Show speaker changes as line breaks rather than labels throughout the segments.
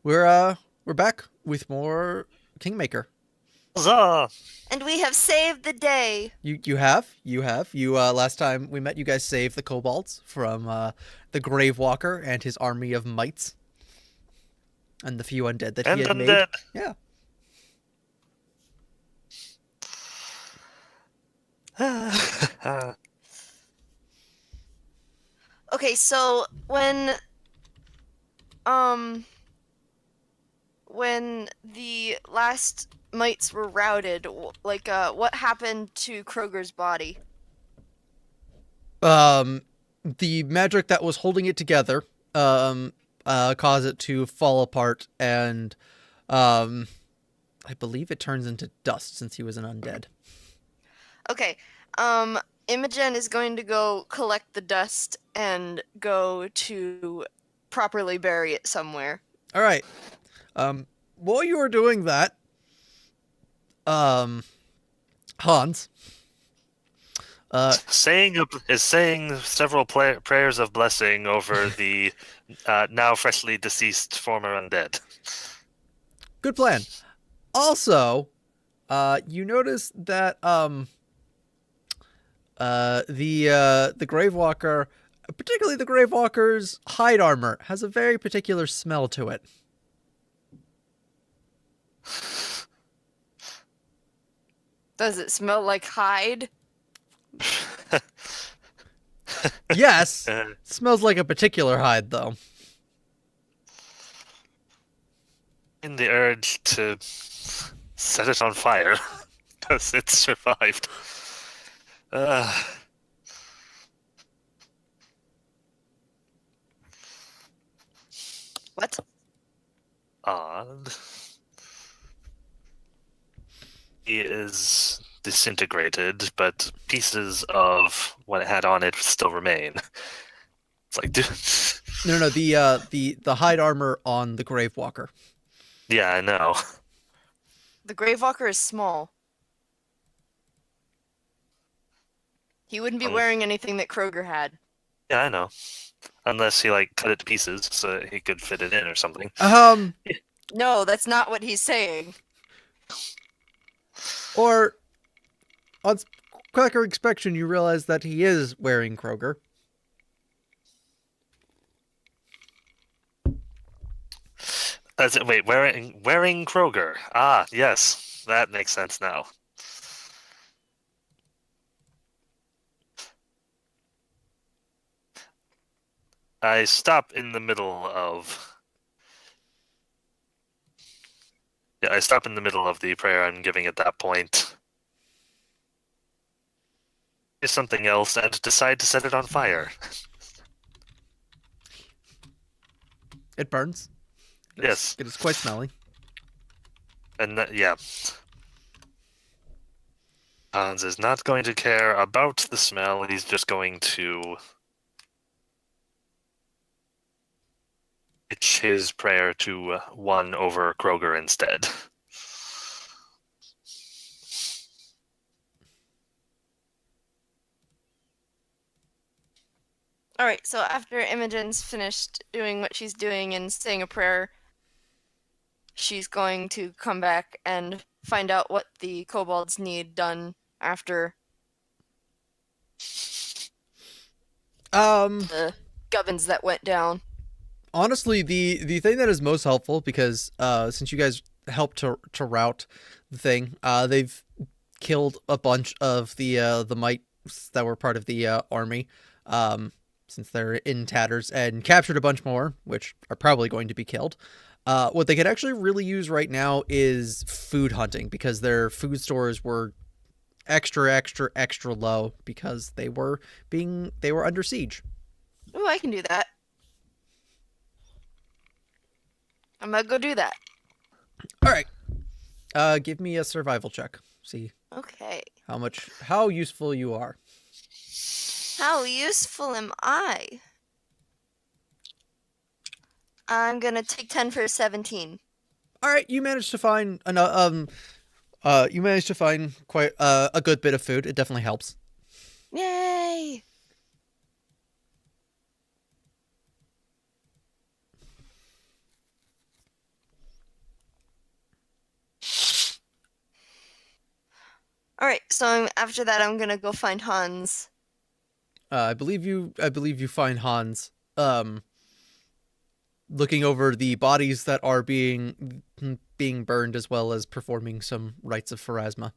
We're back with more Kingmaker.
Huzzah!
And we have saved the day.
You last time we met, you guys saved the kobolds from the Gravewalker and his army of mites and the few undead that he
And
had made.
undead.
Yeah.
Okay, so um when the last mites were routed, what happened to Kroger's body?
The magic that was holding it together caused it to fall apart, and I believe it turns into dust since he was an undead.
Okay, Imogen is going to go collect the dust and go to properly bury it somewhere.
All right. While you were doing that, Hans,
saying several prayers of blessing over the now freshly deceased former undead.
good plan. Also, you notice that the Gravewalker, particularly the Gravewalker's hide armor, has a very particular smell to it.
Does it smell like hide?
Yes, smells like a particular hide though.
In the urge to set it on fire because it survived.
What?
Odd. He is disintegrated, but pieces of what it had on it still remain. It's like, dude.
No, the hide armor on the Gravewalker.
Yeah, I know.
The Gravewalker is small. He wouldn't be wearing anything that Kroger had.
Yeah, I know. Unless he cut it to pieces so he could fit it in or something.
No, that's not what he's saying.
Or on quicker inspection, you realize that he is wearing Kroger.
Wait, wearing Kroger. Ah, yes, that makes sense now. I stop in the middle of. Yeah, I stop in the middle of the prayer I'm giving at that point. Is something else and decide to set it on fire.
It burns.
Yes.
It is quite smelly.
And yeah. Hans is not going to care about the smell. He's just going to pitch his prayer to one over Kroger instead.
Alright, so after Imogen's finished doing what she's doing and saying a prayer, she's going to come back and find out what the kobolds need done after the gubbins that went down.
Honestly, the thing that is most helpful, because since you guys helped to rout the thing, they've killed a bunch of the mites that were part of the army, since they're in tatters, and captured a bunch more, which are probably going to be killed. What they could actually really use right now is food hunting, because their food stores were extra low because they were under siege.
Ooh, I can do that. I'm gonna go do that.
All right. Give me a survival check. See.
Okay.
How useful you are.
How useful am I? I'm gonna take 10 for 17.
All right, you managed to find quite a good bit of food. It definitely helps.
Yay! All right, so after that, I'm gonna go find Hans.
I believe you find Hans looking over the bodies that are being burned, as well as performing some rites of pharasma.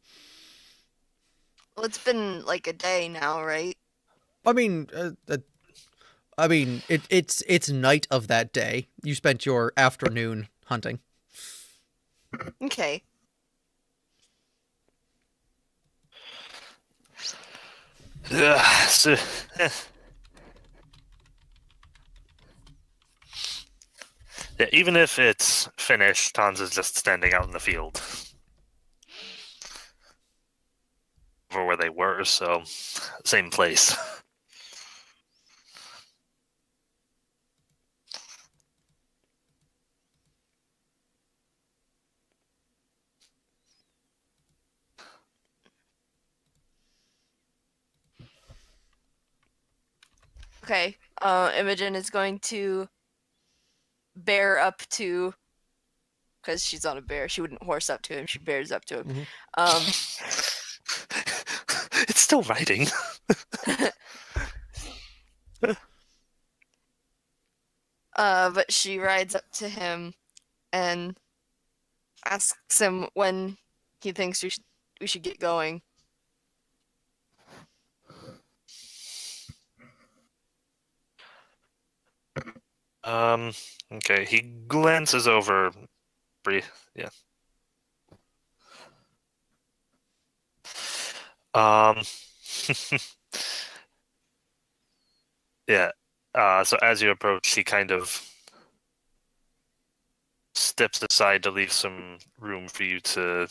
Well, it's been like a day now, right?
I mean, it's night of that day. You spent your afternoon hunting.
Okay.
So, eh, yeah, even if it's finished, Hans is just standing out in the field over where they were, so same place.
Okay. Imogen is going to bear up to, because she's on a bear. She wouldn't horse up to him. She bears up to him.
It's still writing.
But she rides up to him and asks him when he thinks we should get going.
Okay, he glances over. Yeah. Yeah. So as you approach, he kind of steps aside to leave some room for you to.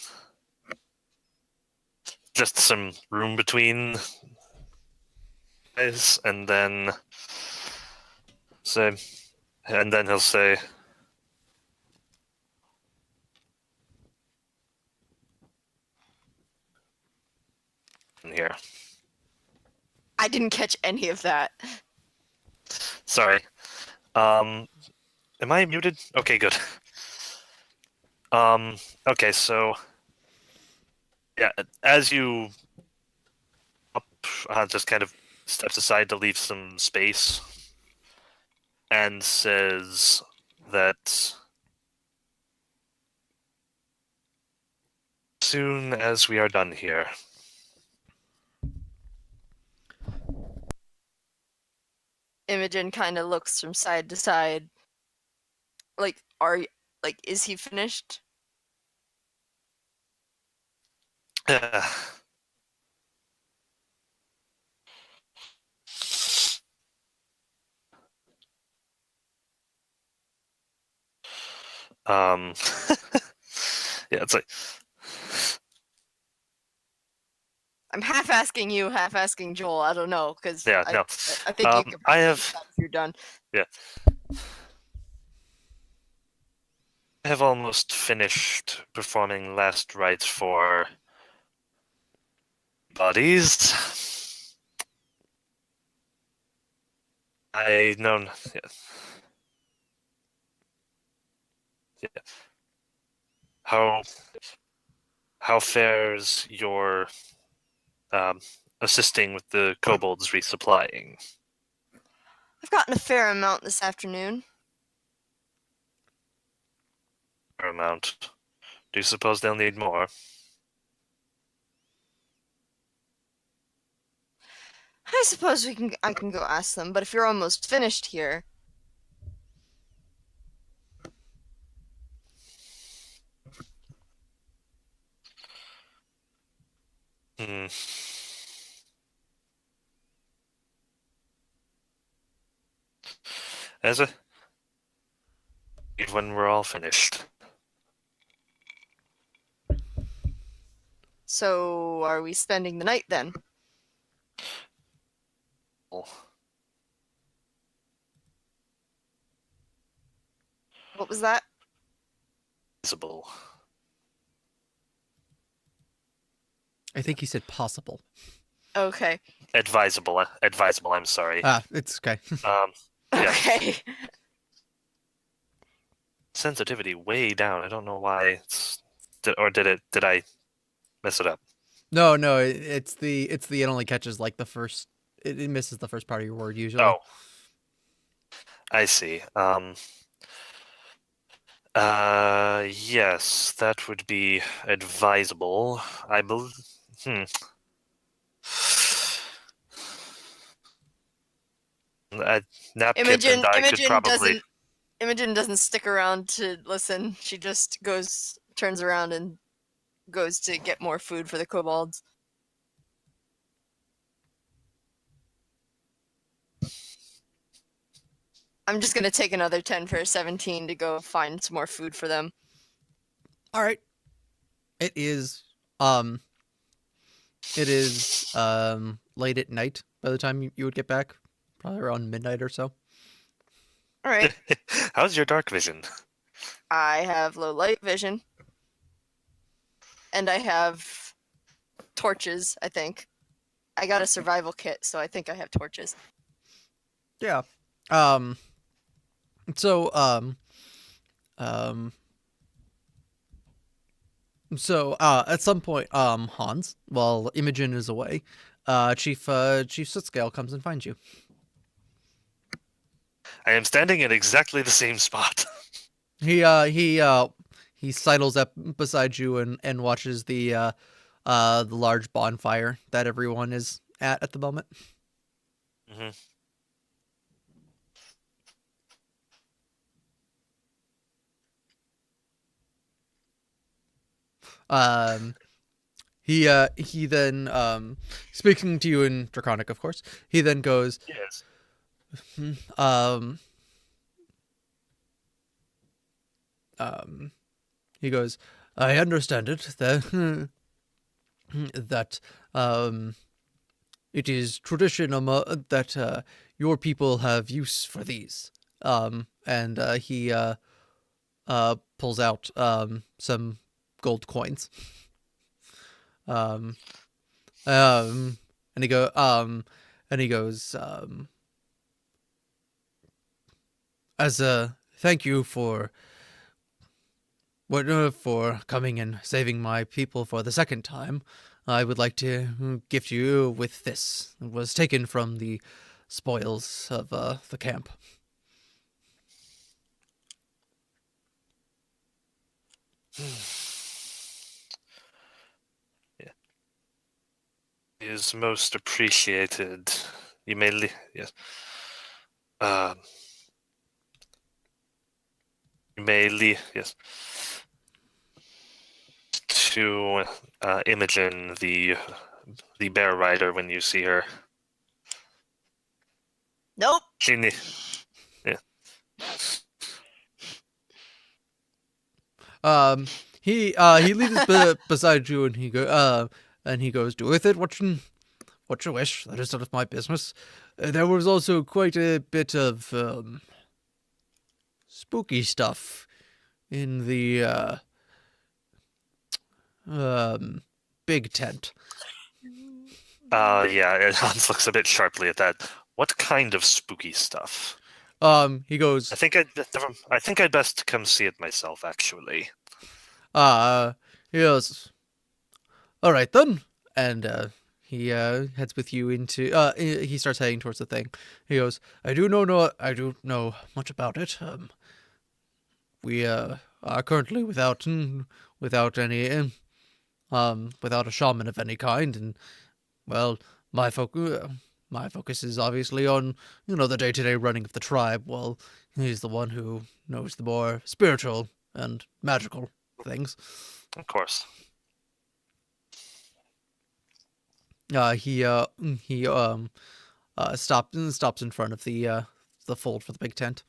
Just some room between guys, and then he'll say, "Here,
I didn't catch any of that.
sorry. Am I muted? Okay, good. Okay, so yeah, as you up, just kind of steps aside to leave some space, and says that soon as we are done here."
Imogen kind of looks from side to side. Like, is he finished?
Uh, um, yeah, it's like,
I'm half asking you, half asking Joel. I don't know, because
yeah, no.
I think you can
I
probably
have,
decide if you're done.
yeah. I have almost finished performing last rites for bodies. I know. Yeah. Yeah. How fares your assisting with the kobolds resupplying?
I've gotten a fair amount this afternoon.
Fair amount. Do you suppose they'll need more?
I suppose I can go ask them, but if you're almost finished here,
Hmm. As a when we're all finished.
so are we spending the night then? What was that?
Visible.
I think he said possible.
Okay.
Advisable. Advisable. I'm sorry.
It's okay.
Yeah.
Okay.
Sensitivity way down. I don't know why. Did I mess it up?
No, no, it's the it only catches like the first. It misses the first part of your word usually.
Oh, I see. Yes, that would be advisable. I believe. Napkip and I could probably.
Imogen doesn't stick around to listen. She just turns around and goes to get more food for the kobolds. I'm just gonna take another 10 for a 17 to go find some more food for them.
All right. It is um late at night by the time you would get back, probably around midnight or so.
All right.
How's your dark vision?
I have low light vision. And I have torches, I think. I got a survival kit, so I think I have torches.
Yeah. So at some point, Hans, while Imogen is away, Chief Sootscale comes and finds you.
I am standing in exactly the same spot.
He sidles up beside you and watches the large bonfire that everyone is at the moment.
Mm-hmm.
He then speaking to you in Draconic, of course. He then goes,
Yes.
He goes, I understand it that that it is tradition that your people have use for these. And he pulls out some gold coins. And he goes, as a thank you for coming and saving my people for the second time, I would like to gift you with this. It was taken from the spoils of the camp.
Yeah. Is most appreciated. You may yes. You may yes. To Imogen, the bear rider, when you see her.
Nope.
Yeah.
He leaves beside you, and he goes, do with it what you wish. That is none of my business. There was also quite a bit of spooky stuff in the big tent.
Yeah. Hans looks a bit sharply at that. What kind of spooky stuff?
He goes,
I think I'd best come see it myself, actually.
He goes, all right then, and he heads with you into. He starts heading towards the thing. He goes, I do know much about it. We are currently without any without a shaman of any kind, and well, my focus is obviously on the day-to-day running of the tribe. Well, he's the one who knows the more spiritual and magical things.
Of course.
He stops in front of the fold for the big tent.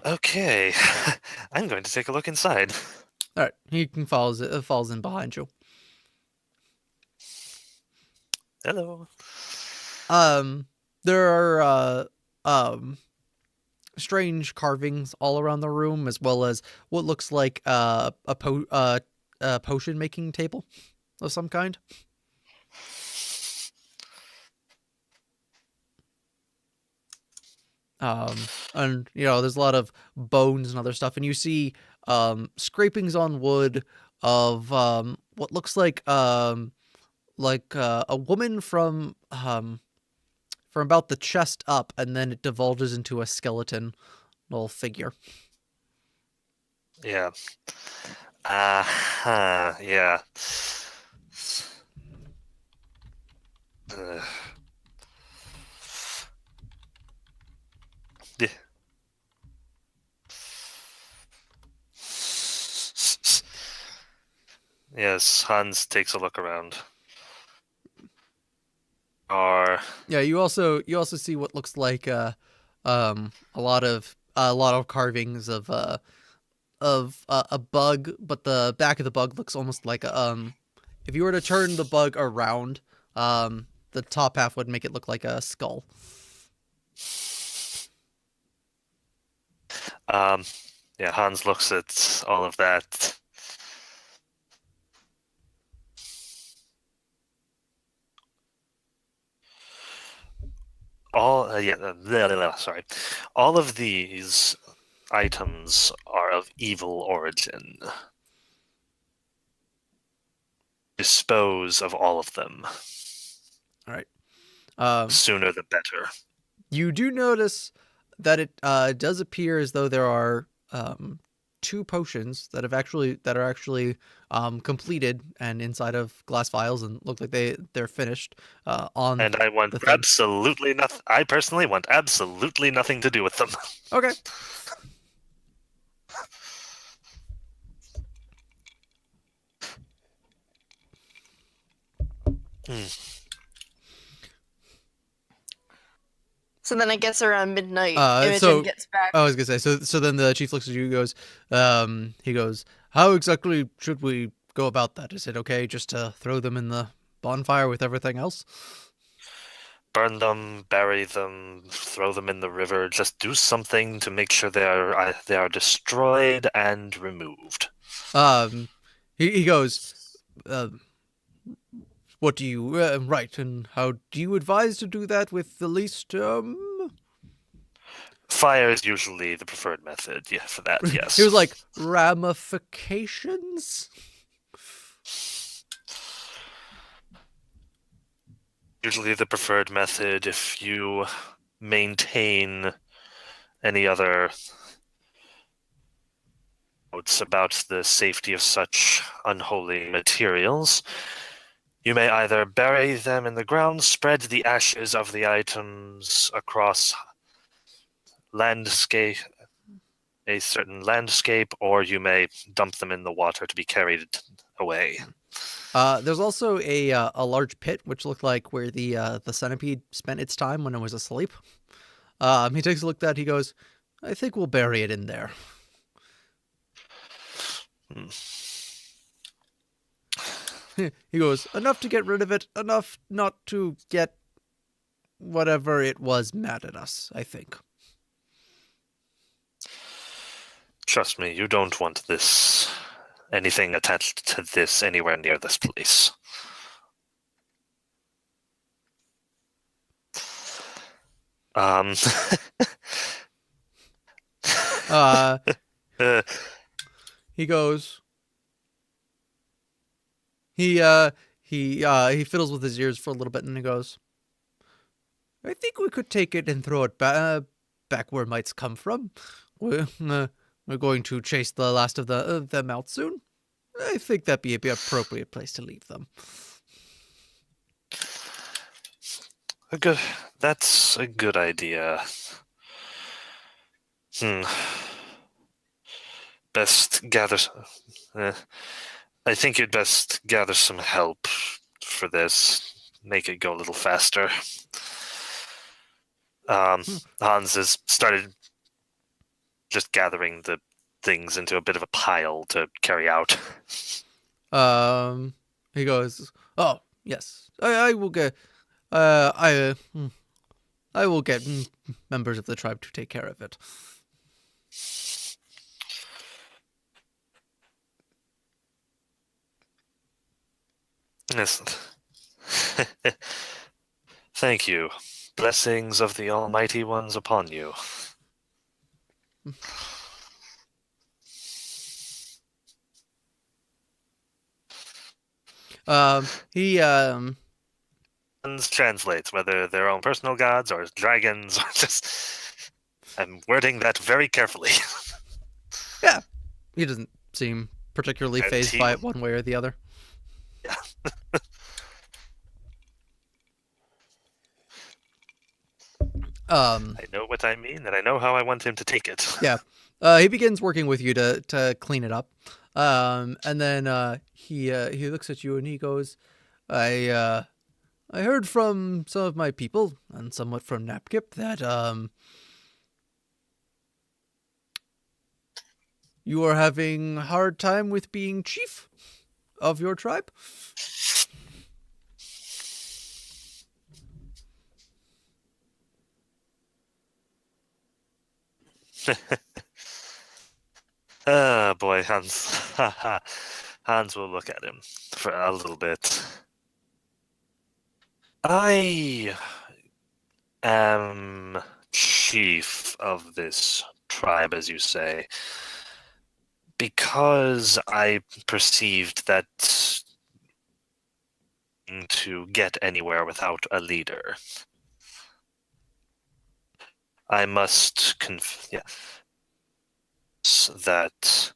Okay, I'm going to take a look inside.
All right, he falls in behind you.
Hello.
There are strange carvings all around the room, as well as what looks like a potion making table of some kind. And there's a lot of bones and other stuff, and you see scrapings on wood, of what looks like a woman from about the chest up, and then it divulges into a skeleton little figure.
Yeah. Yeah. Uh, yeah. Yes, Hans takes a look around.
Yeah, you also see what looks like a lot of carvings of a bug, but the back of the bug looks almost like if you were to turn the bug around, the top half would make it look like a skull.
Yeah, Hans looks at all of that. Sorry. All of these items are of evil origin. Dispose of all of them.
All right.
Sooner the better.
You do notice that it does appear as though there are two potions that are actually completed and inside of glass vials and look like they're finished on
And I want
the thing.
absolutely nothing. I personally want absolutely nothing to do with them.
Okay.
So then I guess around midnight, Imogen
So
gets back.
I was gonna say so then the chief looks at you and goes, he goes, how exactly should we go about that? Is it okay just to throw them in the bonfire with everything else?
Burn them, bury them, throw them in the river. Just do something to make sure they are destroyed and removed.
He goes, what do you right, and how do you advise to do that with the least
Fire is usually the preferred method. Yeah, for that. Yes.
He was like ramifications.
Usually the preferred method if you maintain any other notes about the safety of such unholy materials. You may either bury them in the ground, spread the ashes of the items across a certain landscape, or you may dump them in the water to be carried away.
There's also a large pit which looked like where the centipede spent its time when it was asleep. He takes a look at that. He goes, I think we'll bury it in there. He goes, enough to get rid of it, enough not to get whatever it was mad at us, I think.
Trust me, you don't want anything attached to this anywhere near this place.
He goes. He fiddles with his ears for a little bit, and he goes, I think we could take it and throw it back where mites come from. We're going to chase the last of them out soon. I think that'd be an appropriate place to leave them.
That's a good idea. Best gather. I think you'd best gather some help for this. Make it go a little faster. Hans has started just gathering the things into a bit of a pile to carry out.
He goes, oh yes, I will get. I will get members of the tribe to take care of it.
Yes. Thank you. Blessings of the Almighty Ones upon you.
He
Translates whether their own personal gods or dragons. Or just, I'm wording that very carefully.
yeah, he doesn't seem particularly
And
phased by it one way or the other.
Yeah. I know what I mean, and I know how I want him to take it.
Yeah. He begins working with you to clean it up. And then he looks at you and he goes, I heard from some of my people and somewhat from Napkip that you are having a hard time with being chief of your tribe.
Oh boy, Hans. Hans will look at him for a little bit. I am chief of this tribe, as you say, because I perceived that to get anywhere without a leader, I must that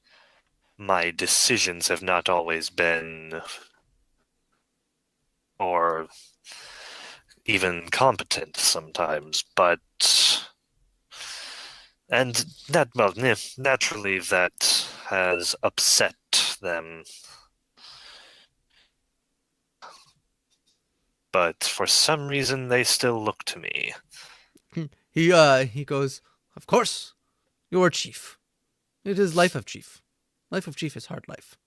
my decisions have not always been or even competent sometimes, but and that naturally that has upset them. But for some reason they still look to me.
He goes, of course, you're chief. It is life of chief. Life of chief is hard life.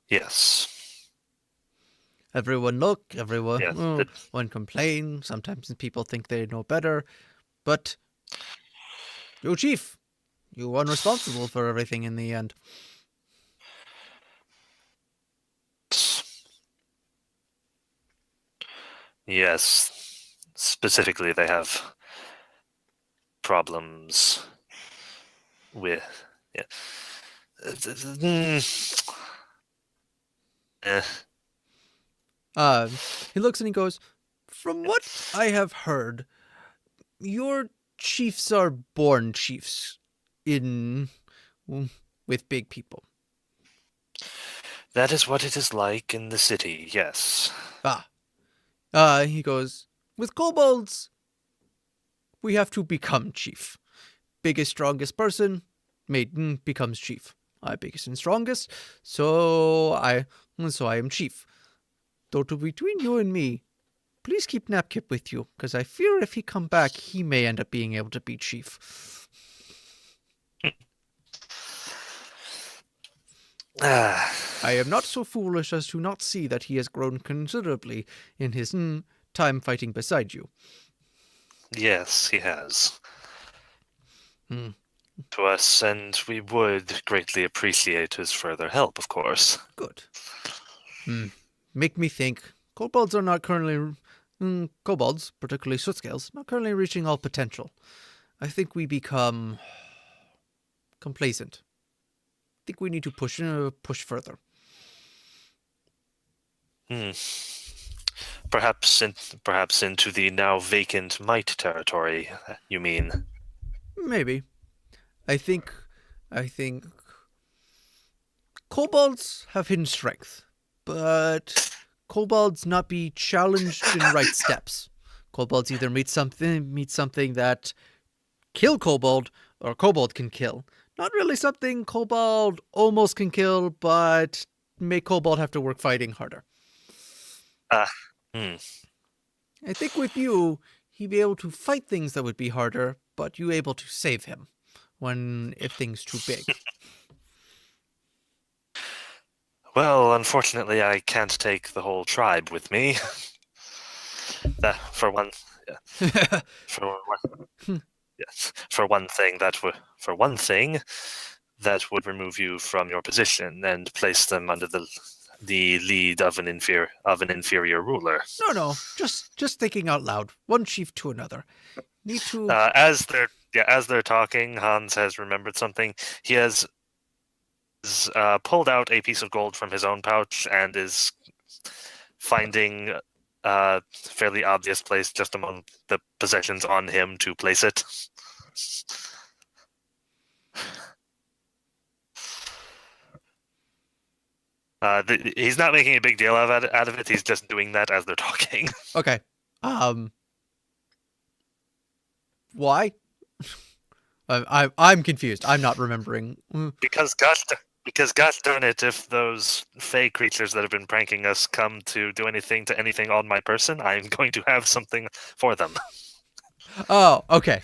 Yes.
Everyone look, everyone
Yeah,
one complain. Sometimes people think they know better, but you're chief. You are responsible for everything in the end.
Yes. Specifically, they have problems with. Yeah. Eh,
He looks and he goes, from what I have heard, your chiefs are born chiefs in with big people.
that is what it is like in the city, yes.
He goes, with kobolds, we have to become chief. Biggest, strongest person becomes chief. I biggest and strongest, so I am chief. Though to between you and me, please keep Napkip with you, because I fear if he come back, he may end up being able to be chief. I am not so foolish as to not see that he has grown considerably in his time fighting beside you.
Yes, he has.
Hmm.
To us, and we would greatly appreciate his further help, of course.
Good. Make me think. Kobolds are not currently... kobolds, particularly sootscales, not currently reaching all potential. I think we become complacent. I think we need to push further.
Perhaps into the now vacant might territory, you mean?
Maybe. I think kobolds have hidden strength, but kobolds not be challenged in right steps. Kobolds either meet something that kill kobold or kobold can kill. Not really something kobold almost can kill, but make kobold have to work fighting harder. I think with you, he'd be able to fight things that would be harder, but you able to save him if things too big.
Well, unfortunately, I can't take the whole tribe with me. That, for one, yeah. Yes, for one thing, that would remove you from your position and place them under the lead of an inferior ruler.
No, just thinking out loud. One chief to another. Need to.
As they're talking, Hans has remembered something. He has pulled out a piece of gold from his own pouch and is finding a fairly obvious place just among the possessions on him to place it. He's not making a big deal out of it. He's just doing that as they're talking.
Okay. Why? I'm confused. I'm not remembering.
Because gosh darn it, if those fey creatures that have been pranking us come to do anything to anything on my person, I'm going to have something for them.
Oh, okay.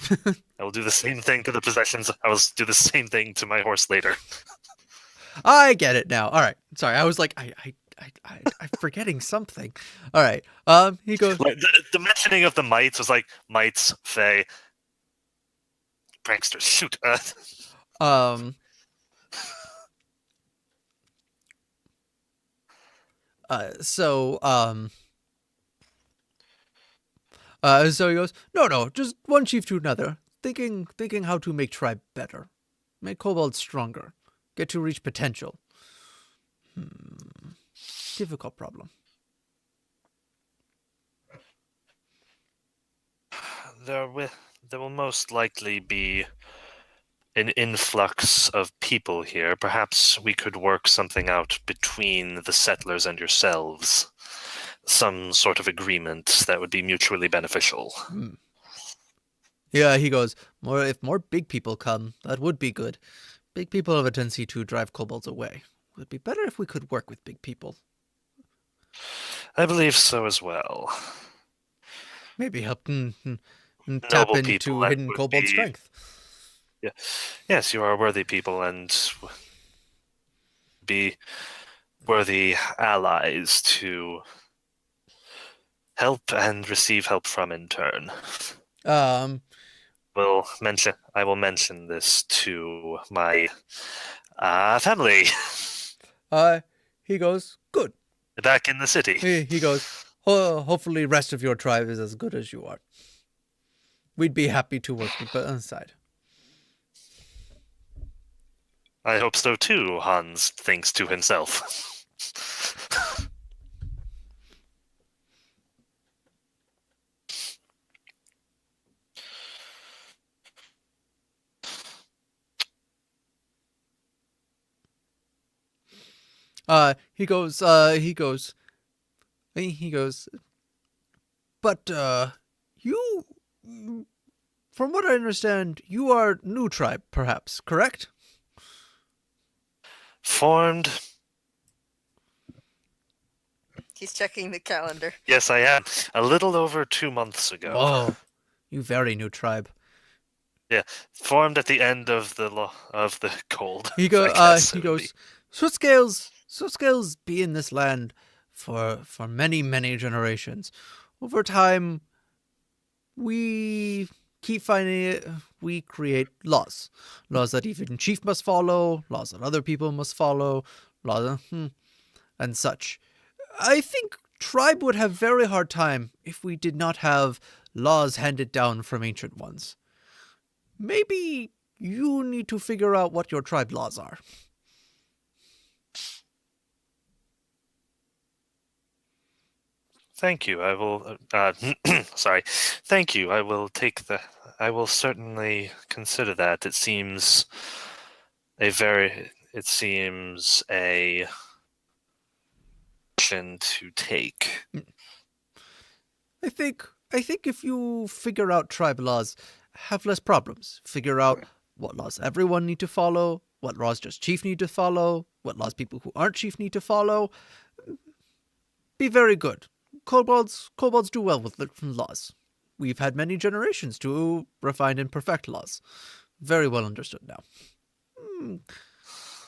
I will do the same thing to the possessions. I will do the same thing to my horse later.
I get it now. All right. Sorry, I was like, I'm forgetting something. All right. He goes.
Like, the mentioning of the mites was like mites, fey, pranksters. Shoot.
So he goes, no, just one chief to another. Thinking how to make tribe better, make kobolds stronger, get to reach potential. Difficult problem.
There will most likely be an influx of people here. Perhaps we could work something out between the settlers and yourselves. Some sort of agreement that would be mutually beneficial.
Yeah, he goes, if more big people come, that would be good. Big people have a tendency to drive kobolds away. It would be better if we could work with big people.
I believe so as well.
Maybe help tap into
people
hidden kobold strength.
Yeah. Yes, you are worthy people and be worthy allies to help and receive help from in turn. I will mention this to my family.
He goes, good.
Back in the city.
He goes, hopefully rest of your tribe is as good as you are. We'd be happy to work alongside.
I hope so too, Hans thinks to himself.
He goes, but, you, from what I understand, you are new tribe, perhaps, correct?
Formed?
He's checking the calendar.
Yes, I am. A little over 2 months ago.
Oh, you very new tribe.
Yeah, formed at the end of the cold.
He goes, Switchscales be in this land for many, many generations. Over time, we keep finding it, we create laws. Laws that even chief must follow, laws that other people must follow, laws, and such. I think tribe would have very hard time if we did not have laws handed down from ancient ones. Maybe you need to figure out what your tribe laws are.
Thank you. I will. Sorry. Thank you. I will I will certainly consider that. It seems a action to take.
I think if you figure out tribe laws, have less problems. Figure out what laws everyone need to follow, what laws just chief need to follow, what laws people who aren't chief need to follow. Be very good. Kobolds do well with laws. We've had many generations to refine and perfect laws. Very well understood now.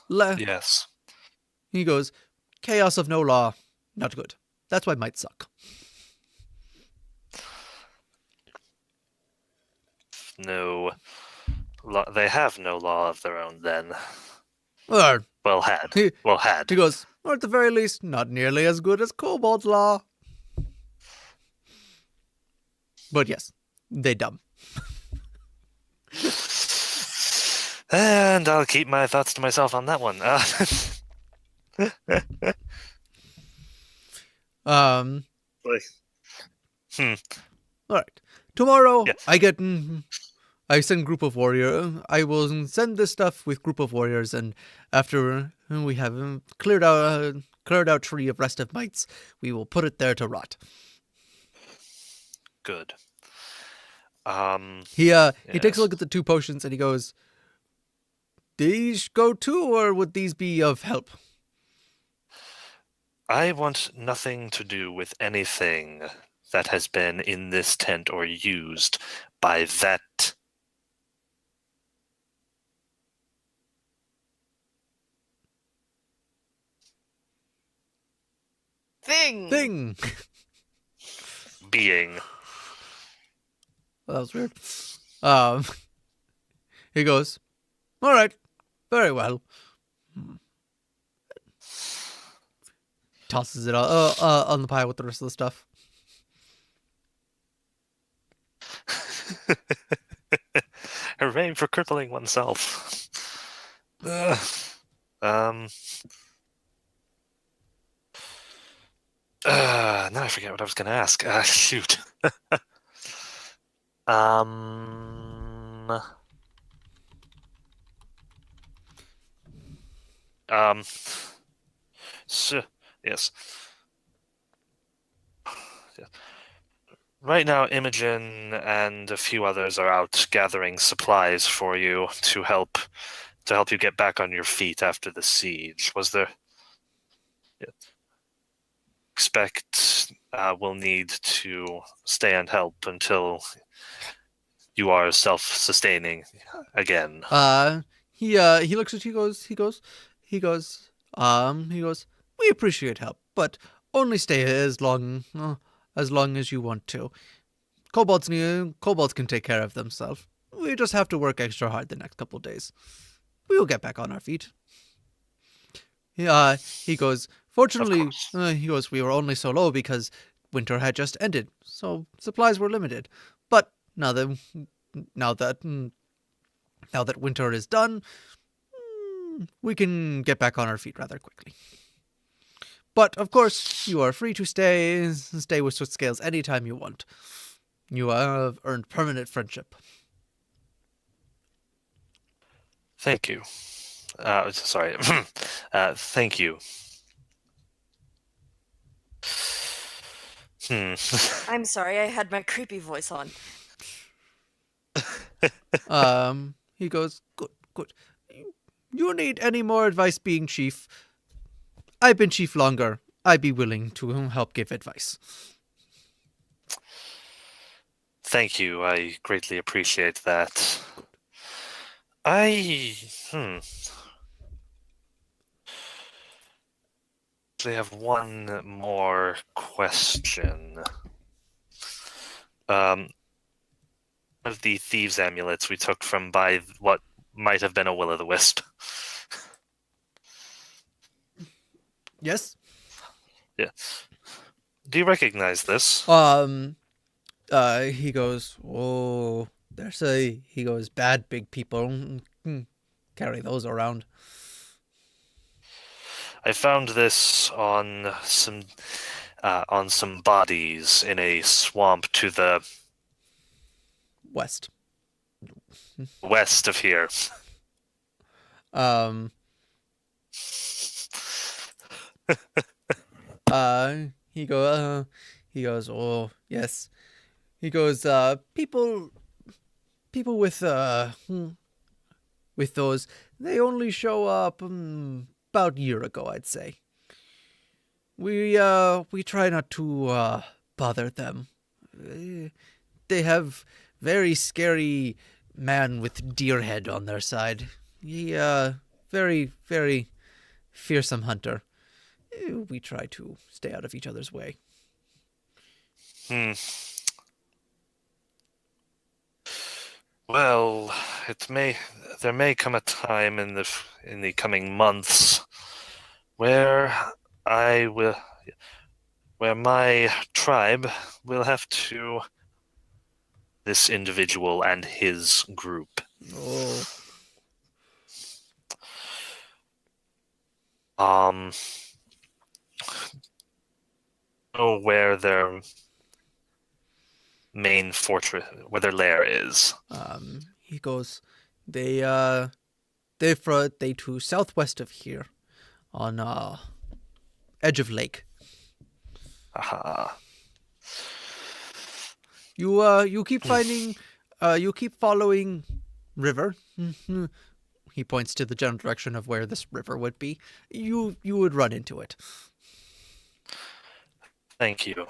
Yes.
He goes, chaos of no law, not good. That's why might suck.
No, they have no law of their own then.
Or,
Had.
He goes, or at the very least, not nearly as good as kobold law. But yes, they dumb.
And I'll keep my thoughts to myself on that one. Like,
All right. Tomorrow
yeah.
I send group of warrior. I will send this stuff with group of warriors, and after we have cleared out tree of rest of mites, we will put it there to rot.
Good.
He takes a
Yes.
look at the 2 potions and he goes, "These go too, or would these be of help?"
I want nothing to do with anything that has been in this tent or used by that
Thing.
being.
Well, that was weird. He goes, "All right, very well." Tosses it on the pile with the rest of the stuff.
Hooray for crippling oneself. Now I forget what I was going to ask. Shoot. So, yes. Right now, Imogen and a few others are out gathering supplies for you to help you get back on your feet after the siege. Was there? Expect we'll need to stay and help until you are self-sustaining again.
He looks at you. He goes. We appreciate help, but only stay as long as you want to. Kobolds can take care of themselves. We just have to work extra hard the next couple of days. We will get back on our feet. He goes, fortunately, he goes, we were only so low because winter had just ended, so supplies were limited. But now that winter is done, we can get back on our feet rather quickly. But of course, you are free to stay with Swift anytime you want. You have earned permanent friendship.
Thank you. Sorry. Thank you.
I'm sorry, I had my creepy voice on.
He goes, good. You need any more advice being chief? I've been chief longer. I'd be willing to help give advice.
Thank you. I greatly appreciate that. I have one more question. One of the thieves' amulets we took from by what might have been a will-o'-the-wisp.
Yes?
Yeah. Do you recognize this?
He goes, oh, he goes, bad big people carry those around.
I found this on some bodies in a swamp to the
west
of here.
He goes, oh, yes. He goes, people with those, they only show up about a year ago, I'd say. We try not to bother them. They have very scary man with deer head on their side. He very, very fearsome hunter. We try to stay out of each other's way.
Well, there may come a time in the coming months where my tribe will have to this individual and his group.
Oh.
Know where their main fortress, where their lair is.
He goes, they to southwest of here, on edge of lake.
Aha.
You keep finding, you keep following river. He points to the general direction of where this river would be. You would run into it.
Thank you.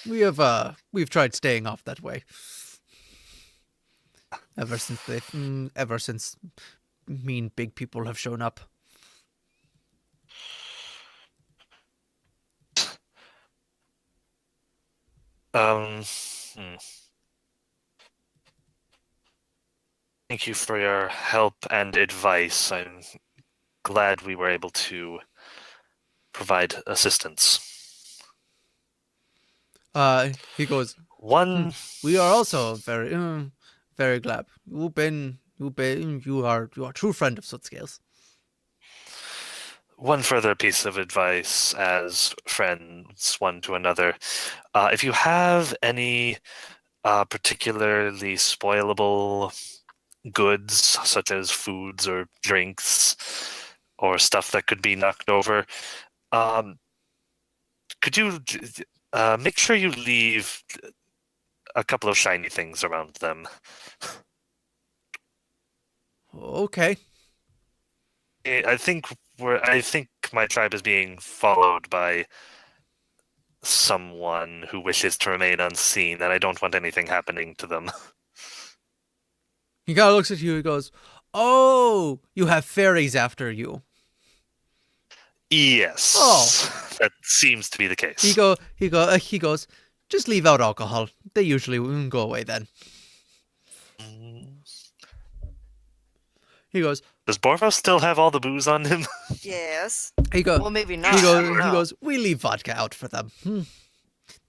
We've tried staying off that way ever since mean big people have shown up.
Thank you for your help and advice. I'm glad we were able to provide assistance.
He goes,
We
are also very glad. You are a true friend of Sootscales.
One further piece of advice as friends one to another. If you have any particularly spoilable goods, such as foods or drinks, or stuff that could be knocked over, could you make sure you leave a couple of shiny things around them?
Okay.
I think my tribe is being followed by someone who wishes to remain unseen, and I don't want anything happening to them.
He kind of looks at you. He goes, "Oh, you have fairies after you."
Yes.
Oh.
That seems to be the case.
He goes, "Just leave out alcohol. They usually go away then." He goes,
"Does Borvo still have all the booze on him?"
Yes.
Well,
maybe not.
He goes, "We leave vodka out for them.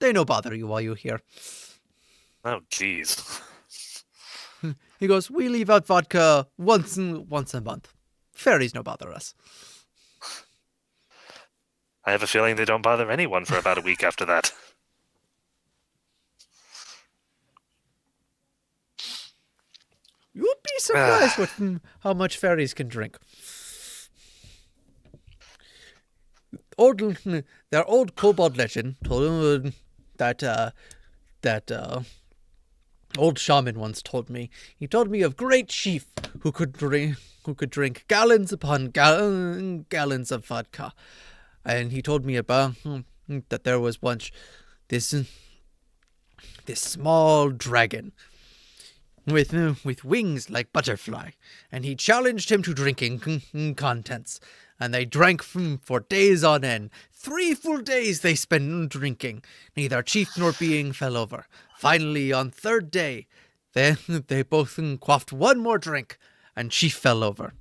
They no bother you while you're here."
Oh, jeez.
He goes, "We leave out vodka once a month. Fairies no bother us."
I have a feeling they don't bother anyone for about a week after that.
You'll be surprised with how much fairies can drink. Their old kobold legend told that old shaman once told me. He told me of great chief who could drink gallons upon gallons of vodka, and he told me about that there was once this small dragon with wings like butterfly, and he challenged him to drinking contents, and they drank for days on end. 3 full days they spent drinking. Neither chief nor being fell over. Finally, on 3rd day, they both quaffed one more drink, and chief fell over.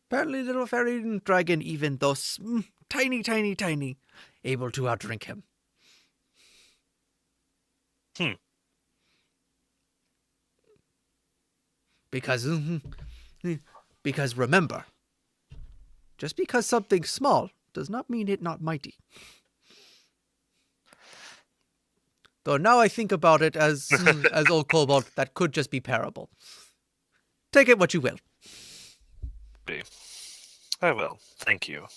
Apparently, little fairy dragon, even though tiny, able to outdrink him. Because remember, just because something's small does not mean it not mighty. Though now I think about it as old kobold, that could just be parable. Take it what you will.
I will. Thank you.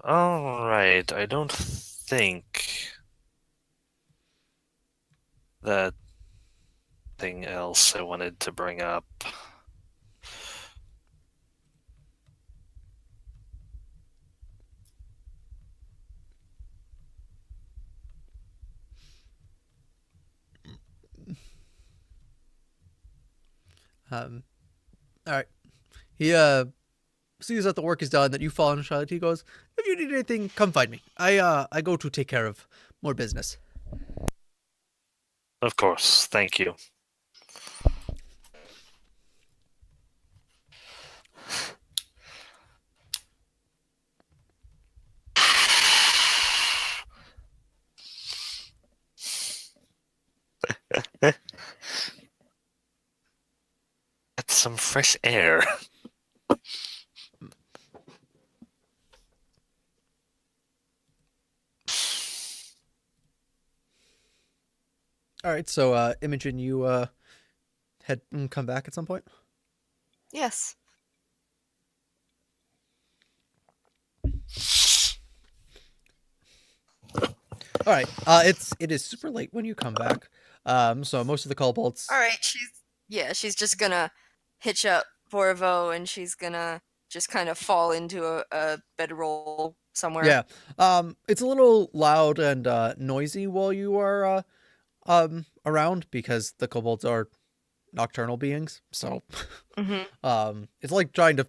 All right. I don't think that thing else I wanted to bring up.
All right. He sees that the work is done, that you fall in Charlotte. He goes, "If you need anything, come find me. I go to take care of more business."
Of course. Thank you. fresh air.
All right, so Imogen, you come back at some point.
Yes.
All right, it is super late when you come back. So most of the kobolds.
All right, she's just gonna hitch up Borvo, and she's gonna just kind of fall into a bedroll somewhere.
Yeah. It's a little loud and noisy while you are around because the kobolds are nocturnal beings. So it's like trying to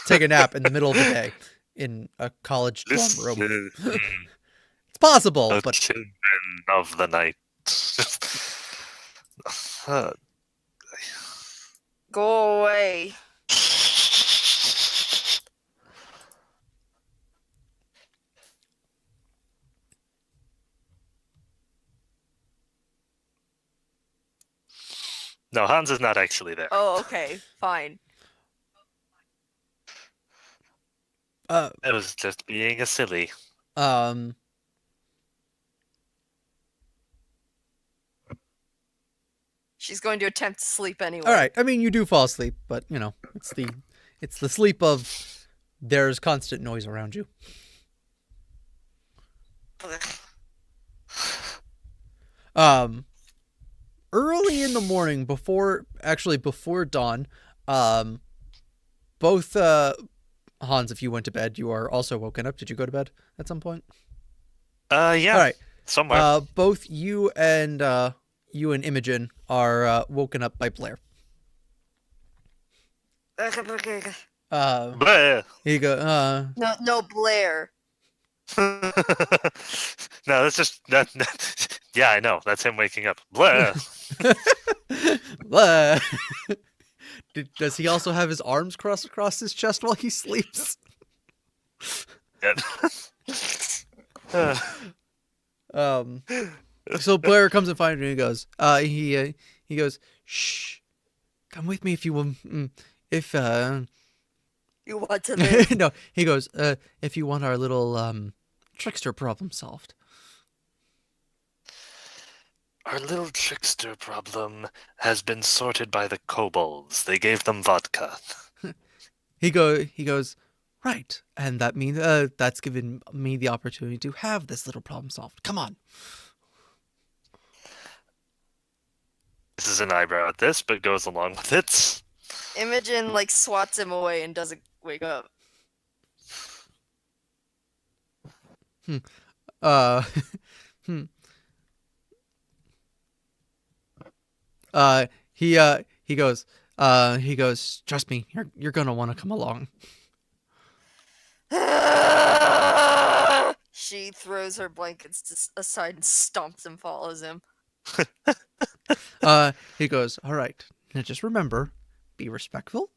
take a nap in the middle of the day in a college dorm room. It's possible,
The
but
children of the night.
Go away.
No, Hans is not actually there.
Oh, okay, fine.
It was just being a silly.
She's going to attempt to sleep anyway.
All right. I mean, you do fall asleep, but you know, it's the sleep of there's constant noise around you. Early in the morning, before dawn, both Hans, if you went to bed, you are also woken up. Did you go to bed at some point?
Yeah.
All right.
Somewhere.
Both you and Imogen are woken up by Blair.
Bleh.
Here you go.
No, Blair.
No, that's just that. Yeah, I know. That's him waking up. Blah.
Blah. Does he also have his arms crossed across his chest while he sleeps? So Blair comes and finds you and he goes, he goes, shh, come with me if you will, if
You want to live?
no, he goes, if you want our little trickster problem solved.
Our little trickster problem has been sorted by the kobolds. They gave them vodka.
He goes, right, and that means that's given me the opportunity to have this little problem solved. Come on.
This is an eyebrow at this, but goes along with it.
Imogen swats him away and doesn't wake up.
He goes, trust me, you're gonna want to come along.
She throws her blankets aside and stomps and follows him.
He goes, all right, now just remember, be respectful,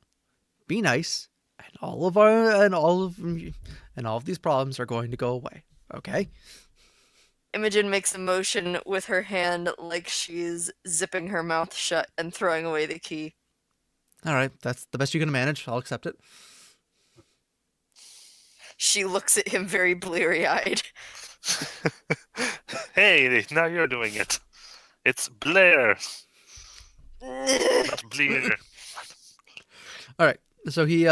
be nice, and all of these problems are going to go away. Okay?
Imogen makes a motion with her hand like she's zipping her mouth shut and throwing away the key.
All right, that's the best you're gonna manage. I'll accept it.
She looks at him very bleary-eyed.
Hey, now you're doing it. It's Blair, not Blair.
All right, so he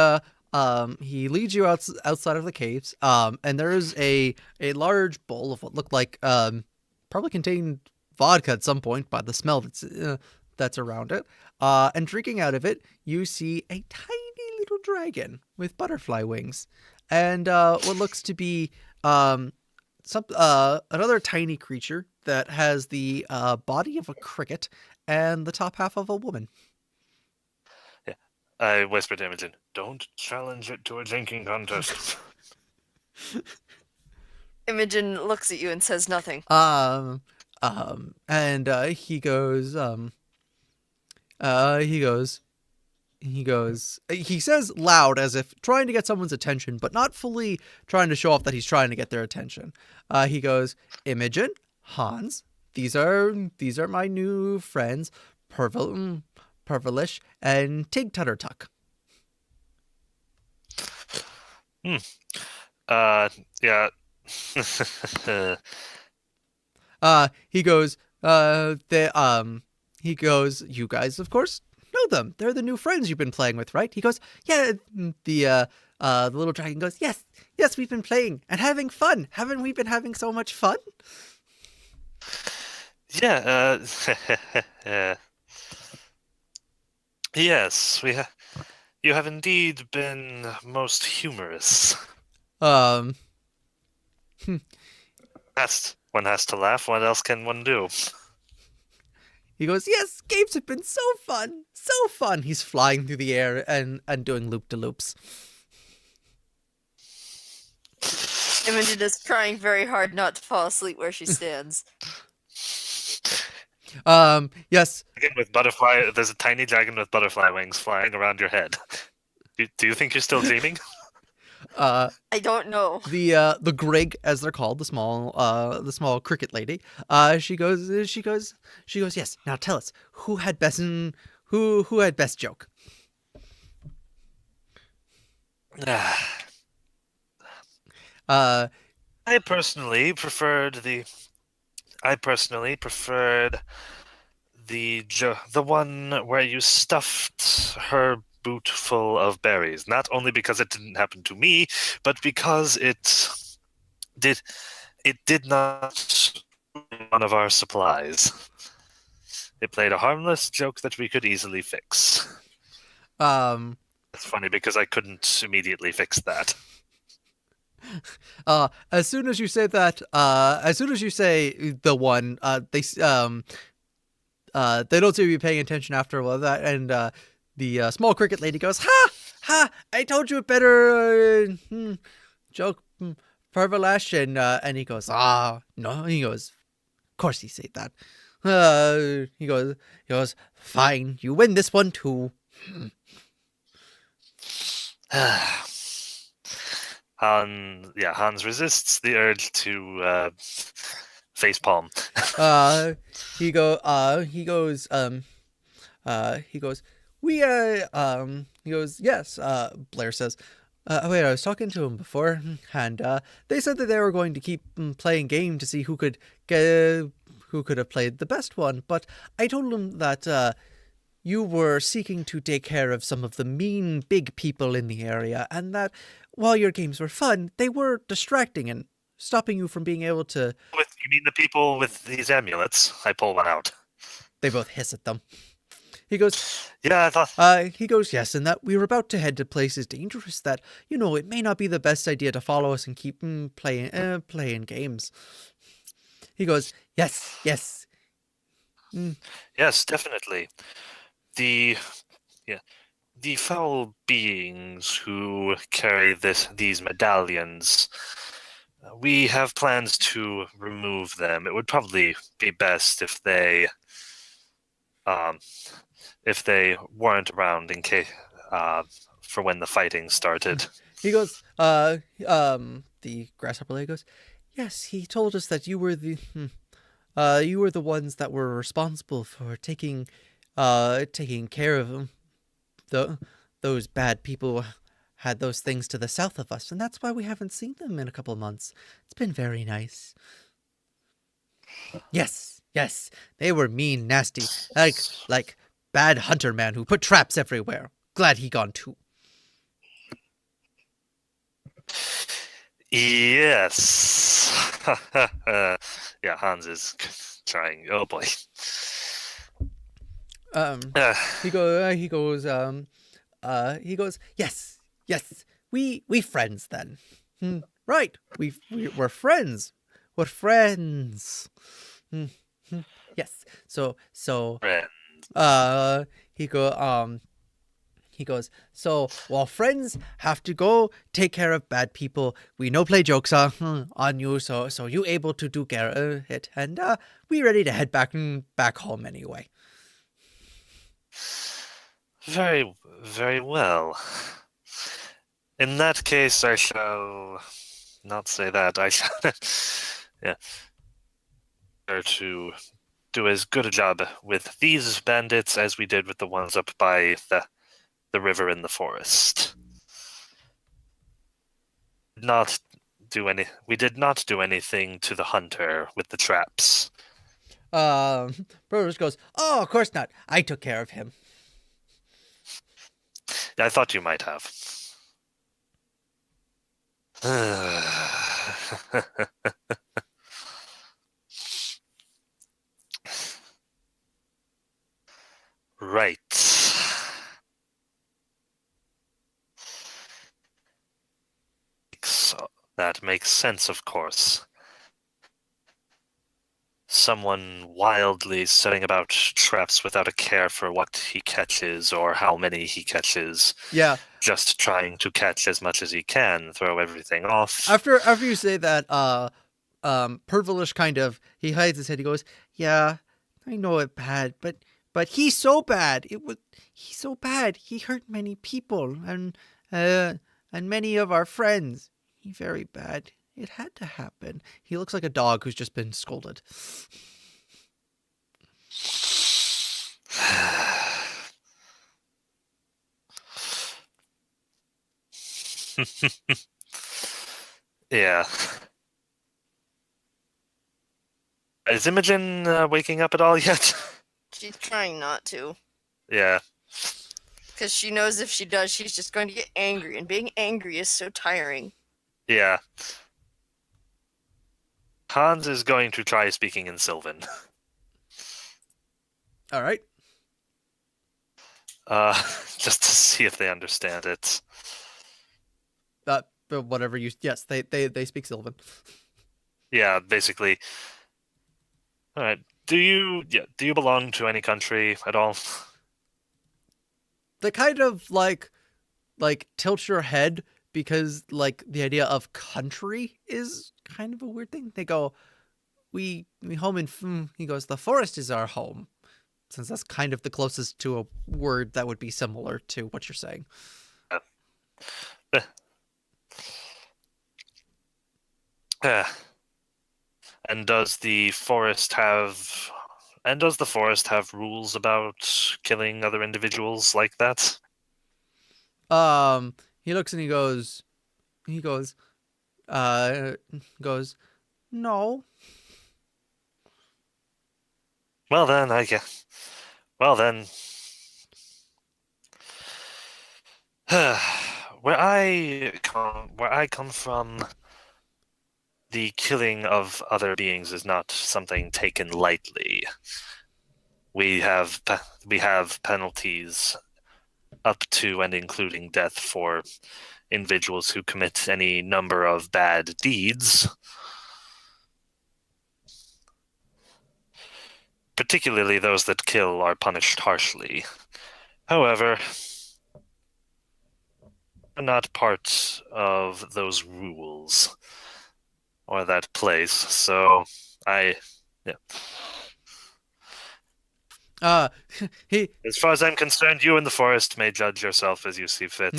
leads you outside of the caves, and there is a large bowl of what looked like probably contained vodka at some point by the smell that's around it. And drinking out of it, you see a tiny little dragon with butterfly wings, and what looks to be another tiny creature that has the body of a cricket and the top half of a woman.
Yeah, I whispered to Imogen, "Don't challenge it to a drinking contest."
Imogen looks at you and says nothing.
And he says loud as if trying to get someone's attention, but not fully trying to show off that he's trying to get their attention. He goes, Imogen, Hans, these are my new friends, Parvalish, and Tig Tuttertuck.
Yeah.
He goes, he goes, you guys, of course, know them. They're the new friends you've been playing with, right? He goes, yeah, the little dragon goes, yes, we've been playing and having fun. Haven't we been having so much fun?
Yeah, yes, you have indeed been most humorous.
Um,
One has to laugh. What else can one do?
he goes, yes, games have been so fun, so fun. He's flying through the air and doing loop-de-loops.
Imogen is trying very hard not to fall asleep where she stands.
Yes.
Again, with butterfly, there's a tiny dragon with butterfly wings flying around your head. Do you think you're still dreaming?
I don't know.
The Grig, as they're called, the small cricket lady. She goes, yes. Now tell us, who had best joke?
I personally preferred the one where you stuffed her boot full of berries. Not only because it didn't happen to me, but because it did not ruin one of our supplies. It played a harmless joke that we could easily fix. It's funny because I couldn't immediately fix that.
As soon as you say that, as soon as you say the one, they don't seem to be paying attention after all of that, and the small cricket lady goes, ha! I told you a better joke, Parvalash, and he goes, no. He goes, of course he said that. He goes, fine, you win this one too.
Hans resists the urge to facepalm.
He goes, he goes, yes, Blair says, wait, I was talking to him before, and they said that they were going to keep playing game to see who could have played the best one, but I told them that you were seeking to take care of some of the mean big people in the area, and that while your games were fun, they were distracting and stopping you from being able to...
You mean the people with these amulets? I pull one out.
They both hiss at them. He goes,
yeah, I thought...
he goes, yes, and that we were about to head to places dangerous that, it may not be the best idea to follow us and keep playing games. He goes, yes.
Yes, definitely. The foul beings who carry these medallions, we have plans to remove them. It would probably be best if they weren't around in case for when the fighting started.
He goes, the grasshopper lady goes, yes, he told us that you were the ones that were responsible for taking care of them. Those bad people had those things to the south of us, and that's why we haven't seen them in a couple of months. It's been very nice. Yes, they were mean, nasty, like bad hunter man who put traps everywhere. Glad he gone too.
Yes. Yeah, Hans is trying. Oh boy.
He goes, yes, we friends then. Right, we're friends. We're friends. Yes. So,
Friend.
he goes, so while friends have to go take care of bad people, we no play jokes on you, so you able to do it, and we ready to head back home anyway.
Very, very well. In that case, I shall not say that. I shall to do as good a job with these bandits as we did with the ones up by the river in the forest. We did not do anything to the hunter with the traps.
Brutus goes, "Oh, of course not. I took care of him."
I thought you might have. Right. So that makes sense, of course. Someone wildly setting about traps without a care for what he catches or how many he catches.
Yeah.
Just trying to catch as much as he can, throw everything off.
After you say that, Pervilish kind of, he hides his head. He goes, "Yeah, I know it bad, but he's so bad. He's so bad. He hurt many people and many of our friends. He's very bad. It had to happen." He looks like a dog who's just been scolded.
Yeah. Is Imogen waking up at all yet?
She's trying not to.
Yeah.
Because she knows if she does, she's just going to get angry. And being angry is so tiring.
Yeah. Hans is going to try speaking in Sylvan.
All right.
Just to see if they understand it.
But whatever you, yes, they speak Sylvan.
Yeah, basically. All right. Do you belong to any country at all?
They kind of like tilt your head because like the idea of country is kind of a weird thing. They go, we home in he goes, "The forest is our home," since that's kind of the closest to a word that would be similar to what you're saying.
And does the forest have rules about killing other individuals like that?
He looks and he goes, "No."
Well then, I guess. Well then, where I come from, the killing of other beings is not something taken lightly. We have penalties up to and including death for individuals who commit any number of bad deeds. Particularly those that kill are punished harshly. However, we're not part of those rules or that place, so yeah. As far as I'm concerned, you in the forest may judge yourself as you see fit.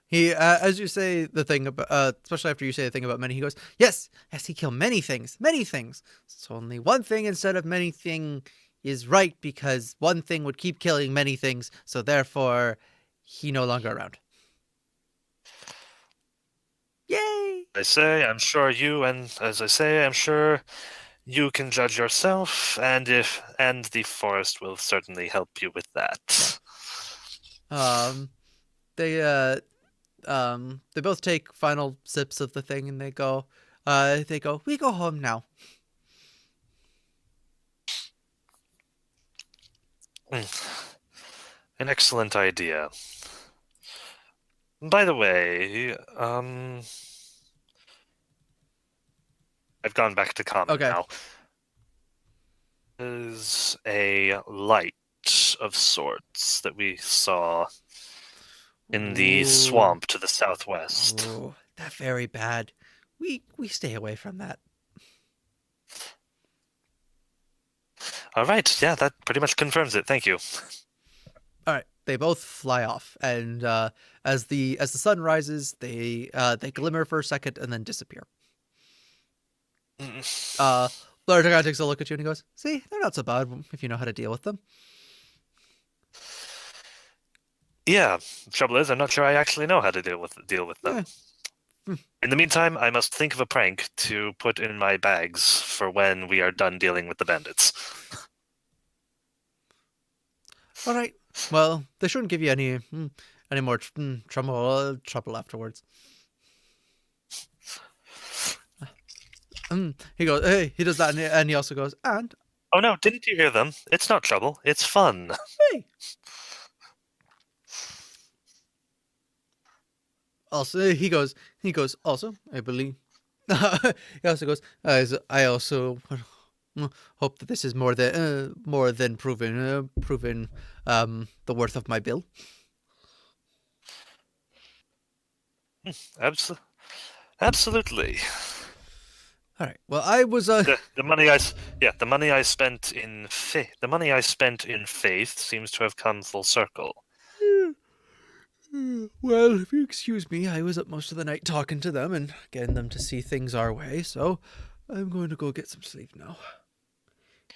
He as you say the thing about, especially after you say the thing about many, he goes, yes, he killed many things. So only one thing instead of many thing is right, because one thing would keep killing many things, so therefore he no longer around. Yay!
As I'm sure you can judge yourself, and the forest will certainly help you with that.
They both take final sips of the thing, and they go, "We go home now."
An excellent idea. By the way, I've gone back to common now. There's a light of sorts that we saw in the swamp to the southwest.
Ooh, that's very bad. We stay away from that.
All right, yeah, that pretty much confirms it. Thank you.
All right, they both fly off, and as the sun rises, they glimmer for a second and then disappear. Larger guy takes a look at you and he goes, "See, they're not so bad if you know how to deal with them."
Yeah, the trouble is, I'm not sure I actually know how to deal with them.
Yeah.
In the meantime, I must think of a prank to put in my bags for when we are done dealing with the bandits.
All right. Well, they shouldn't give you any more trouble afterwards. He goes, hey, he does that, and he also goes, and
Oh no, didn't you hear them? It's not trouble, it's fun.
hey. Also, he goes. Also, I believe. He also goes. I also hope that this is more than proving the worth of my bill.
Absolutely.
All right. Well, I was
The money I spent in faith seems to have come full circle.
Well, if you excuse me, I was up most of the night talking to them and getting them to see things our way, so I'm going to go get some sleep now.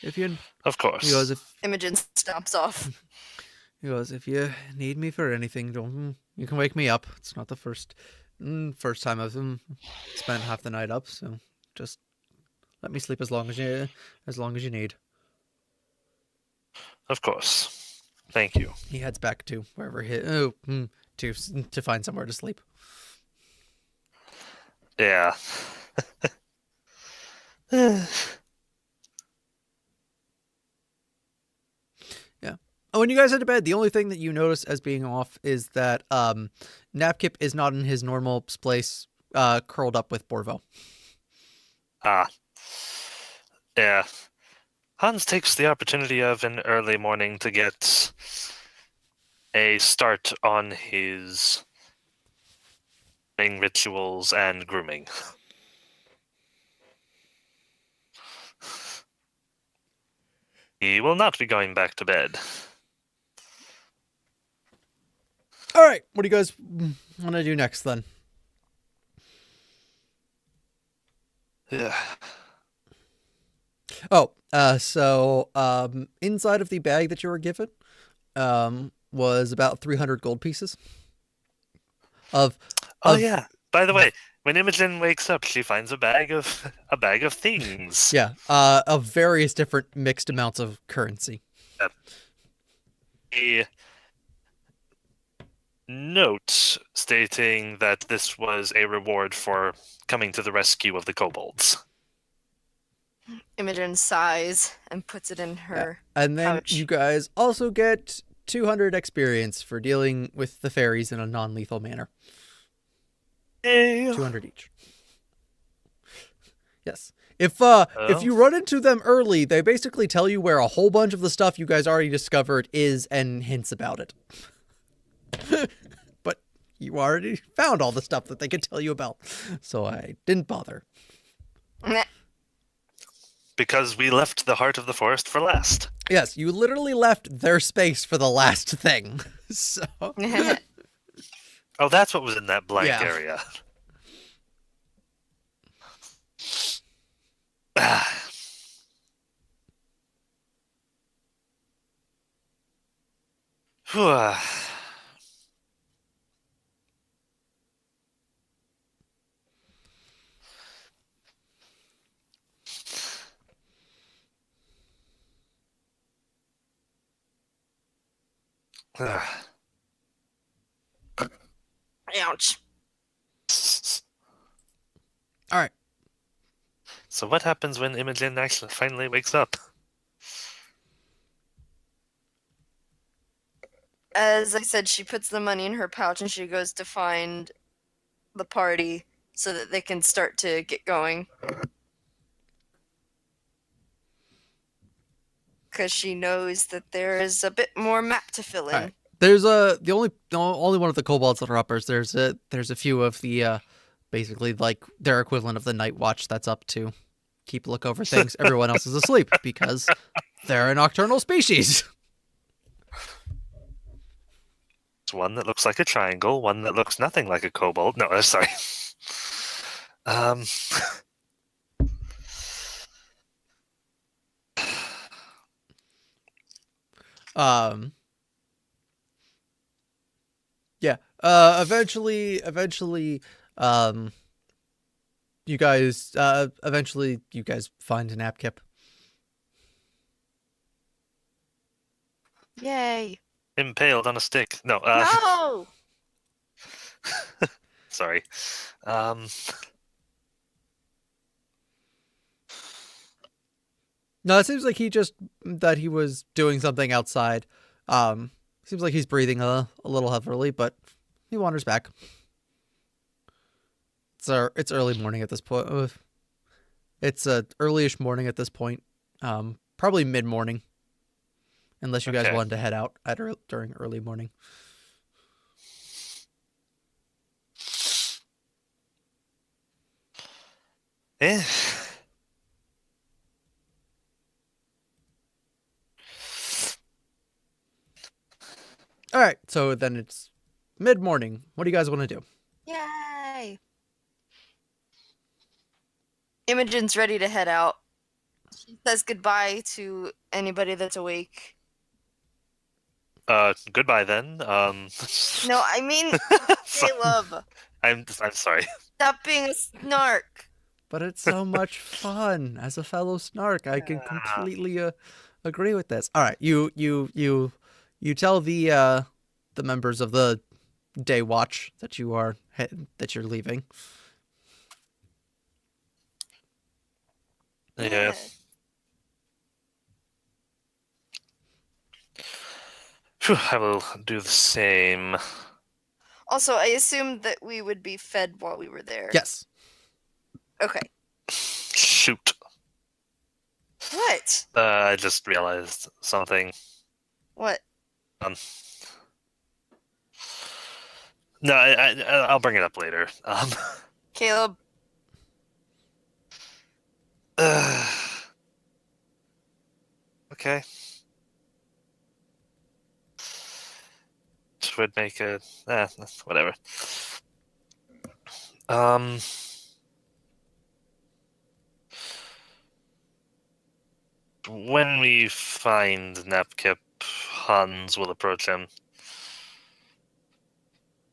If you,
Of course.
he goes,
Imogen stomps off.
he goes, if you need me for anything, you can wake me up. It's not the first time I've spent half the night up, so just let me sleep as long as you need.
Of course. Thank you.
He heads back to wherever to find somewhere to sleep.
Yeah.
Yeah. When you guys head to bed, the only thing that you notice as being off is that Napkip is not in his normal place, curled up with Borvo.
Ah. Yeah. Hans takes the opportunity of an early morning to get a start on his rituals and grooming. He will not be going back to bed.
All right. What do you guys want to do next then?
Yeah.
Oh, so inside of the bag that you were given was about 300 gold pieces. Oh
Yeah. By the way, when Imogen wakes up, she finds a bag of things.
Yeah, of various different mixed amounts of currency.
A note stating that this was a reward for coming to the rescue of the kobolds.
Imogen sighs and puts it in her
And then
pouch.
you guys also get 200 experience for dealing with the fairies in a non-lethal manner.
Hey.
200 each. Yes. If you run into them early, they basically tell you where a whole bunch of the stuff you guys already discovered is and hints about it. But you already found all the stuff that they could tell you about, so I didn't bother.
Because we left the heart of the forest for last.
Yes, you literally left their space for the last thing. So
Oh, that's what was in that blank
Yeah.
area. Whew.
Ouch.
all right.
So what happens when Imogen actually finally wakes up?
As I said, she puts the money in her pouch and she goes to find the party so that they can start to get going. Because she knows that there is a bit more map to fill in.
All right. There's the only one of the kobolds that are uppers. There's a few of the basically like their equivalent of the night watch that's up to keep a look over things. Everyone else is asleep because they're a nocturnal species.
It's one that looks like a triangle, one that looks nothing like a kobold. No, sorry.
Um, yeah. Eventually, um, you guys find an app kip.
Yay.
Impaled on a stick. No.
No!
Sorry.
No, it seems like he was doing something outside. Seems like he's breathing a little heavily, but he wanders back. It's early morning at this point. It's earlyish morning at this point. Probably mid morning, unless you guys
Okay.
wanted to head out during early morning.
Eh.
All right, so then it's mid morning. What do you guys want to do?
Yay! Imogen's ready to head out. She says goodbye to anybody that's awake.
Goodbye then.
No, I mean Caleb.
I'm sorry.
Stop being a snark.
But it's so much fun as a fellow snark. I can completely agree with this. All right, you tell the members of the day watch that you're leaving.
Yeah. Phew, I will do the same.
Also, I assumed that we would be fed while we were there.
Yes.
Okay.
Shoot.
What?
I just realized something.
What?
No, I'll bring it up later.
Caleb.
Okay. It would make a whatever. When we find Napkip, Hans will approach him.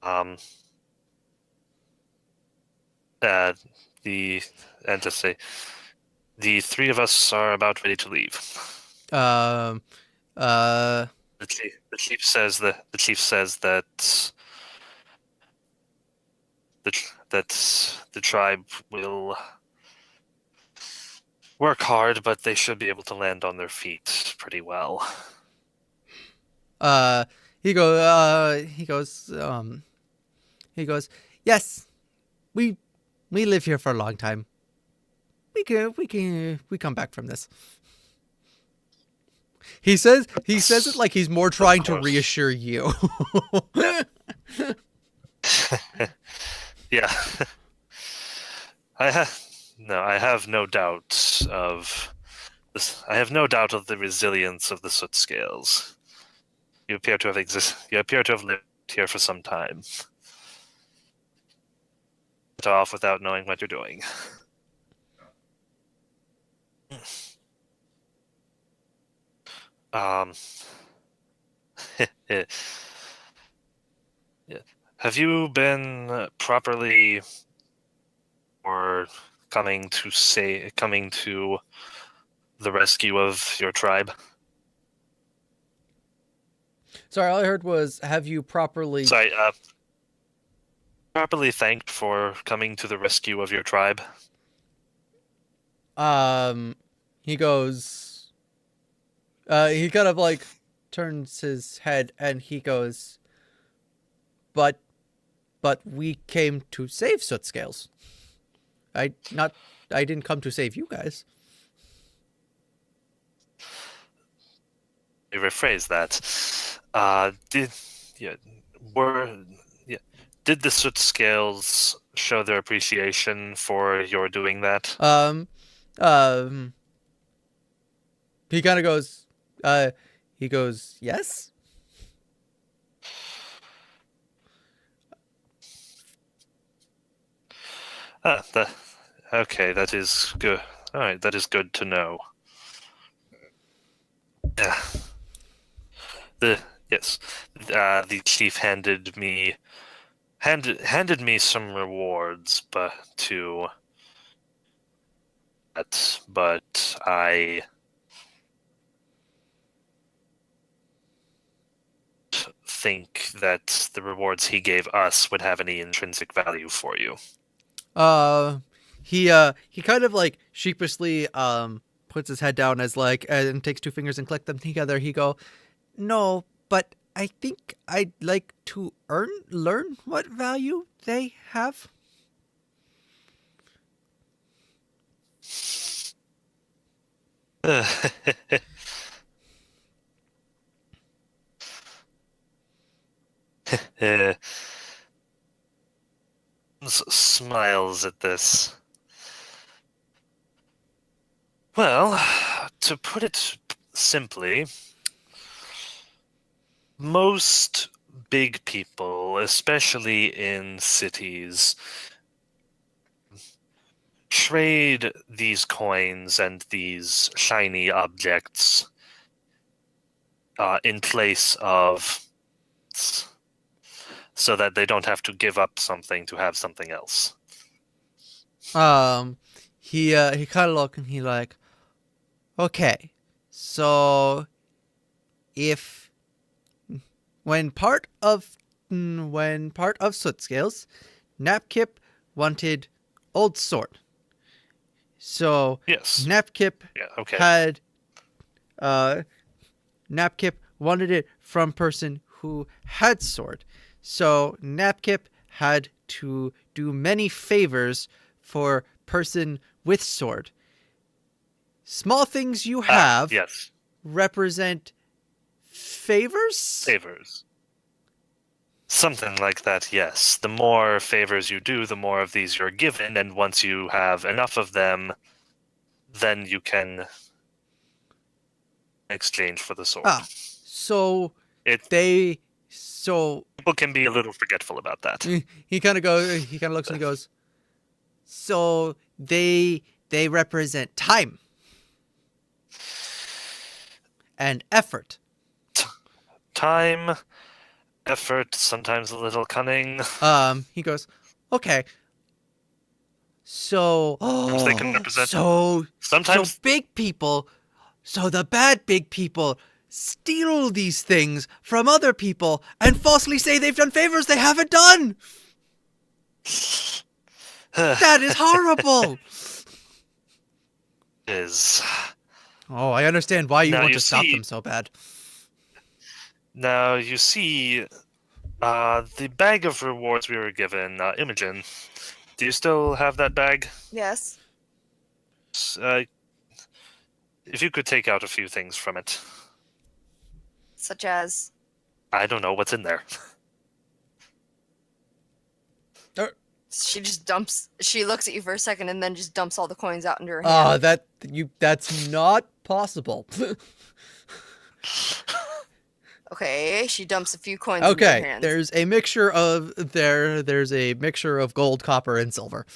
To say, the three of us are about ready to leave.
Uh.
The chief says that the tribe will work hard, but they should be able to land on their feet pretty well.
He goes. Yes, we live here for a long time. We come back from this. He says it like he's more trying to reassure you.
Yeah. I have no doubt of this. I have no doubt of the resilience of the soot scales. You appear to have lived here for some time. Get off without knowing what you're doing. Yeah. Have you been properly or coming to the rescue of your tribe?
Sorry, all I heard was, have you properly...
Sorry, properly thanked for coming to the rescue of your tribe?
He goes... he kind of like turns his head and he goes, but we came to save Soot Scales. I didn't come to save you guys.
You rephrase that. Did the Soot Scales show their appreciation for your doing that?
He kind of goes, yes.
Okay, that is good. All right, that is good to know. Yeah. The yes, the chief handed me some rewards, but I think that the rewards he gave us would have any intrinsic value for you.
He kind of like sheepishly puts his head down as like and takes two fingers and click them together. He go, "No, but I think I'd like to learn what value they have."
Smiles at this. Well, to put it simply, most big people, especially in cities, trade these coins and these shiny objects in place of, so that they don't have to give up something to have something else.
He kind of look and he like, okay, so if when part of Soot Scales, Napkip wanted old sword. So
Yes.
Napkip
Yeah. Okay.
had Napkip wanted it from person who had sword. So Napkip had to do many favors for person with sword. Small things you have
yes.
represent favors?
Favors. Something like that, yes. The more favors you do, the more of these you're given, and once you have enough of them, then you can exchange for the sword.
So
people can be a little forgetful about that.
He kind of looks and he goes, so they represent time and effort.
Time, effort, sometimes a little cunning.
He goes, okay. So
they can represent
sometimes big people, so the bad big people steal these things from other people and falsely say they've done favors they haven't done. That is horrible.
It is.
Oh, I understand why you want to stop them so bad.
Now, you see, the bag of rewards we were given, Imogen, do you still have that bag?
Yes.
If you could take out a few things from it.
Such as?
I don't know what's in there.
She just dumps. She looks at you for a second and then just dumps all the coins out into her hand.
That's not possible.
Okay, she dumps a few coins into her hands.
There's a mixture of gold, copper, and silver.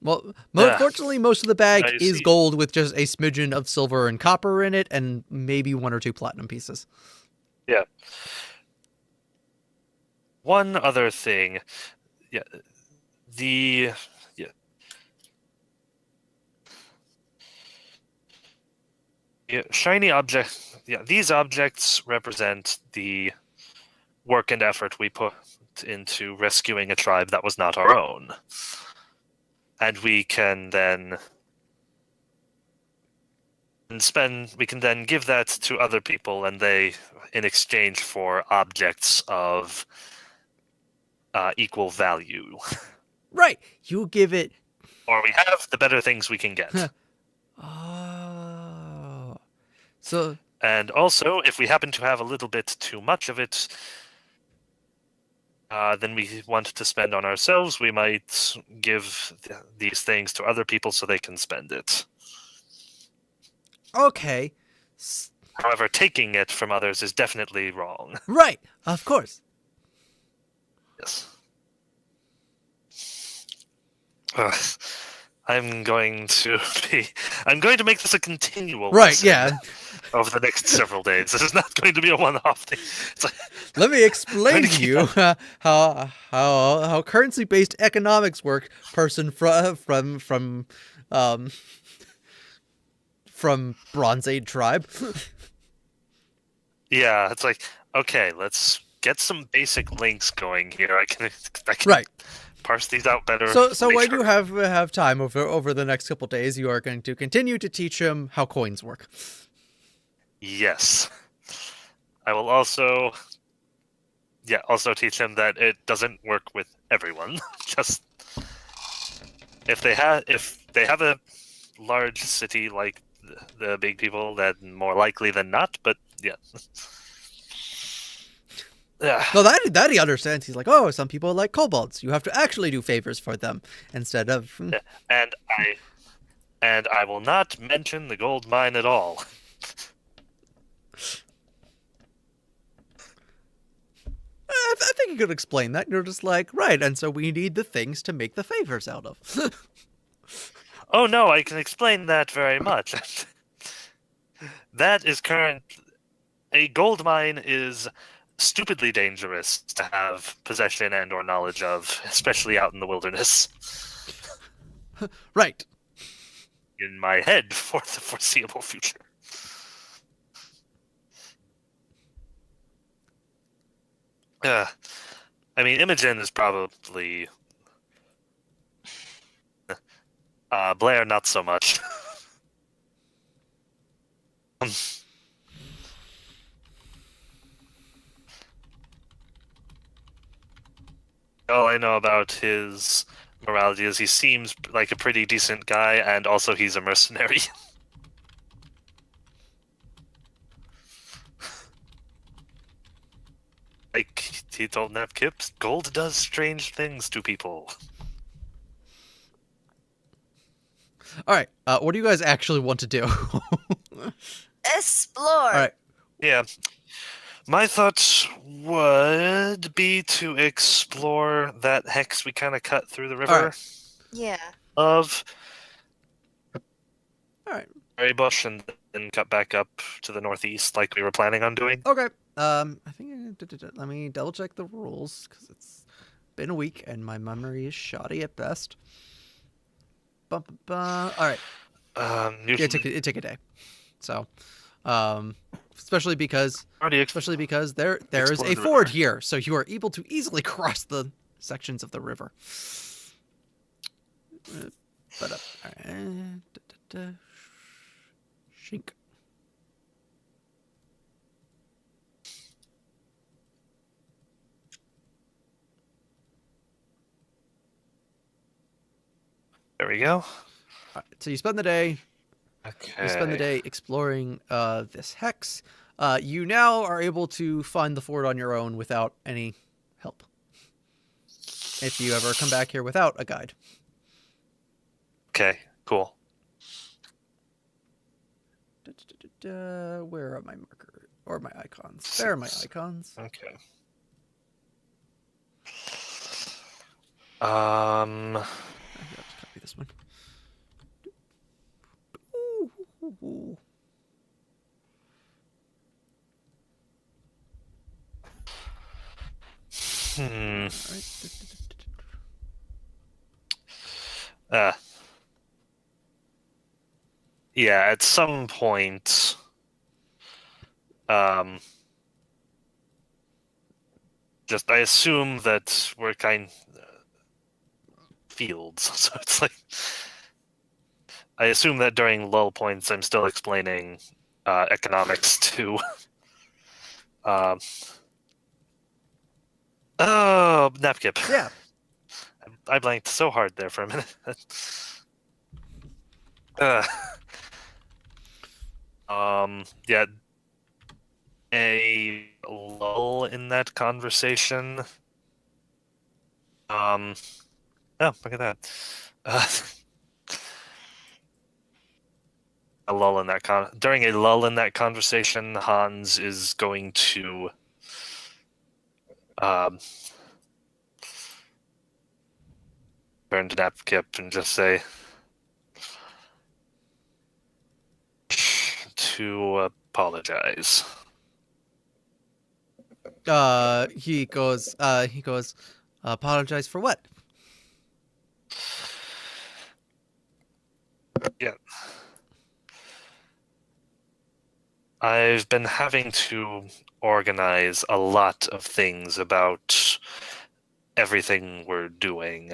Well, fortunately, most of the bag is gold with just a smidgen of silver and copper in it, and maybe one or two platinum pieces.
Yeah. One other thing. Yeah. Shiny object. Yeah, these objects represent the work and effort we put into rescuing a tribe that was not our own. And we can then give that to other people, and they, in exchange for objects of equal value.
Right. You give it.
Or we have, the better things we can get.
Oh. So.
And also, if we happen to have a little bit too much of it, then we want to spend on ourselves, we might give these things to other people so they can spend it.
Okay.
However, taking it from others is definitely wrong.
Right. Of course.
Yes. I'm going to make this a continual
right,
lesson.
Yeah.
over the next several days. This is not going to be a one-off thing. It's like,
Let me explain
Trying to
to
keep
you how currency-based economics work, person um from Bronze Age tribe.
yeah, it's like, okay, let's get some basic links going here. I can
Right.
parse these out better.
So when
later.
you have time over the next couple days, you are going to continue to teach him how coins work.
Yes. I will also teach him that it doesn't work with everyone. Just if they have a large city like the big people, then more likely than not. But yeah. Yeah.
No, that he understands. He's like, oh, some people like kobolds. You have to actually do favors for them instead of.
And I will not mention the gold mine at all.
I think you could explain that. You're just like, right, and so we need the things to make the favors out of.
Oh no, I can explain that very much. That is current. A gold mine is stupidly dangerous to have possession and or knowledge of, especially out in the wilderness.
Right.
In my head for the foreseeable future. I mean, Imogen is probably Blair, not so much. All I know about his morality is he seems like a pretty decent guy, and also he's a mercenary. Like he told Napkip, gold does strange things to people.
All right. What do you guys actually want to do?
Explore.
All right.
Yeah. My thoughts would be to explore that hex we kind of cut through the river
Yeah.
of
All right.
Berry Bush and then cut back up to the northeast like we were planning on doing.
Okay. I think let me double check the rules because it's been a week and my memory is shoddy at best. All right. It took a day. So, especially because there is a ford here, so you are able to easily cross the sections of the river. But shink.
There we go.
So you spend the day.
Okay.
You spend the day exploring this hex. You now are able to find the fort on your own without any help. If you ever come back here without a guide.
Okay, cool.
Where are my markers or my icons? There are my icons.
Okay.
I'll just copy this one. Ooh.
Yeah, at some point, just I assume that we're kind fields, so it's like I assume that during lull points I'm still explaining economics to. Oh, Napkip.
Yeah.
I blanked so hard there for a minute. Yeah, a lull in that conversation. Oh, look at that. A lull in that during a lull in that conversation, Hans is going to turn to Napkip and just say to apologize.
He goes, apologize for what?
Yeah. I've been having to organize a lot of things about everything we're doing.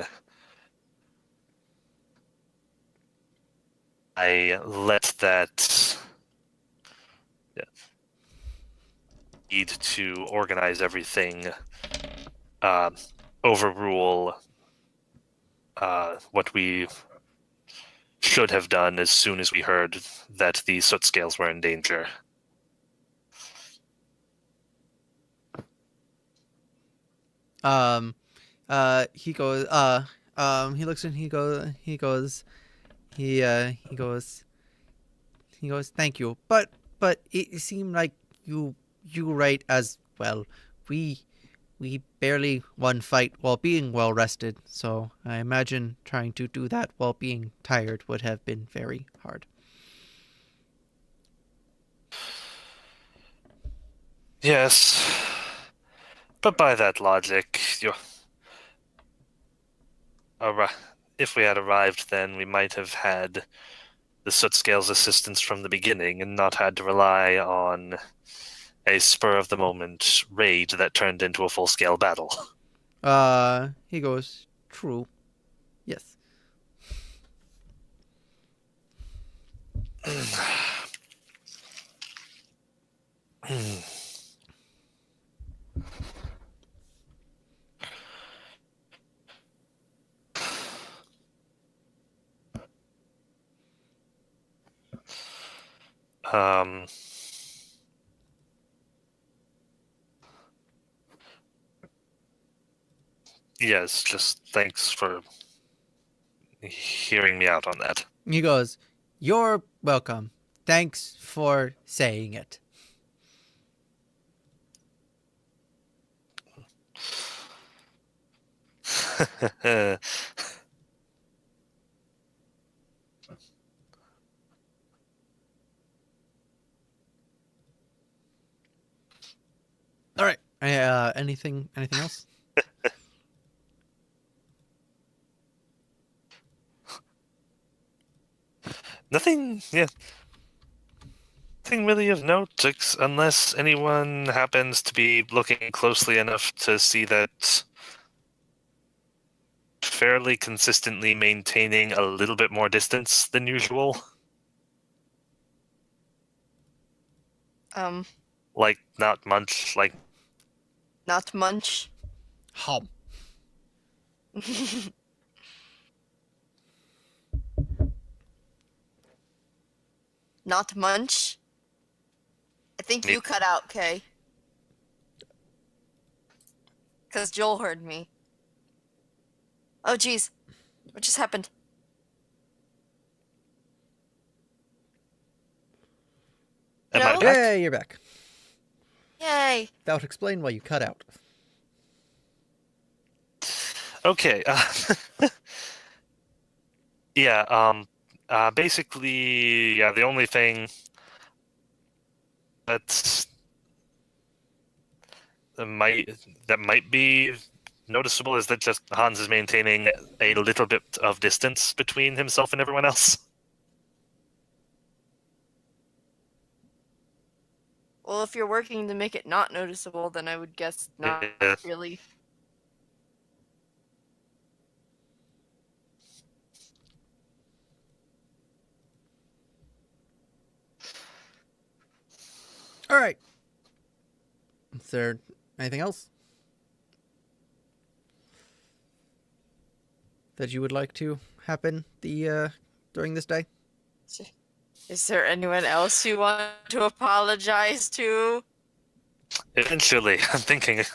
I let that need to organize everything overrule what we should have done as soon as we heard that the soot scales were in danger.
He goes, he looks and he goes, thank you. But it seemed like you right as well. We barely won fight while being well rested, so I imagine trying to do that while being tired would have been very hard.
Yes, but by that logic, if we had arrived then, we might have had the soot scales assistance from the beginning and not had to rely on a spur-of-the-moment raid that turned into a full-scale battle.
He goes, true. Yes.
Um, yes, just thanks for hearing me out on that.
He goes, you're welcome. Thanks for saying it. All right. Anything else?
Nothing, yeah. Nothing really of note, unless anyone happens to be looking closely enough to see that fairly consistently maintaining a little bit more distance than usual. Like, not much, like...
Not munch.
Hum.
Not munch. I think you cut out, Kay. Because Joel heard me. Oh, jeez. What just happened?
Am I
No?
back?
Yeah, you're back.
Yay.
That would explain why you cut out.
Okay. Yeah, basically, yeah, the only thing that might be noticeable is that just Hans is maintaining a little bit of distance between himself and everyone else.
Well, if you're working to make it not noticeable, then I would guess not
Yeah.
really.
All right. Is there anything else that you would like to happen during this day?
Is there anyone else you want to apologize to?
Eventually, I'm thinking.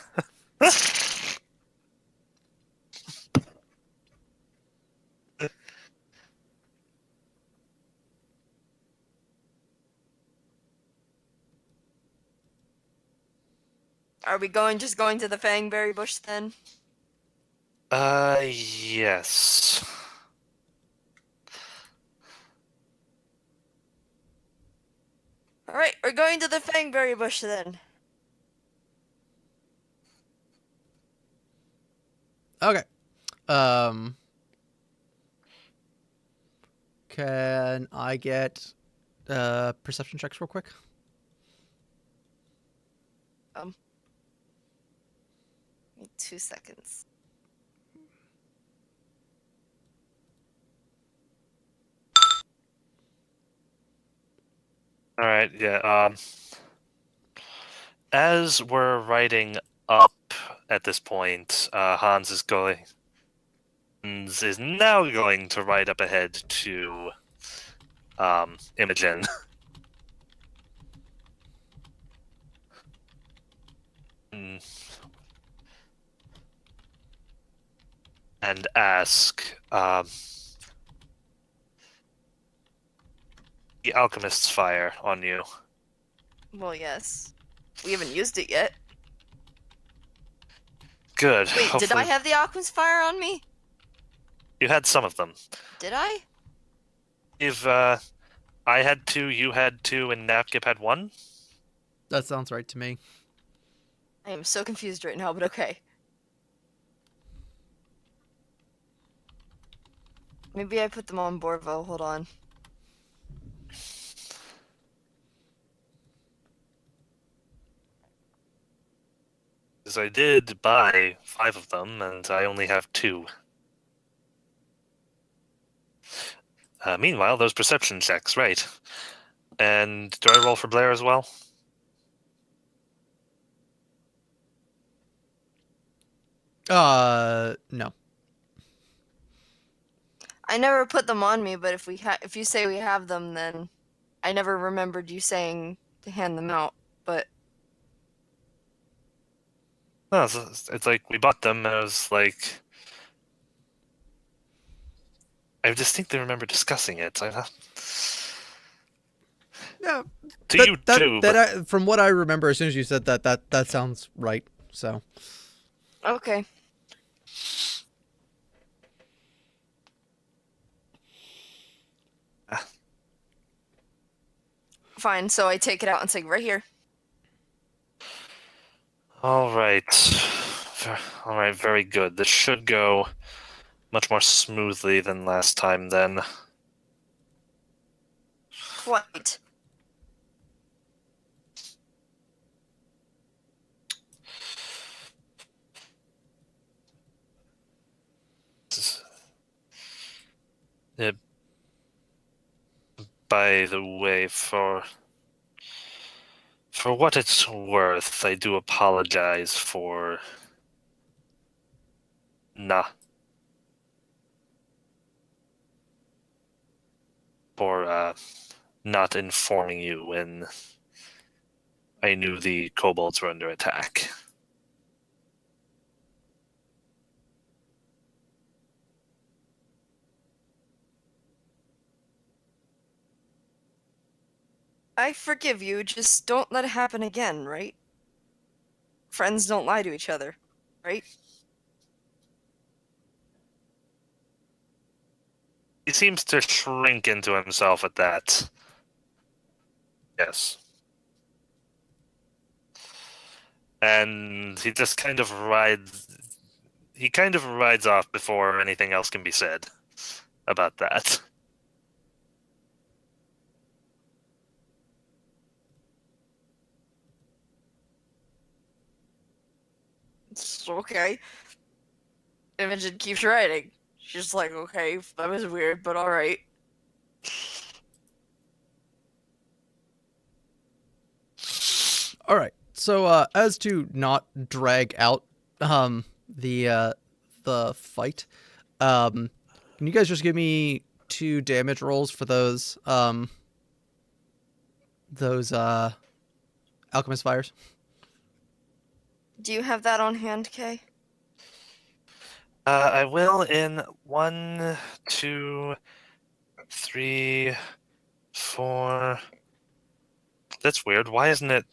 Are we just going to the Fangberry Bush then?
Yes.
All right, we're going to the Fangberry bush then.
Okay. Can I get perception checks real quick?
Give me 2 seconds.
All right, yeah. As we're riding up at this point, Hans is now going to ride up ahead to Imogen. And ask the alchemist's fire on you.
Well, yes. We haven't used it yet.
Good.
Wait, did
Hopefully
I have the Alchemist fire on me?
you had some of them.
Did I?
If I had 2, you had 2, and Napkip had 1.
That sounds right to me.
I am so confused right now, but okay. Maybe I put them on Borvo. Hold on.
Because I did buy 5 of them, and I only have 2. Meanwhile, those perception checks, right? And do I roll for Blair as well?
No.
I never put them on me, but if you say we have them, then I never remembered you saying to hand them out. But
No, it's like we bought them, and I was like, I distinctly remember discussing it.
Yeah.
To you too, but
From what I remember, as soon as you said that sounds right. So.
okay. Fine, so I take it out and say, right here.
all right, very good. This should go much more smoothly than last time. Then
Quite.
Uh, by the way, for what it's worth, I do apologize for not informing you when I knew the kobolds were under attack.
I forgive you, just don't let it happen again, right? Friends don't lie to each other, right?
He seems to shrink into himself at that. Yes. And he just kind of rides off before anything else can be said about that.
It's okay. Imogen keeps writing. She's like, okay, that was weird, but alright.
All right. So as to not drag out the fight, can you guys just give me 2 damage rolls for those alchemist fires?
Do you have that on hand, Kay?
I will in 1, 2, 3, 4. That's weird. Why isn't it?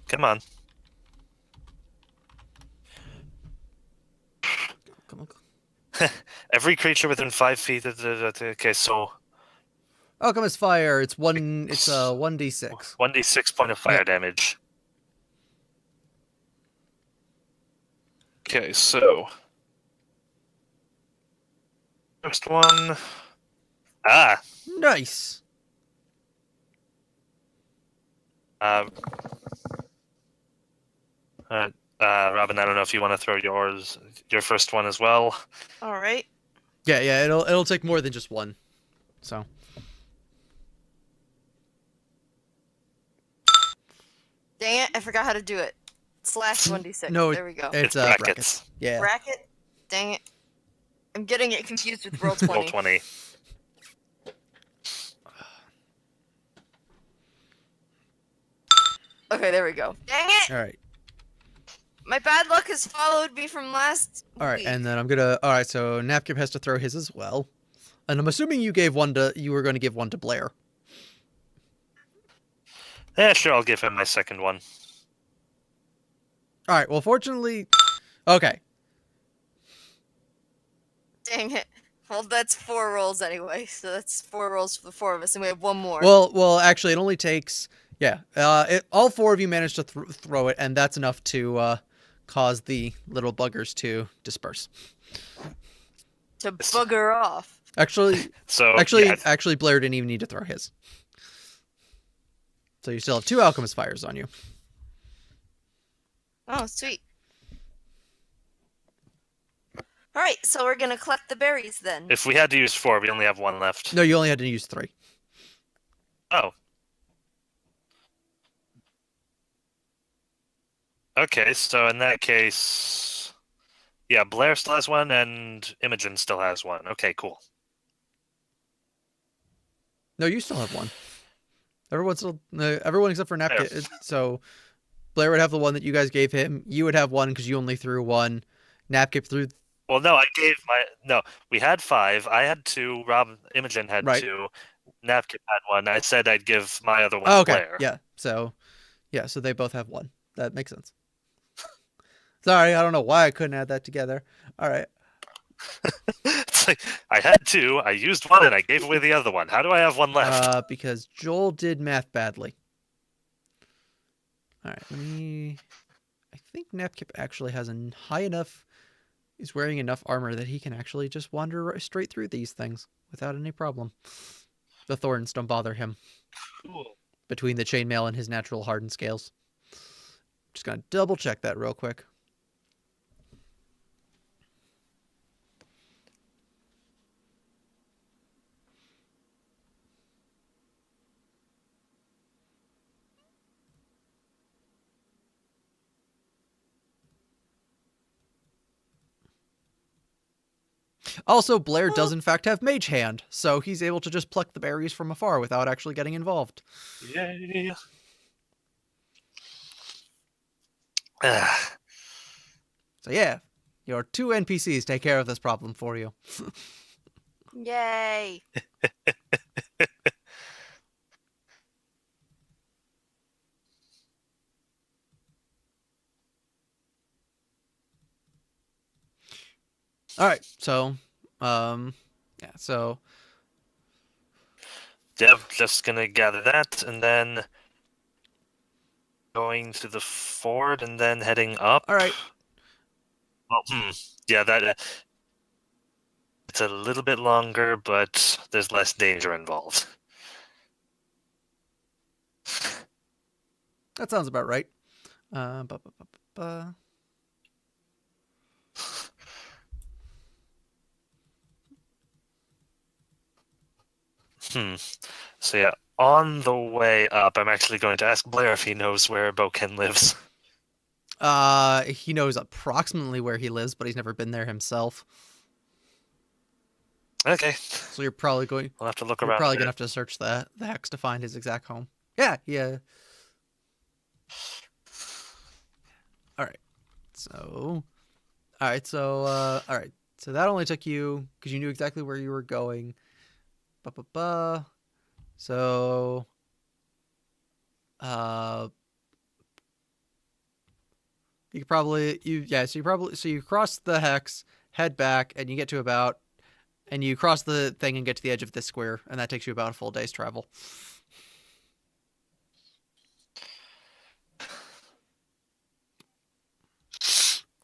Come on.
Come on.
Every creature within 5 feet. Okay, so
Alchemist fire. It's 1d6.
1d6 point of fire
Yep.
damage. Okay, so first one. Ah.
Nice.
Robin, I don't know if you want to throw your first one as well.
All right.
Yeah. It'll take more than just one. So.
Dang it! I forgot how to do it. Slash 1d6.
No,
there we go.
It's brackets. Yeah.
Bracket. Dang it! I'm getting it confused with roll 20.
Roll 20.
Okay, there we go. Dang it!
All right.
My bad luck has followed me from last
All right,
week.
and then I'm gonna. All right, so Napkip has to throw his as well, and I'm assuming you gave one to. You were going to give one to Blair.
Yeah, sure, I'll give him my second one.
All right. Well, fortunately, okay.
Dang it. Well, that's 4 rolls anyway, so that's 4 rolls for the 4 of us, and we have one more.
Well, actually, it only takes. Yeah. All 4 of you managed to throw it, and that's enough to cause the little buggers to disperse.
To bugger off.
Actually,
So
actually, Blair didn't even need to throw his. So you still have 2 alchemist fires on you.
Oh, sweet. All right, so we're gonna collect the berries then.
if we had to use 4, we only have 1 left.
No, you only had to use 3.
Oh. Okay, so in that case, yeah, Blair still has 1 and Imogen still has 1. Okay, cool.
No, you still have 1. Everyone except for Napkip.
There.
So Blair would have the one that you guys gave him. You would have 1 because you only threw 1. Napkip threw.
Well, no, I gave no. We had 5. I had 2. Imogen had
Right.
2. Napkip had 1. I said I'd give my other one
Oh,
to
okay.
Blair.
Yeah. So they both have 1. That makes sense. Sorry, I don't know why I couldn't add that together. All right.
It's like I had 2. I used 1 and I gave away the other one. How do I have 1 left?
Because Joel did math badly. All right. I think Napkip actually has a high enough. He's wearing enough armor that he can actually just wander straight through these things without any problem. The thorns don't bother him.
Cool.
Between the chainmail and his natural hardened scales. Just gonna double check that real quick. Also, Blair does in fact have Mage Hand, so he's able to just pluck the berries from afar without actually getting involved.
Yay.
So yeah, your 2 NPCs take care of this problem for you.
Yay!
All right, so, yeah, so.
Yep, just gonna gather that and then going to the ford and then heading up.
All right.
Well, yeah, that it's a little bit longer, but there's less danger involved.
That sounds about right. Ba, ba, ba, ba, ba.
So yeah, on the way up, I'm actually going to ask Blair if he knows where Boken lives.
He knows approximately where he lives, but he's never been there himself.
Okay.
So you're probably going.
We'll have to look
You're
around.
probably gonna have to search the hex to find his exact home. Yeah. All right. So that only took you because you knew exactly where you were going. So you probably so you cross the hex, head back, and you get to about and you cross the thing and get to the edge of this square, and that takes you about a full day's travel.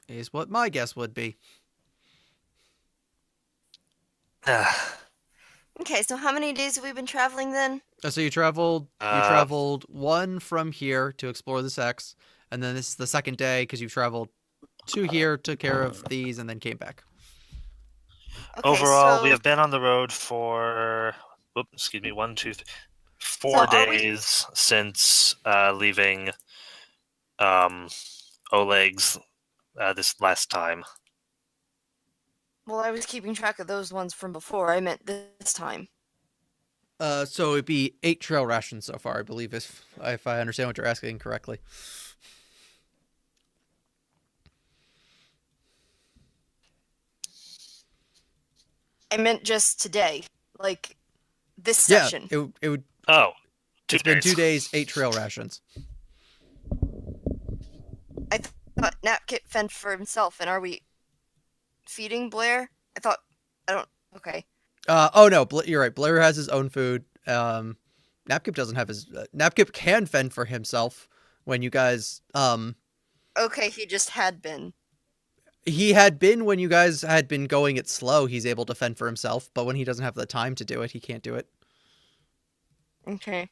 Is what my guess would be.
Okay, so how many days have we been traveling then?
So you traveled one from here to explore the X, and then this is the second day because you traveled to here, took care of these, and then came back.
Okay,
Overall,
so,
we have been on the road for, 4
So are we-
days since leaving Oleg's this last time.
well, I was keeping track of those ones from before. I meant this time.
So it'd be 8 trail rations so far, I believe, if I understand what you're asking correctly.
I meant just today, like this
Yeah,
session.
it would.
Oh,
It's been 2 days, 8 trail rations.
I thought Napkit fend for himself, and are we feeding Blair? Okay.
Oh no, you're right. Blair has his own food. Napkip doesn't have his. Napkip can fend for himself. When you guys,
Okay, he just had been.
he had been when you guys had been going it slow. He's able to fend for himself, but when he doesn't have the time to do it, he can't do it.
Okay.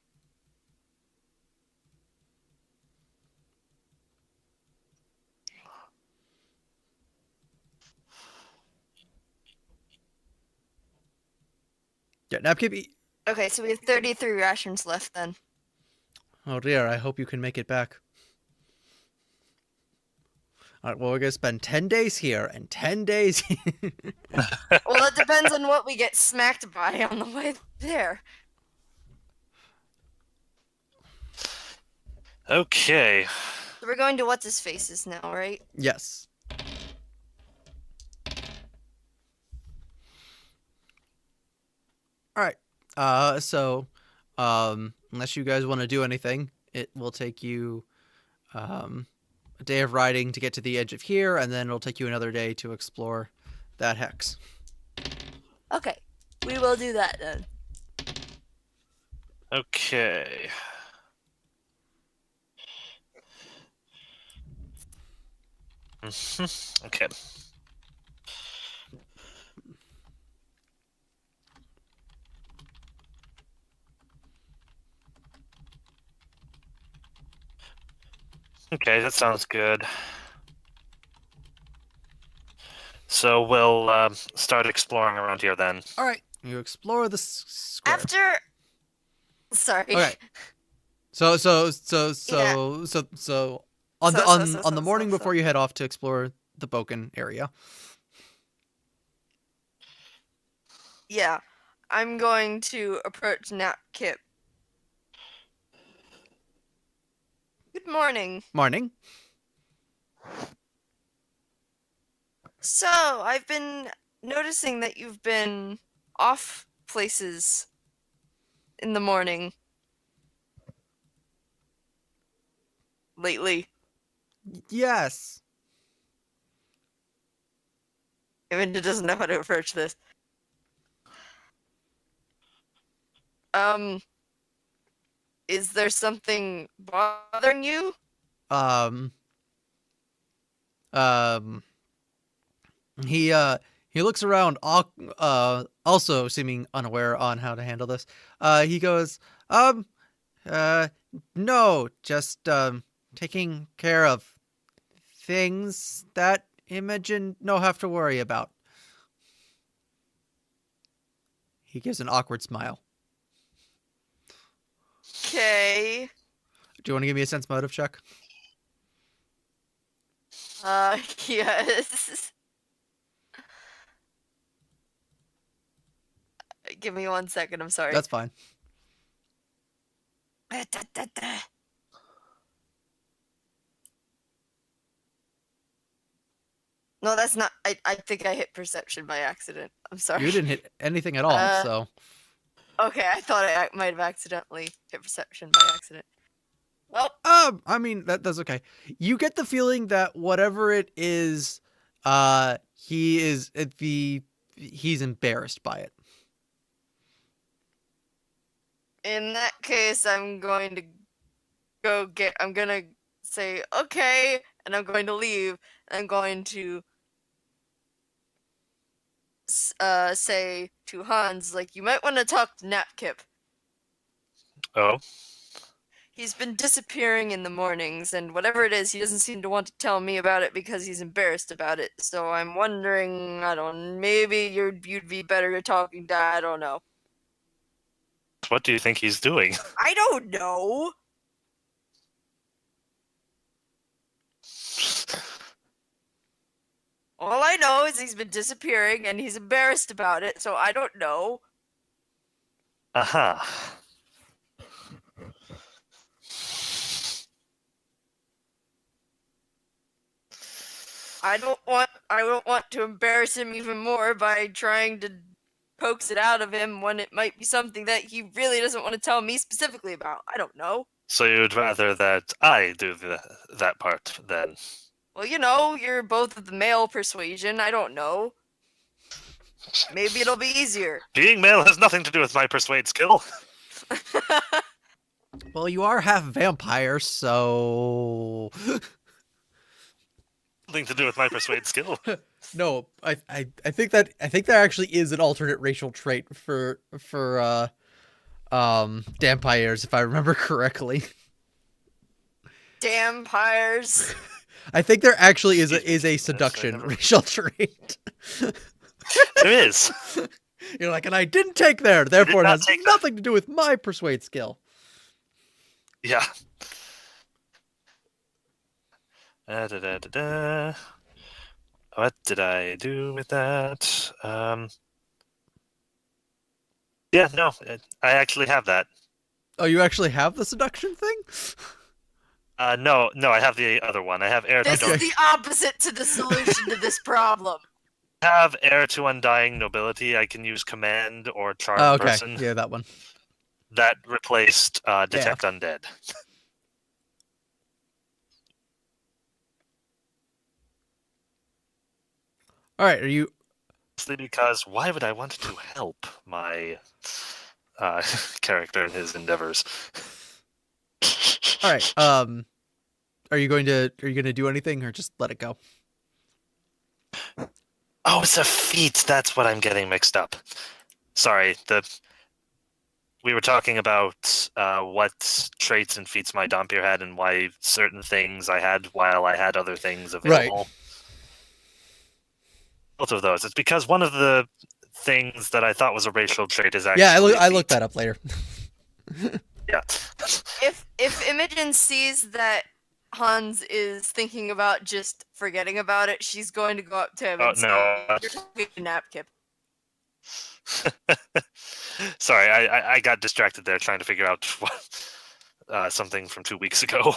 Yeah, Napkip.
Okay, so we have 33 rations left then.
Oh dear, I hope you can make it back. All right, well, we're gonna spend 10 days here and 10 days.
Well, it depends on what we get smacked by on the way there.
Okay.
So we're going to what's his faces now, right?
Yes. All right. So, unless you guys want to do anything, it will take you, a day of riding to get to the edge of here, and then it'll take you another day to explore that hex.
Okay, we will do that then.
Okay. Okay. Okay, that sounds good. So we'll start exploring around here then.
All right. You explore the square.
Sorry.
Okay. So on the morning before you head off to explore the Boken area.
Yeah, I'm going to approach Napkip. Good morning.
Morning.
So, I've been noticing that you've been off places in the morning lately.
Yes.
Amanda doesn't know how to approach this. Is there something bothering you?
He looks around, also seeming unaware on how to handle this. He goes, no, just taking care of things that Imogen no have to worry about. He gives an awkward smile.
Okay.
Do you want to give me a sense motive check?
Yes. Give me 1 second, I'm sorry.
That's fine.
No, that's not. I think I hit perception by accident. I'm sorry.
You didn't hit anything at all, so.
Okay, I thought I might have accidentally hit perception by accident. Well,
I mean, that's okay. You get the feeling that whatever it is, he is the he's embarrassed by it.
In that case, I'm going to say, okay, and I'm going to leave. I'm going to say to Hans, like, you might want to talk to Napkip.
Oh,
He's been disappearing in the mornings, and whatever it is, he doesn't seem to want to tell me about it because he's embarrassed about it. So I'm wondering, maybe you'd be better talking to, I don't know.
what do you think he's doing?
I don't know. All I know is he's been disappearing and he's embarrassed about it, so I don't know.
Aha.
I don't want to embarrass him even more by trying to coax it out of him when it might be something that he really doesn't want to tell me specifically about. I don't know.
So you'd rather that I do that part then?
Well, you're both of the male persuasion. I don't know. Maybe it'll be easier.
Being male has nothing to do with my persuade skill.
Well, you are half vampire, so
Nothing to do with my persuade skill.
no. I think that actually is an alternate racial trait for vampires, if I remember correctly.
Dampires.
I think there actually is a seduction racial trait.
There is.
You're like, and I didn't take there, therefore it
not
has
take that.
nothing to do with my persuade skill.
Yeah. Da-da-da-da-da. What did I do with that? Yeah, no, I actually have that.
Oh, you actually have the seduction thing?
No, I have the other one. I have heir
This
to
is the opposite to the solution to this problem.
undying nobility. I can use command or charm
Oh, okay.
person.
Yeah, that one.
That replaced detect undead.
All right, are you
Mostly because why would I want to help my character in his endeavors?
all right? Are you going to do anything or just let it go?
Oh, it's a feat. That's what I'm getting mixed up. Sorry, we were talking about what traits and feats my Dompier had and why certain things I had while I had other things available.
Right.
Both of those. It's because one of the things that I thought was a racial trait is actually
Yeah, I
a
looked
feat.
that up later.
Yeah.
If Imogen sees that Hans is thinking about just forgetting about it, she's going to go up to him and say, "You're talking to Napkip."
Sorry, I got distracted there trying to figure out something from 2 weeks ago.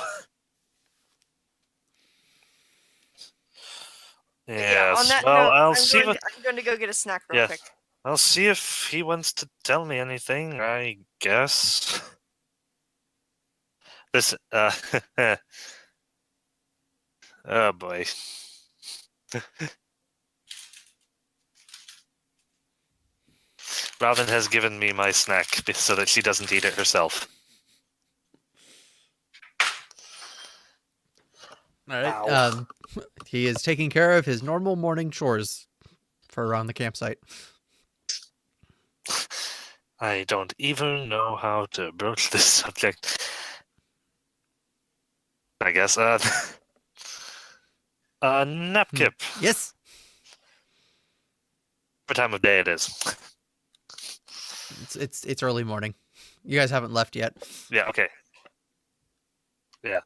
Yes.
On that
Well,
note,
I'll
I'm
see.
going to go get a snack real quick.
I'll see if he wants to tell me anything. I guess. This. Oh boy. Robin has given me my snack so that she doesn't eat it herself.
All right.
Ow.
He is taking care of his normal morning chores for around the campsite.
I don't even know how to broach this subject. I guess. Napkip.
Yes.
What time of day it is?
It's early morning. You guys haven't left yet.
Yeah. Okay. Yeah.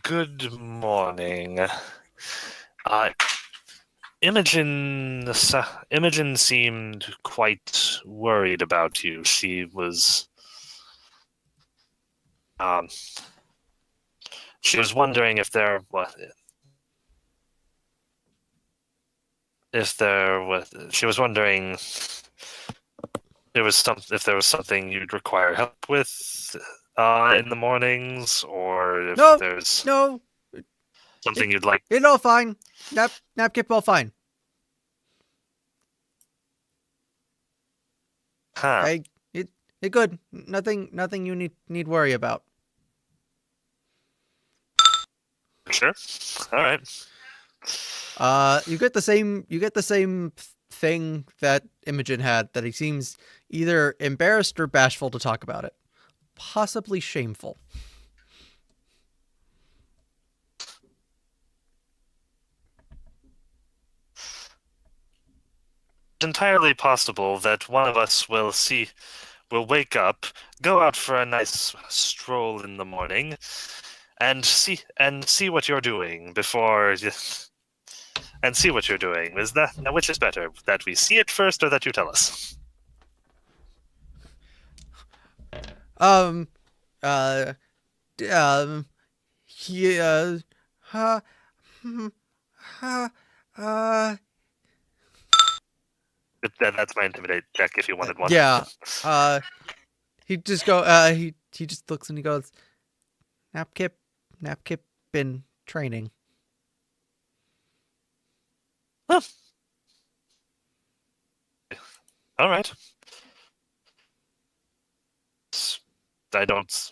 Good morning. Imogen seemed quite worried about you. She was wondering if there was she was wondering if there was something you'd require help with in the mornings, or if there's
No,
something you'd like.
it's all fine. Napkip all fine.
Huh.
Hey, it good. Nothing you need worry about.
Sure. All right.
You get the same thing that Imogen had, that he seems either embarrassed or bashful to talk about it. Possibly shameful.
It's entirely possible that one of us will wake up, go out for a nice stroll in the morning, and see what you're doing before you, and see what you're doing. Is that now, which is better, that we see it first or that you tell us?
Um, uh, he, ha, ha, uh,
That's my intimidate check if you wanted one.
yeah, he just he just looks and he goes, Napkip been training.
Huh. All right. I don't.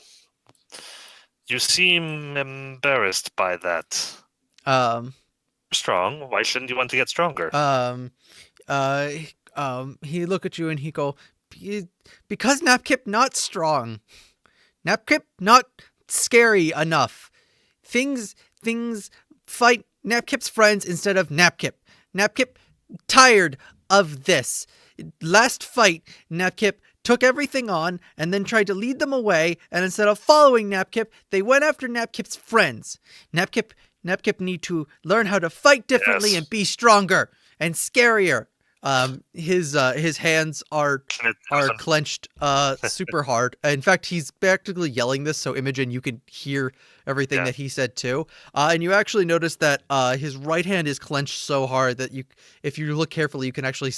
You seem embarrassed by that.
Um,
Strong. Why shouldn't you want to get stronger?
um, he look at you and he go, because Napkip not strong. Napkip not scary enough. Things fight Napkip's friends instead of Napkip. Napkip tired of this. Last fight, Napkip took everything on and then tried to lead them away, and instead of following Napkip, they went after Napkip's friends. Napkip need to learn how to fight differently
Yes.
and be stronger and scarier. His hands are clenched super hard. In fact, he's practically yelling this, so Imogen, you can hear everything that he said too. And you actually notice that his right hand is clenched so hard that if you look carefully, you can actually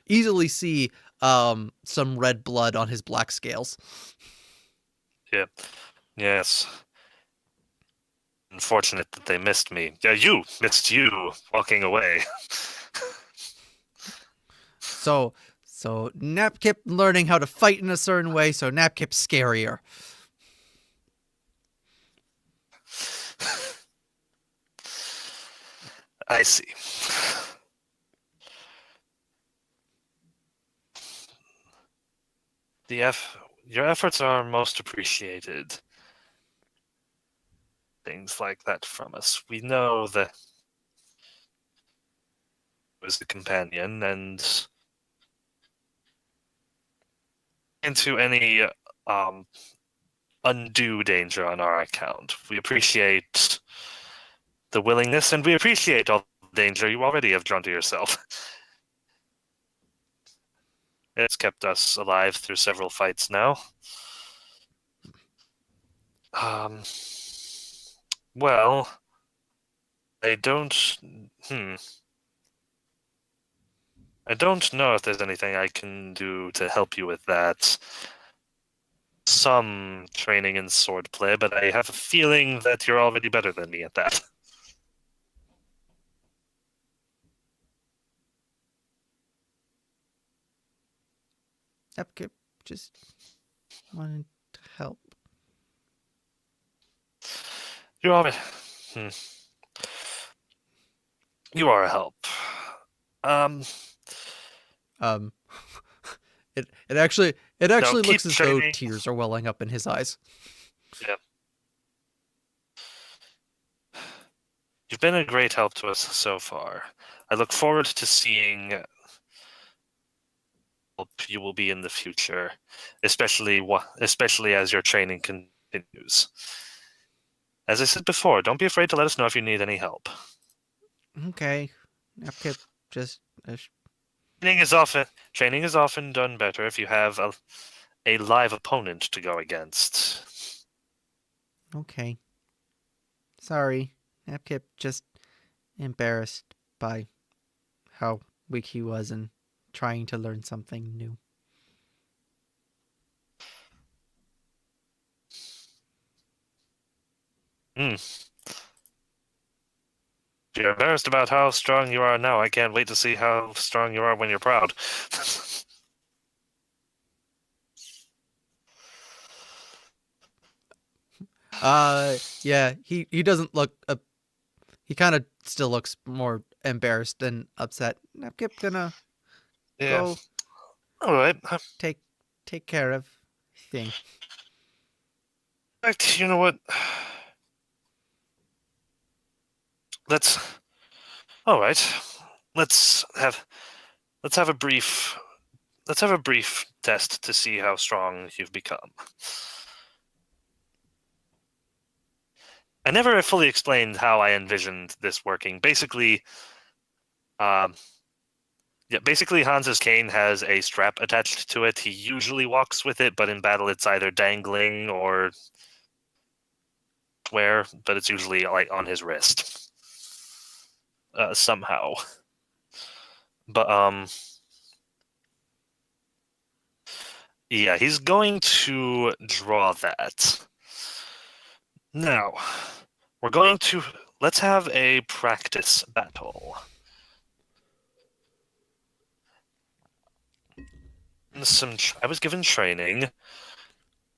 easily see some red blood on his black scales.
Yeah. Yes. Unfortunate that they missed me. Yeah, you missed you walking away.
So Napkip learning how to fight in a certain way, so Napkip's scarier.
I see. Your efforts are most appreciated. Things like that from us. We know that he was a companion, and into any um, undue danger on our account. We appreciate the willingness, and we appreciate all the danger you already have drawn to yourself. It's kept us alive through several fights now. Um, well, I don't. I don't know if there's anything I can do to help you with that. Some training in swordplay, but I have a feeling that you're already better than me at that.
Napkip just wanted to help.
You are. You are a help.
Um, it actually looks as though
training.
tears are welling up in his eyes.
Yeah. You've been a great help to us so far. I look forward to seeing what you will be in the future, especially as your training continues. As I said before, don't be afraid to let us know if you need any help.
Okay, Napkip just.
Training is often done better if you have a live opponent to go against.
Okay. Sorry, Napkip just embarrassed by how weak he was and trying to learn something new.
If you're embarrassed about how strong you are now, I can't wait to see how strong you are when you're proud.
Yeah, he doesn't look. He kind of still looks more embarrassed and upset. I'm gonna
Yeah.
go
All right.
take care of thing.
In fact, you know what? Let's. All right. Let's have. Let's have a brief. Let's have a brief test to see how strong you've become. I never fully explained how I envisioned this working. Basically, basically Hans's cane has a strap attached to it. He usually walks with it, but in battle it's either dangling or where, but it's usually like on his wrist. Somehow. But yeah, he's going to draw that. Now, let's have a practice battle. I was given training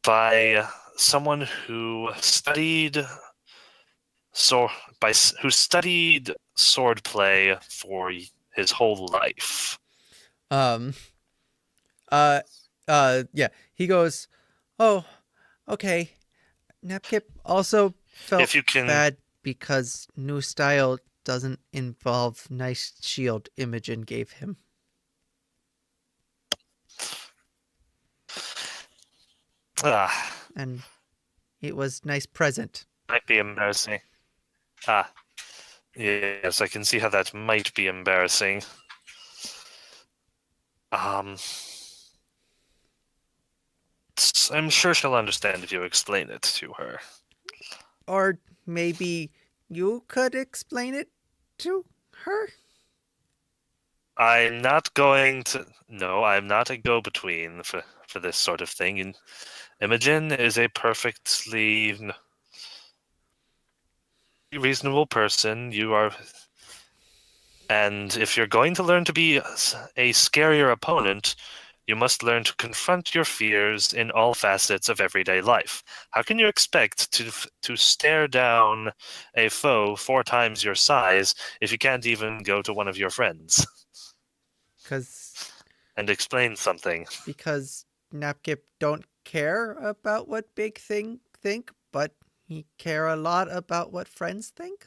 by someone who studied swordplay for his whole life.
Um. Yeah. He goes, oh, okay. Napkip also felt
If you can,
bad because new style doesn't involve nice shield Imogen gave him. And it was nice present.
Might be embarrassing. Ah, yes, I can see how that might be embarrassing. I'm sure she'll understand if you explain it to her.
Or maybe you could explain it to her?
I'm not going to. No, I'm not a go-between for this sort of thing. And Imogen is a perfectly reasonable person. You are. And if you're going to learn to be a scarier opponent, you must learn to confront your fears in all facets of everyday life. How can you expect to stare down a foe 4 times your size if you can't even go to one of your friends and explain something?
Because Napkip don't care about what Big Thing think, but he care a lot about what friends think?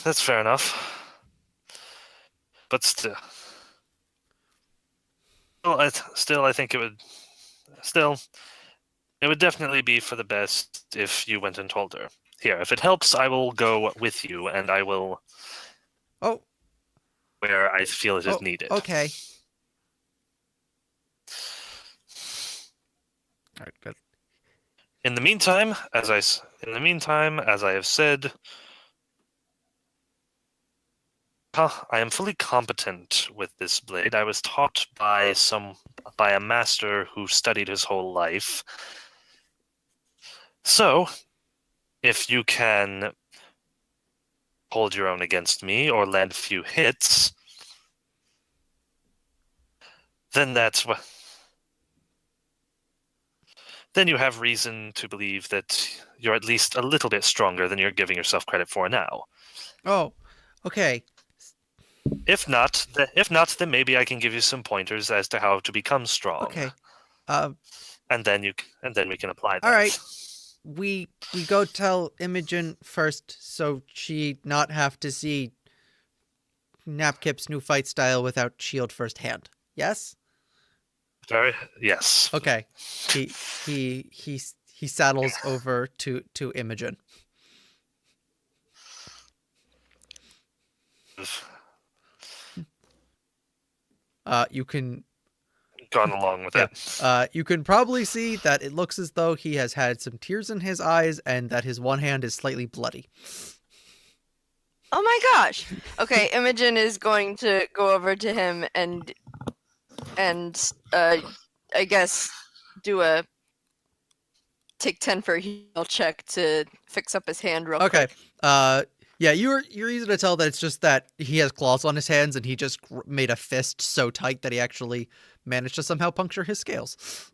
That's fair enough. But still, I think it would definitely be for the best if you went and told her. Here, if it helps, I will go with you, and I will.
Oh.
Where I feel it is needed.
Okay. All right, good.
In the meantime, as I have said, I am fully competent with this blade. I was taught by a master who studied his whole life. So, if you can hold your own against me or land a few hits, then then you have reason to believe that you're at least a little bit stronger than you're giving yourself credit for now.
Oh, okay.
If not, then maybe I can give you some pointers as to how to become strong.
Okay.
And then we can apply that.
All right. We go tell Imogen first, so she not have to see Napkip's new fight style without shield firsthand. Yes.
Yes.
Okay. He saddles over to Imogen. You can
gone along with it.
You can probably see that it looks as though he has had some tears in his eyes and that his one hand is slightly bloody.
Oh my gosh. Okay, Imogen is going to go over to him and I guess do a take 10 for a heal check to fix up his hand real quick.
Okay. Yeah, you're easy to tell that it's just that he has claws on his hands and he just made a fist so tight that he actually managed to somehow puncture his scales.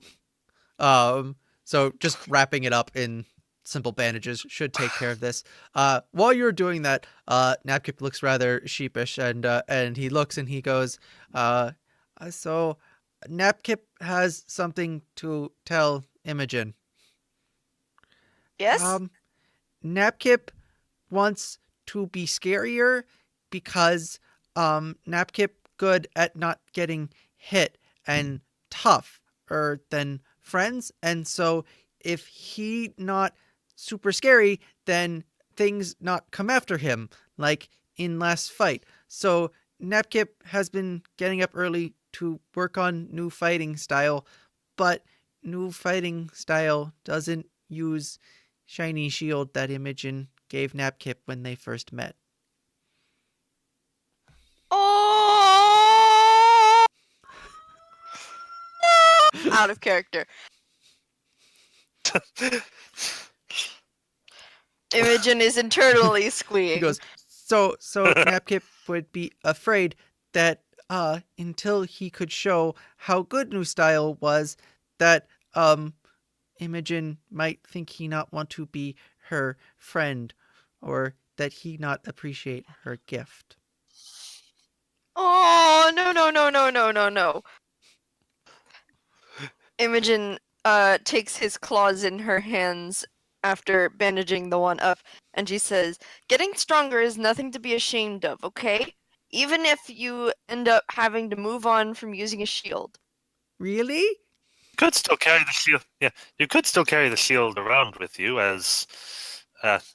So just wrapping it up in simple bandages should take care of this. While you're doing that, Napkip looks rather sheepish and he looks and he goes, so Napkip has something to tell Imogen.
Yes?
Napkip wants to be scarier because Napkip good at not getting hit and tough than friends, and so if he not super scary, then things not come after him like in last fight. So Napkip has been getting up early to work on new fighting style, but new fighting style doesn't use shiny shield that Imogen gave Napkip when they first met.
Oh! Out of character. Imogen is internally
He
squeeing.
goes, so Napkip would be afraid that until he could show how good new style was, that Imogen might think he not want to be her friend, or that he not appreciate her gift.
Oh, no. Imogen takes his claws in her hands after bandaging the one up, and she says, "Getting stronger is nothing to be ashamed of, okay? Even if you end up having to move on from using a shield."
Really?
Could still carry the shield. Yeah, you could still carry the shield around with you uh, as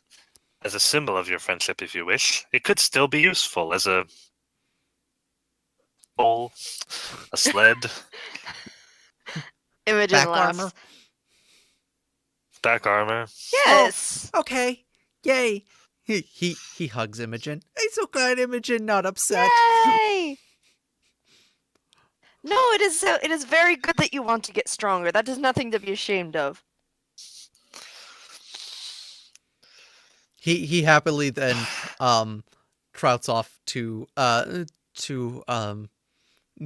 a symbol of your friendship, if you wish. It could still be useful as a pole, a sled,
Imogen
Back
laughs.
armor?
back armor.
Yes.
Oh, okay. Yay. He hugs Imogen. I'm so glad Imogen not upset.
Yay! No, it is very good that you want to get stronger. That is nothing to be ashamed of.
He happily then trouts off to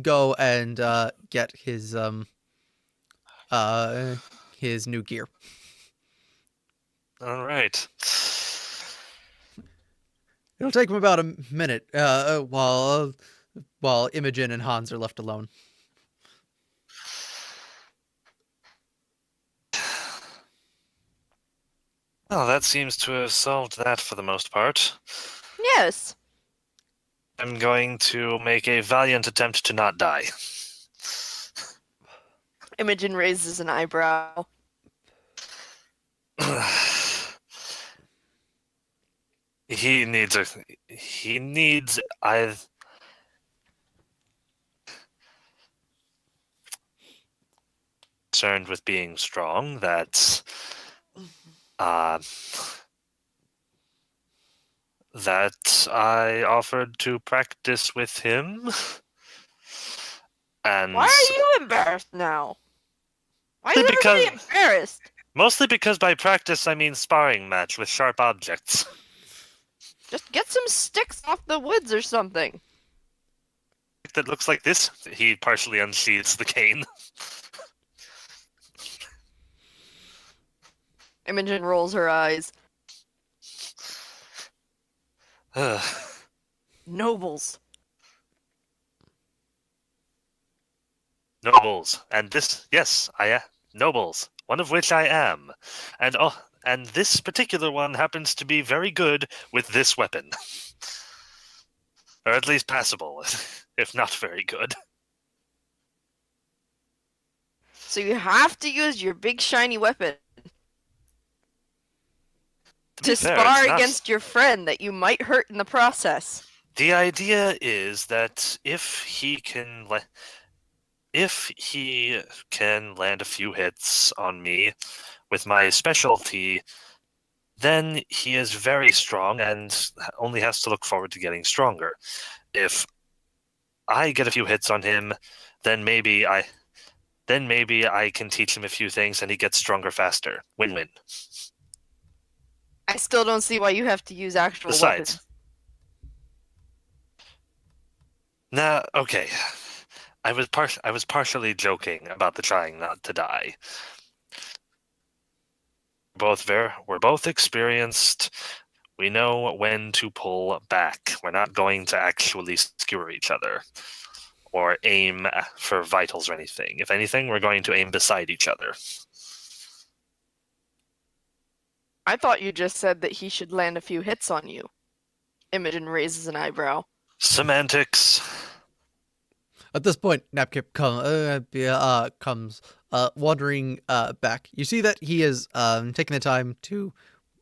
go and get his new gear.
All right.
It'll take him about a minute while Imogen and Hans are left alone.
Well, that seems to have solved that for the most part.
Yes.
I'm going to make a valiant attempt to not die.
Imogen raises an eyebrow.
He needs I concerned with being strong that that I offered to practice with him. And
Why are you embarrassed now? Why is everybody embarrassed?
mostly because by practice I mean sparring match with sharp objects.
Just get some sticks off the woods or something.
That looks like this. He partially unsheathes the cane.
Imogen rolls her eyes. Nobles.
Nobles, and this, yes, nobles, one of which I am, and this particular one happens to be very good with this weapon, or at least passable, if not very good.
So you have to use your big shiny weapon to spar against your friend that you might hurt in the process.
The idea is that if he can land a few hits on me with my specialty, then he is very strong and only has to look forward to getting stronger. If I get a few hits on him, then maybe I can teach him a few things and he gets stronger faster. Win-win.
I still don't see why you have to use actual
Besides,
weapons.
now, okay. I was partially joking about the trying not to die. We're both experienced. We know when to pull back. We're not going to actually skewer each other or aim for vitals or anything. If anything, we're going to aim beside each other.
I thought you just said that he should land a few hits on you. Imogen raises an eyebrow.
Semantics.
At this point, Napkip comes wandering back. You see that he is taking the time to,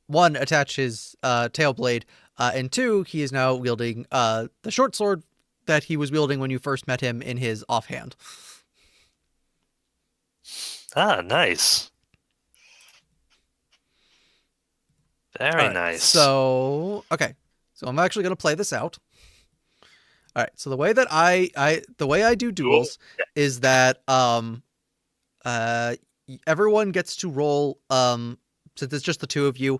one, attach his tail blade, and two, he is now wielding the short sword that he was wielding when you first met him in his offhand.
Ah, nice. Very
All right,
nice.
So, okay. So I'm actually going to play this out. All right. So the way that the way I do duels is that everyone gets to roll since it's just the two of you,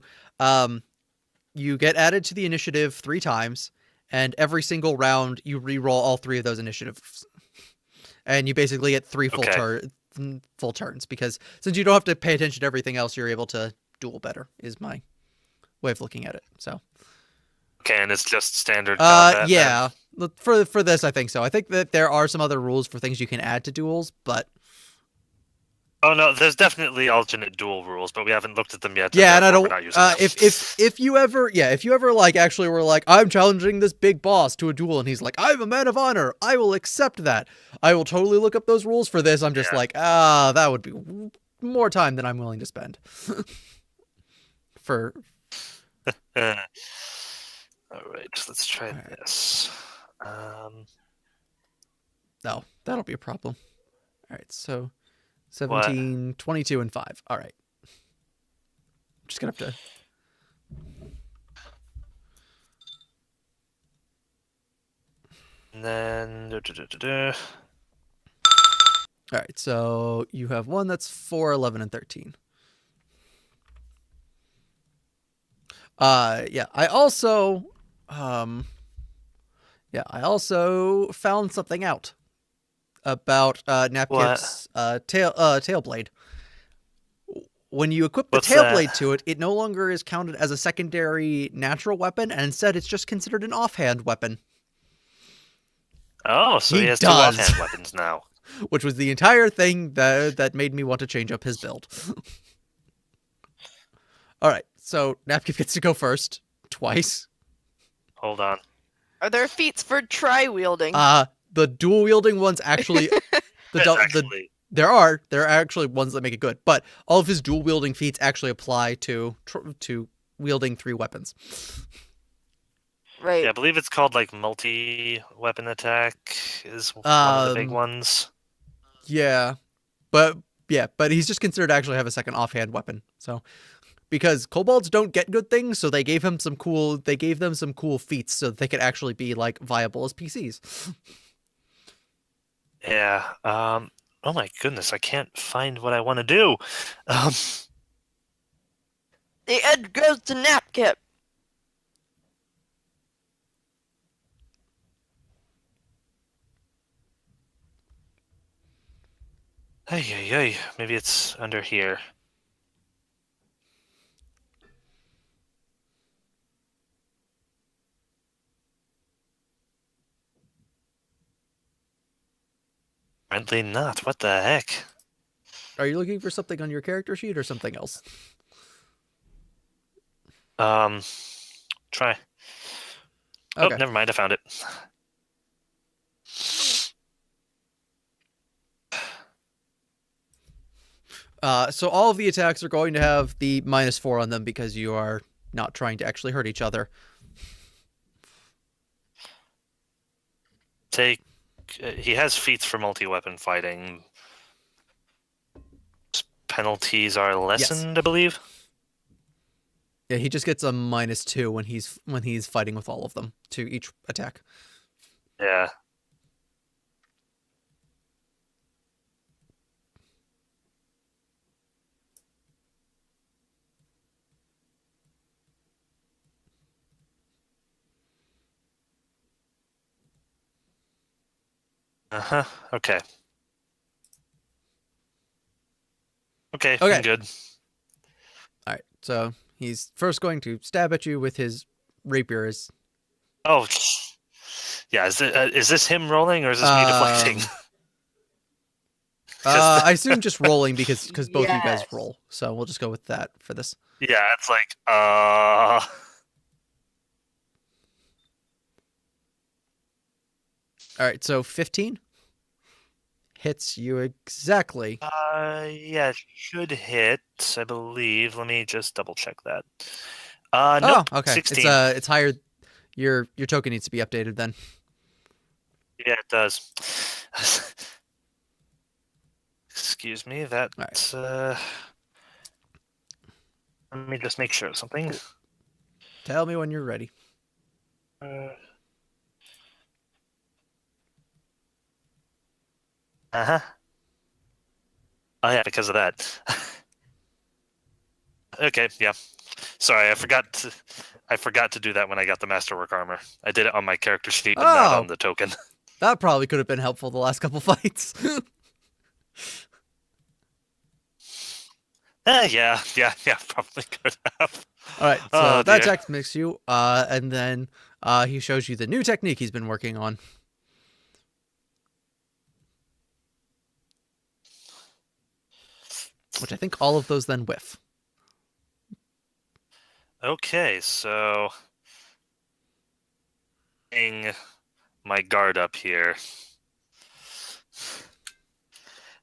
you get added to the initiative 3 times, and every single round you re-roll all 3 of those initiatives. And you basically get 3 full turns, because since you don't have to pay attention to everything else, you're able to duel better, is my way of looking at it. So
Okay, and it's just standard combat.
Yeah. For this, I think so. I think that there are some other rules for things you can add to duels, but
Oh no, there's definitely alternate duel rules, but we haven't looked at them yet.
yeah, and I don't.
We're not using them.
If you ever like actually were like, I'm challenging this big boss to a duel, and he's like, I'm a man of honor, I will accept that. I will totally look up those rules. For this, I'm just like, that would be more time than I'm willing to spend. For.
All right, let's try this.
No, that'll be a problem. All right, so 17, 22, and 5. All right. I'm just going to have to...
And then...
All right, so you have one that's 4, 11, and 13. Yeah, I also... I also found something out about Napkip's tail blade. When you equip the tail blade to it, it no longer is counted as a secondary natural weapon, and instead it's just considered an offhand weapon.
Oh, so he has 2 offhand weapons now.
Which was the entire thing that made me want to change up his build. All right, so Napkip gets to go first, twice.
Hold on.
Are there feats for tri-wielding?
The dual-wielding ones actually... There are actually ones that make it good, but all of his dual-wielding feats actually apply to wielding 3 weapons.
Right.
Yeah, I believe it's called like multi-weapon attack is one of the big ones.
Yeah, but he's just considered to actually have a second offhand weapon. So because kobolds don't get good things, so they gave them some cool feats so that they could actually be like viable as PCs.
Yeah. Oh my goodness, I can't find what I want to do.
The edge goes to Napkip.
Hey, maybe it's under here. Apparently not. What the heck?
Are you looking for something on your character sheet or something else?
Try.
Okay.
Oh, never mind. I found it.
So all of the attacks are going to have the -4 on them because you are not trying to actually hurt each other.
He has feats for multi-weapon fighting. Penalties are lessened, yes. I believe.
Yeah, he just gets a -2 when he's fighting with all of them to each attack.
Yeah. Uh-huh. Okay. Okay, I'm
Okay.
good.
All right. So he's first going to stab at you with his rapier.
Oh, yeah. Is this him rolling or is this me deflecting? 'Cause
I assume just rolling because both of you guys
Yes.
roll. So we'll just go with that for this.
yeah, it's like
All right. So 15 hits you exactly.
yeah, it should hit, I believe. Let me just double check that.
Oh,
Nope,
okay.
16.
It's higher. Your token needs to be updated then.
Yeah, it does. Excuse me, that
All right.
let me just make sure of something.
Cool. Tell me when you're ready.
Uh-huh. Oh yeah, because of that. Okay, yeah. Sorry, I forgot to do that when I got the masterwork armor. I did it on my character sheet, but not on
Oh,
the token.
that probably could have been helpful the last couple fights.
Yeah, probably could have.
All right, so
Oh
that
dear.
attack makes you, and then he shows you the new technique he's been working on, which I think all of those then whiff.
Okay, so getting my guard up here.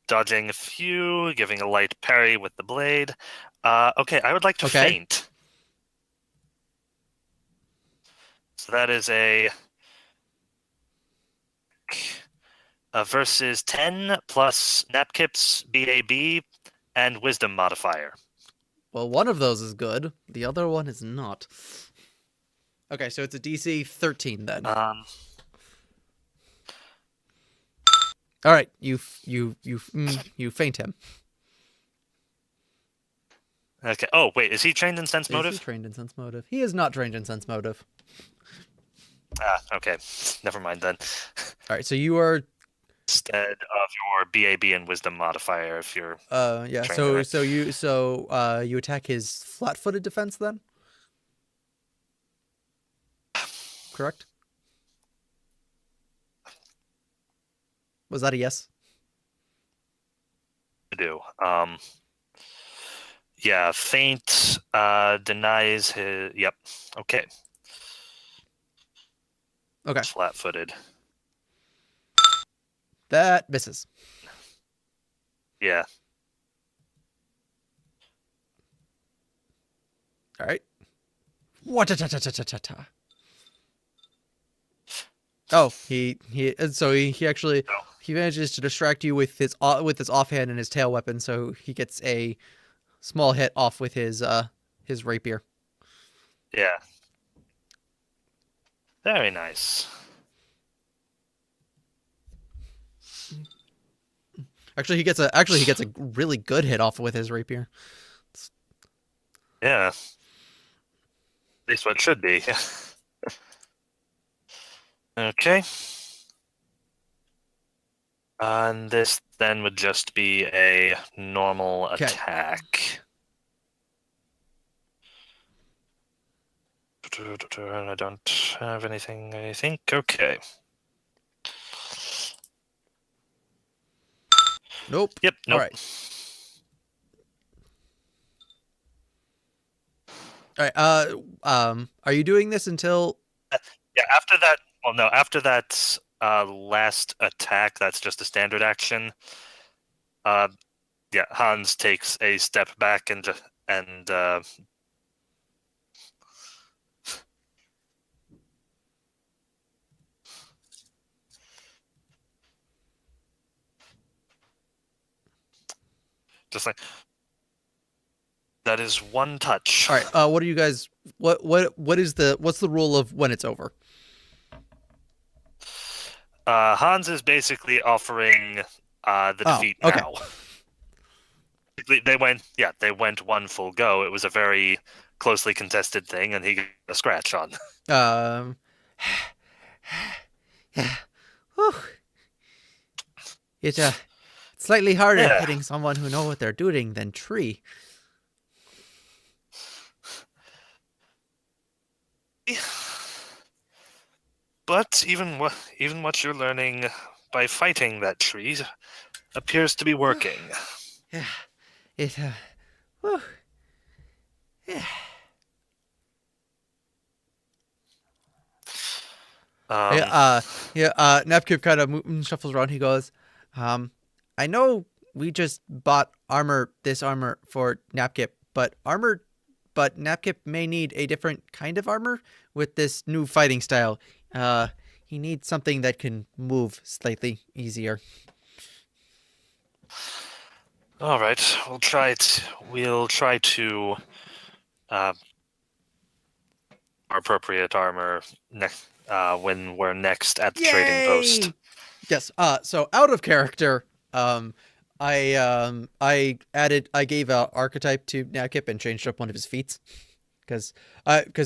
Dodging a few, giving a light parry with the blade. Okay, I would like to
Okay.
feint. So that is a versus 10 plus Napkip's BAB and Wisdom modifier.
Well, one of those is good. The other one is not. Okay, so it's a DC 13 then. All right, you faint him.
Okay. Oh wait, is he trained in sense
Is he
motive?
trained in sense motive? He is not trained in sense motive.
Okay. Never mind then.
All right, so you are
Instead of your BAB and Wisdom modifier, if you're
yeah.
trained in
So
it.
you attack his flat-footed defense then? Correct? Was that a yes?
To do. Yeah, feint denies his. Yep. Okay.
Okay.
Flat-footed.
That misses.
Yeah.
All right. What? Oh, he actually
Oh.
he manages to distract you with his offhand and his tail weapon, so he gets a small hit off with his rapier.
Yeah. Very nice.
Actually, he gets a really good hit off with his rapier.
Yeah. At least what it should be. Okay. And this then would just be a normal
Okay.
attack. And I don't have anything, I think. Okay.
Nope.
Yep, nope.
All right. All right. Are you doing this until?
Yeah, after that, well, no, after that last attack, that's just a standard action. Yeah, Hans takes a step back and just like that is one touch.
All right. What are you guys? What's the rule of when it's over?
Hans is basically offering the defeat
okay.
now. They went one full go. It was a very closely contested thing, and he got a scratch on.
Whew. It's slightly harder
Yeah.
hitting someone who know what they're doing than tree.
But even what you're learning by fighting that tree appears to be working.
Yeah, it whew. Yeah.
Um,
Napkip kind of shuffles around. He goes, I know we just bought this armor for Napkip, but Napkip may need a different kind of armor with this new fighting style. He needs something that can move slightly easier.
all right, we'll try to our appropriate armor when we're next at the trading post.
Yay! Yes. So out of character, I gave a archetype to Napkip and changed up one of his feats. Because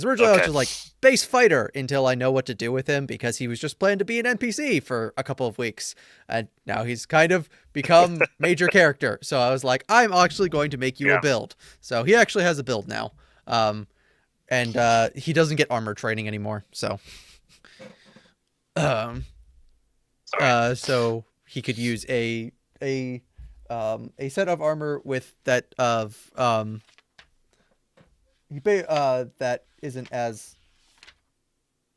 originally I was
Okay.
just like base fighter until I know what to do with him, because he was just planned to be an NPC for a couple of weeks, and now he's kind of become major character. So I was like, I'm actually going to make you a build. So he actually has a build now, and he doesn't get armor training anymore. So, so he could use a set of armor with that of that isn't as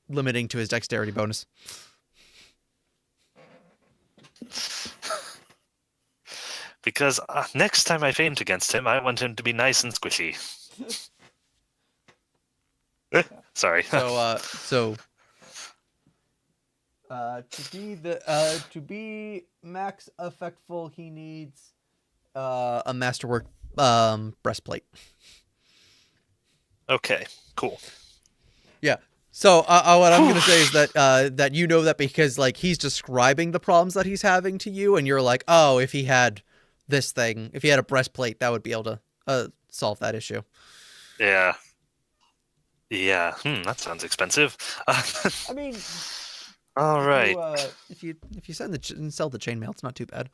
limiting to his dexterity bonus.
Because next time I faint against him, I want him to be nice and squishy. Sorry.
So to be max effectful, he needs a masterwork breastplate.
Okay, cool.
Yeah. So what I'm gonna say is that that you know that because like he's describing the problems that he's having to you, and you're like, oh, if he had this thing, if he had a breastplate, that would be able to solve that issue.
Yeah. Yeah. That sounds expensive.
I mean,
all right.
If you sell the chainmail, it's not too bad.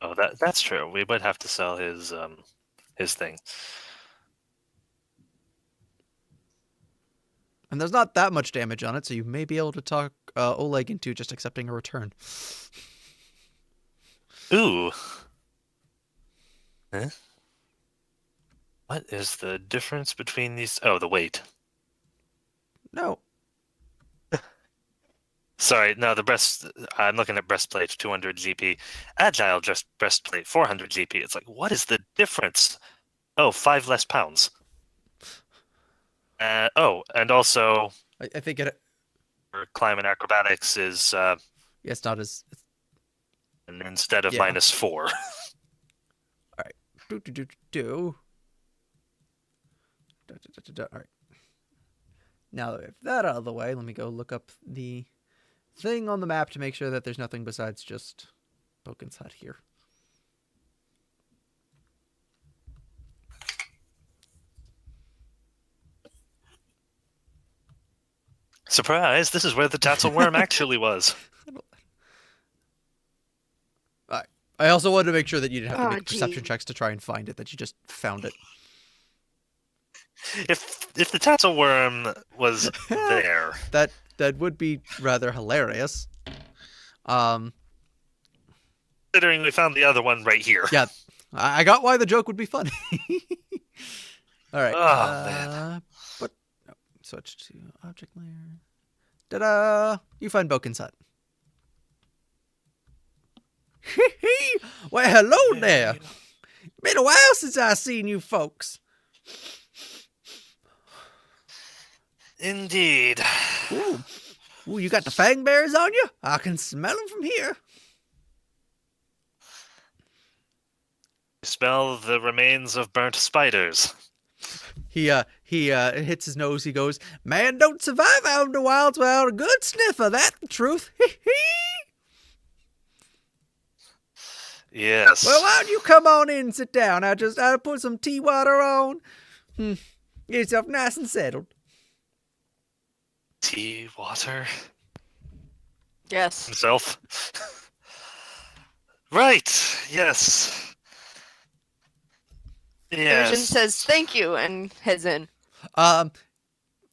Oh, that's true. We would have to sell his thing.
And there's not that much damage on it, so you may be able to talk Oleg into just accepting a return.
Ooh. Huh? What is the difference between these? Oh, the weight.
No.
Sorry, no, I'm looking at breastplate, 200 GP. Agile just breastplate, 400 GP. It's like, what is the difference? Oh, 5 less pounds. And also,
I think it.
climb and acrobatics is.
It's not as.
And instead of
Yeah.
-4.
All right. All right. Now that we have that out of the way, let me go look up the thing on the map to make sure that there's nothing besides just Boken's hut here.
Surprise! This is where the Tatzelworm actually was.
I also wanted to make sure that you didn't have to make
gee.
perception checks to try and find it, that you just found it.
If the Tatzelworm was there,
that would be rather hilarious.
Considering we found the other one right here.
Yeah, I got why the joke would be funny. All right.
Oh, man.
But switch to object layer. Ta-da! You find Boken's hut. Well, hello there. Been a while since I seen you folks.
Indeed.
Ooh, you got the fang bears on you? I can smell them from here.
Smell the remains of burnt spiders.
He hits his nose. He goes, "Man don't survive out in the wilds without a good sniff of that. The truth."
Yes.
Well, why don't you come on in and sit down? I'll put some tea water on. Get yourself nice and settled.
Tea, water,
Yes.
himself. Right. Yes.
Imogen
Yes.
says thank you and heads in.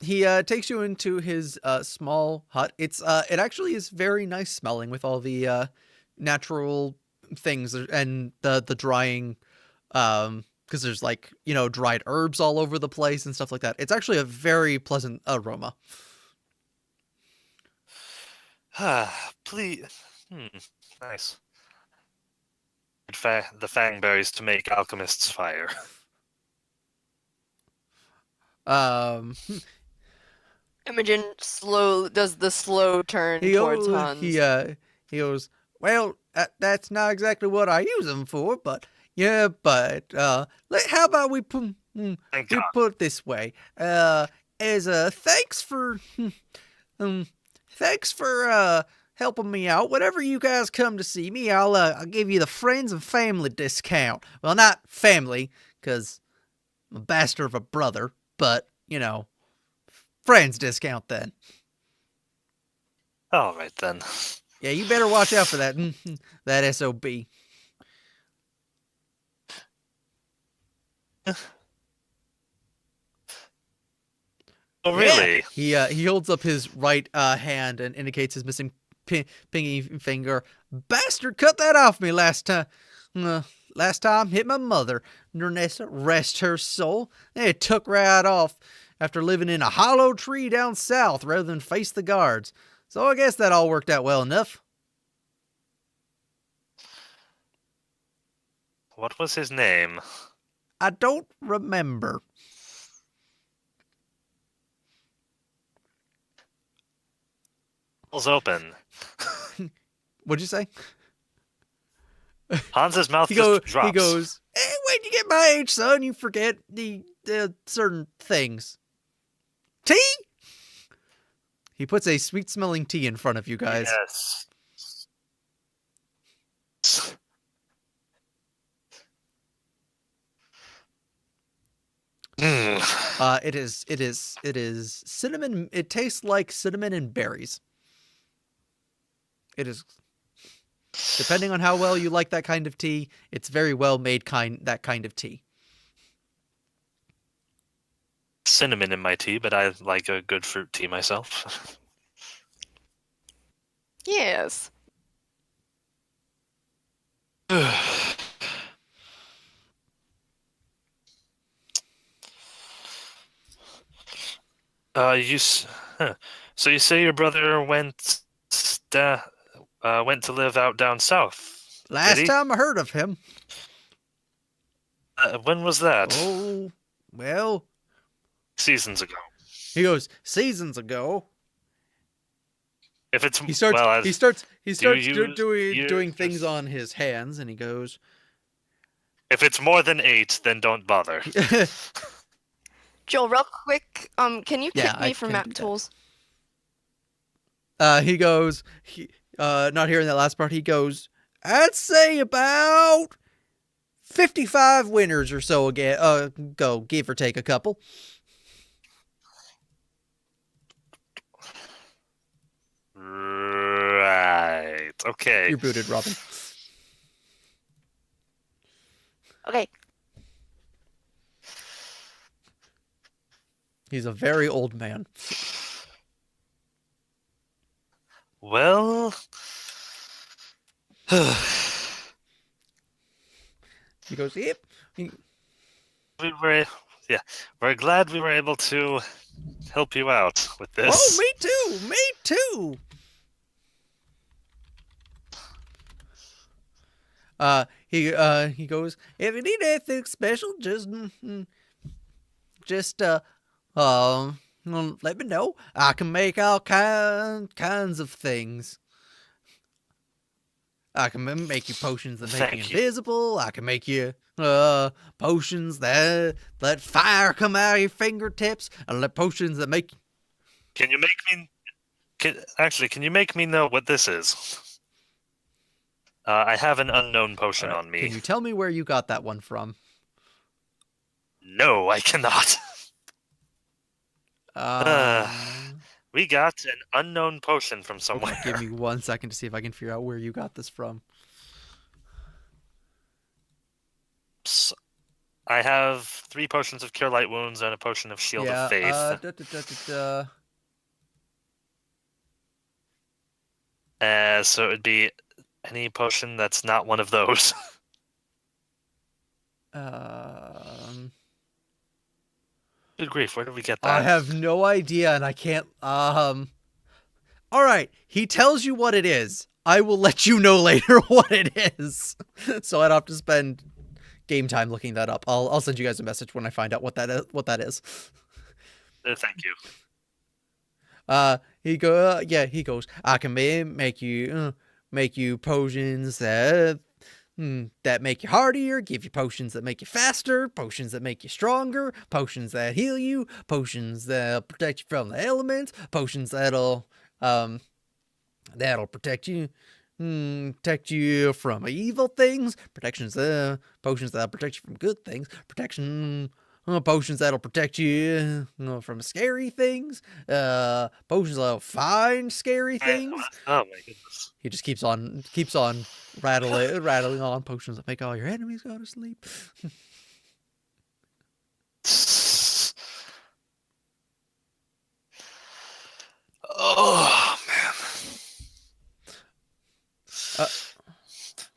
He takes you into his small hut. It actually is very nice smelling with all the natural things and the drying because there's like, dried herbs all over the place and stuff like that. It's actually a very pleasant aroma.
Please. Nice. The fangberries to make alchemist's fire.
Um
Imogen does the slow turn towards Hans.
he goes, well, that's not exactly what I use them for, but yeah, but how about
Thank
we
God.
put it this way, as a thanks for helping me out. Whenever you guys come to see me, I'll give you the friends and family discount. Well, not family, because I'm a bastard of a brother, but friends discount then.
All right then.
Yeah, you better watch out for that that SOB.
Oh, really?
Yeah. He holds up his right hand and indicates his missing pinky finger. Bastard, cut that off me last time. Last time hit my mother. Nernessa, rest her soul. It took right off after living in a hollow tree down south rather than face the guards. So I guess that all worked out well enough.
What was his name?
I don't remember.
It's open.
What'd you say?
Hans's mouth just drops.
He goes, hey, when you get my age, son, you forget the certain things. Tea? He puts a sweet-smelling tea in front of you guys.
Yes.
It is cinnamon. It tastes like cinnamon and berries. It is, depending on how well you like that kind of tea, it's very well made that kind of tea.
Cinnamon in my tea, but I like a good fruit tea myself.
Yes. So you say your brother went to live out down south?
Last time I heard of him.
When was that?
Oh, well,
seasons ago.
He goes, seasons ago.
If it's
he starts doing things on his hands, and he goes,
if it's more than 8, then don't bother.
Joel, real quick, can you kick me from map tools?
He goes, not hearing that last part, he goes, I'd say about 55 winners or so again. Go, give or take a couple.
Right. Okay.
You're booted, Robin.
Okay.
He's a very old man.
Well,
he goes, yep.
We're glad we were able to help you out with this.
Oh, me too. He goes, if you need anything special, just let me know. I can make all kinds of things. I can make you potions that make you invisible. I can make you potions that let fire come out of your fingertips, and let potions that make.
Can you make me? Can you make me know what this is? I have an unknown potion on me.
Can you tell me where you got that one from?
No, I cannot. We got an unknown potion from somewhere.
Okay, give me 1 second to see if I can figure out where you got this from.
I have 3 potions of Cure Light Wounds and a potion of Shield of Faith. So it would be any potion that's not one of those. Good grief, where did we get that?
I have no idea, and I can't. All right, he tells you what it is. I will let you know later what it is. So I don't have to spend game time looking that up. I'll send you guys a message when I find out what that is.
Thank you.
He goes. I can make you potions that make you hardier, give you potions that make you faster, potions that make you stronger, potions that heal you, potions that'll protect you from the elements, potions that'll protect you from evil things, potions that'll protect you from good things, potions that'll protect you from scary things, potions that'll find scary things.
Oh my goodness.
He just keeps on rattling on potions that make all your enemies go to sleep.
Oh man.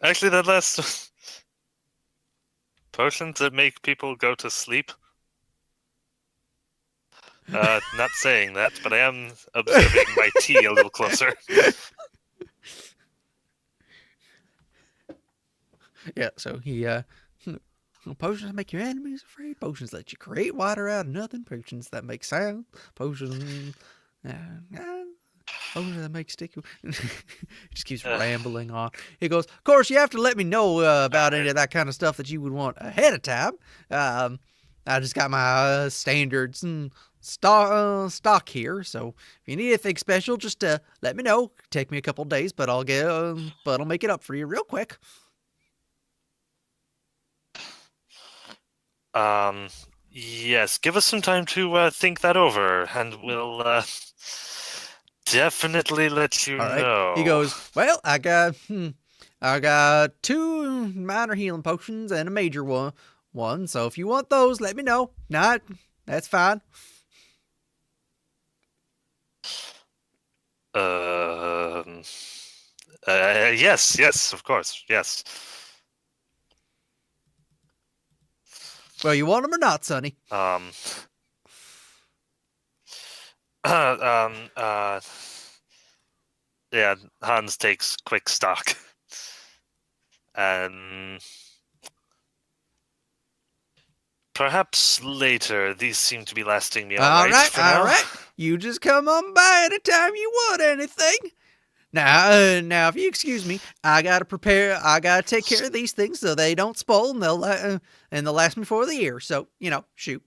Actually, that last potions that make people go to sleep. Not saying that, but I am observing my tea a little closer.
Yeah, so he potions that make your enemies afraid, potions that let you create water out of nothing, potions that make sound, potions that make sticky. He just keeps rambling on. He goes, of course, you have to let me know about any of that kind of stuff that you would want ahead of time. I just got my standards and stock here, so if you need anything special, just let me know. Take me a couple days, but I'll make it up for you real quick.
Yes, give us some time to think that over, and we'll definitely let you know.
He goes, well, I got 2 minor healing potions and a major one. So if you want those, let me know. Not, that's fine.
Yes, of course, yes.
Well, you want them or not, Sonny?
Yeah, Hans takes quick stock. Perhaps later. These seem to be lasting me all right for now.
All right. You just come on by anytime you want anything. Now, if you excuse me, I gotta take care of these things so they don't spoil and they'll last me for the year. So, shoot.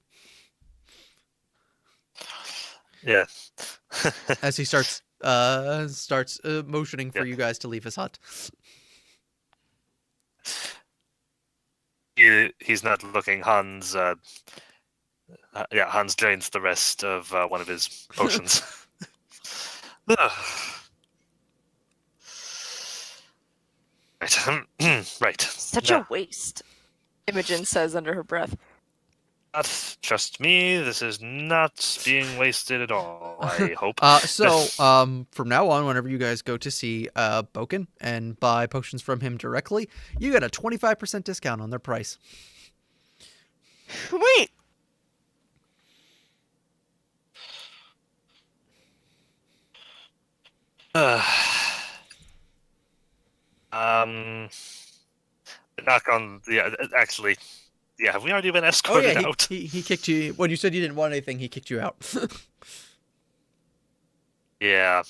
Yeah.
As he starts motioning for you guys to leave his hut.
He's not looking. Hans Hans drains the rest of one of his potions. Right.
Such a waste, Imogen says under her breath.
Trust me, this is not being wasted at all, I hope.
From now on, whenever you guys go to see Boken and buy potions from him directly, you get a 25% discount on their price.
Wait.
Knock on. Yeah, actually. Yeah, have we already been escorted out?
He kicked you. When you said you didn't want anything, he kicked you out.
Yeah.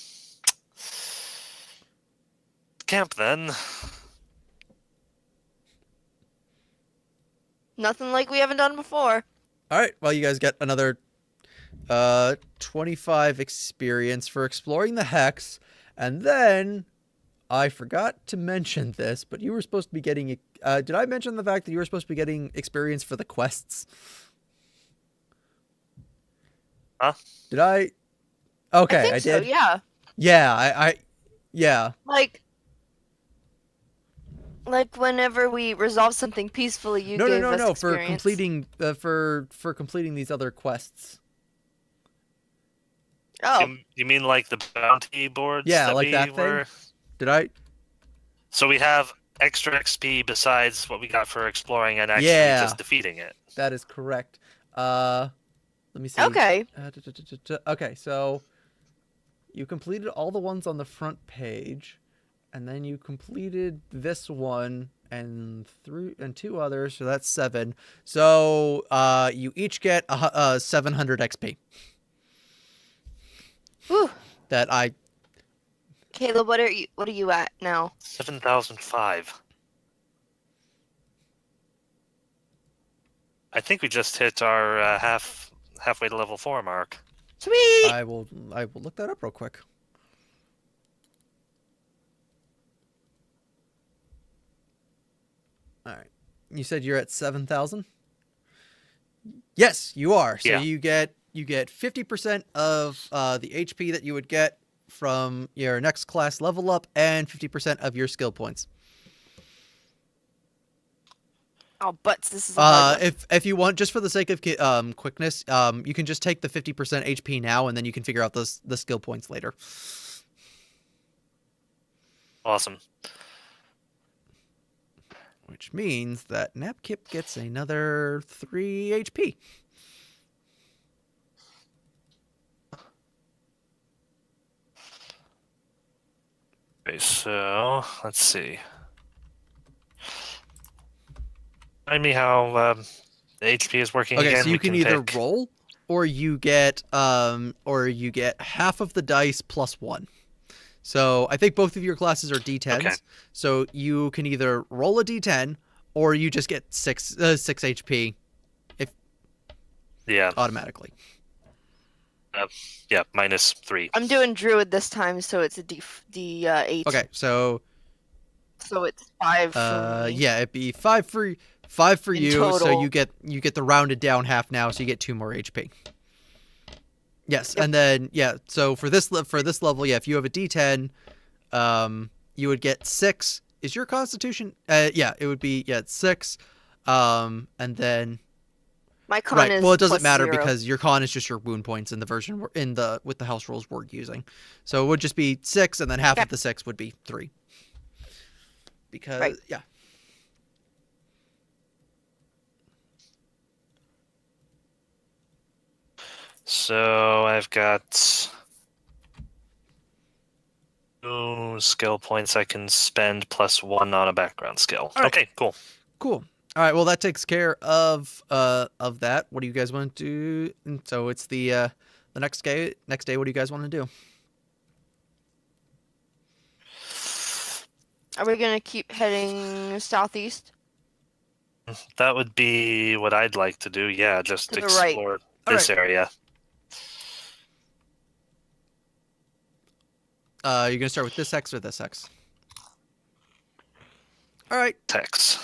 Camp then.
Nothing like we haven't done before.
All right. Well, you guys get another 25 experience for exploring the hex, and then I forgot to mention this, but you were supposed to be getting. Did I mention the fact that you were supposed to be getting experience for the quests?
Huh?
Did I? Okay,
I think
did.
So, yeah.
Yeah, yeah.
Like, Like whenever we resolve something peacefully, you gave us
No.
experience.
For completing these other quests.
Oh,
You mean like the bounty boards
Yeah,
that
like
we
that thing?
were?
Did I?
So we have extra XP besides what we got for exploring and actually
Yeah.
just defeating it.
That is correct. Let me see.
okay.
Okay, so you completed all the ones on the front page, and then you completed this one and two others, so that's 7. So you each get 700 XP.
Whew.
That I
Caleb, what are you at now?
7,005. I think we just hit our halfway to level 4 mark.
Sweet.
I will look that up real quick. All right. You said you're at 7,000? Yes, you are. So
Yeah.
you get 50% of the HP that you would get from your next class level up and 50% of your skill points.
Oh, butts, this is a hard one.
If you want, just for the sake of quickness, you can just take the 50% HP now, and then you can figure out the skill points later.
Awesome.
Which means that Napkip gets another 3 HP.
Okay, so let's see. Remind me how the HP is working
Okay,
again.
so you
We
can either
pick...
roll, or you get half of the dice plus 1. So I think both of your classes are D10s.
Okay.
So you can either roll a D10, or you just get 6 HP,
Yeah.
automatically.
Yeah, -3.
I'm doing druid this time, so it's a D8.
Okay, so
So it's 5 for me.
yeah, it'd be 5 for
In
you. So
total.
you get the rounded down half now, so you get 2 more HP. Yes,
Yep.
and then so for this level, if you have a D10, you would get 6. Is your Constitution? Yeah, it would be it's 6. And then
My con
right.
is
Well, it doesn't
plus
matter
0.
because your con is just your wound points in the version with the house rules we're using. So it would just be 6, and then half of the 6 would be 3. Because
Right.
yeah.
So I've got 2 skill points I can spend plus 1 on a background skill.
All right.
Okay, cool.
Cool. All right. Well, that takes care of that. What do you guys want to do? And so it's the next day. Next day, what do you guys want to do?
Are we gonna keep heading southeast?
That would be what I'd like to do. Yeah, just
To the right.
explore this area.
You're gonna start with this X or this X? All right.
Text.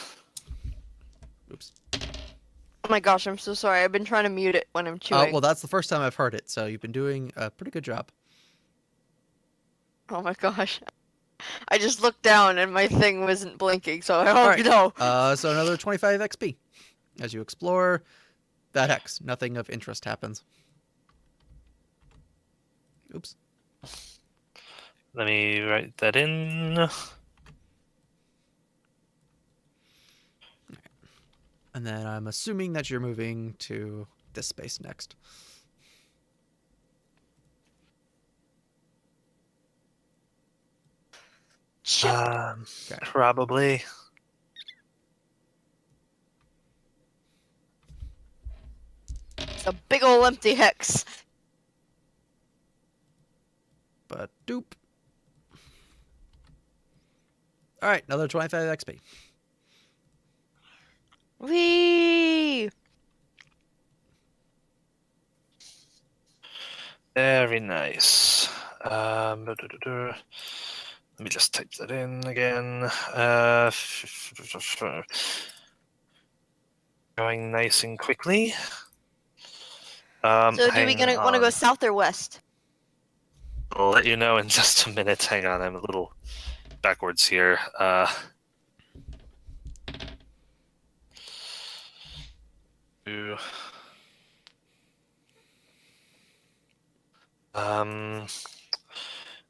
Oops.
Oh my gosh, I'm so sorry. I've been trying to mute it when I'm chewing.
Well, that's the first time I've heard it, so you've been doing a pretty good job.
Oh my gosh. I just looked down and my thing wasn't blinking, so I don't
Alright.
know.
So another 25 XP. As you explore that X, nothing of interest happens. Oops.
Let me write that in.
And then I'm assuming that you're moving to this space next. Okay.
Probably.
It's a big ol' empty hex.
But doop. Alright, another 25 XP.
Whee!
Very nice. Let me just type that in again. Going nice and quickly.
So do we
hang
want to go
on.
south or west?
I'll let you know in just a minute. Hang on, I'm a little backwards here. Ooh. Um.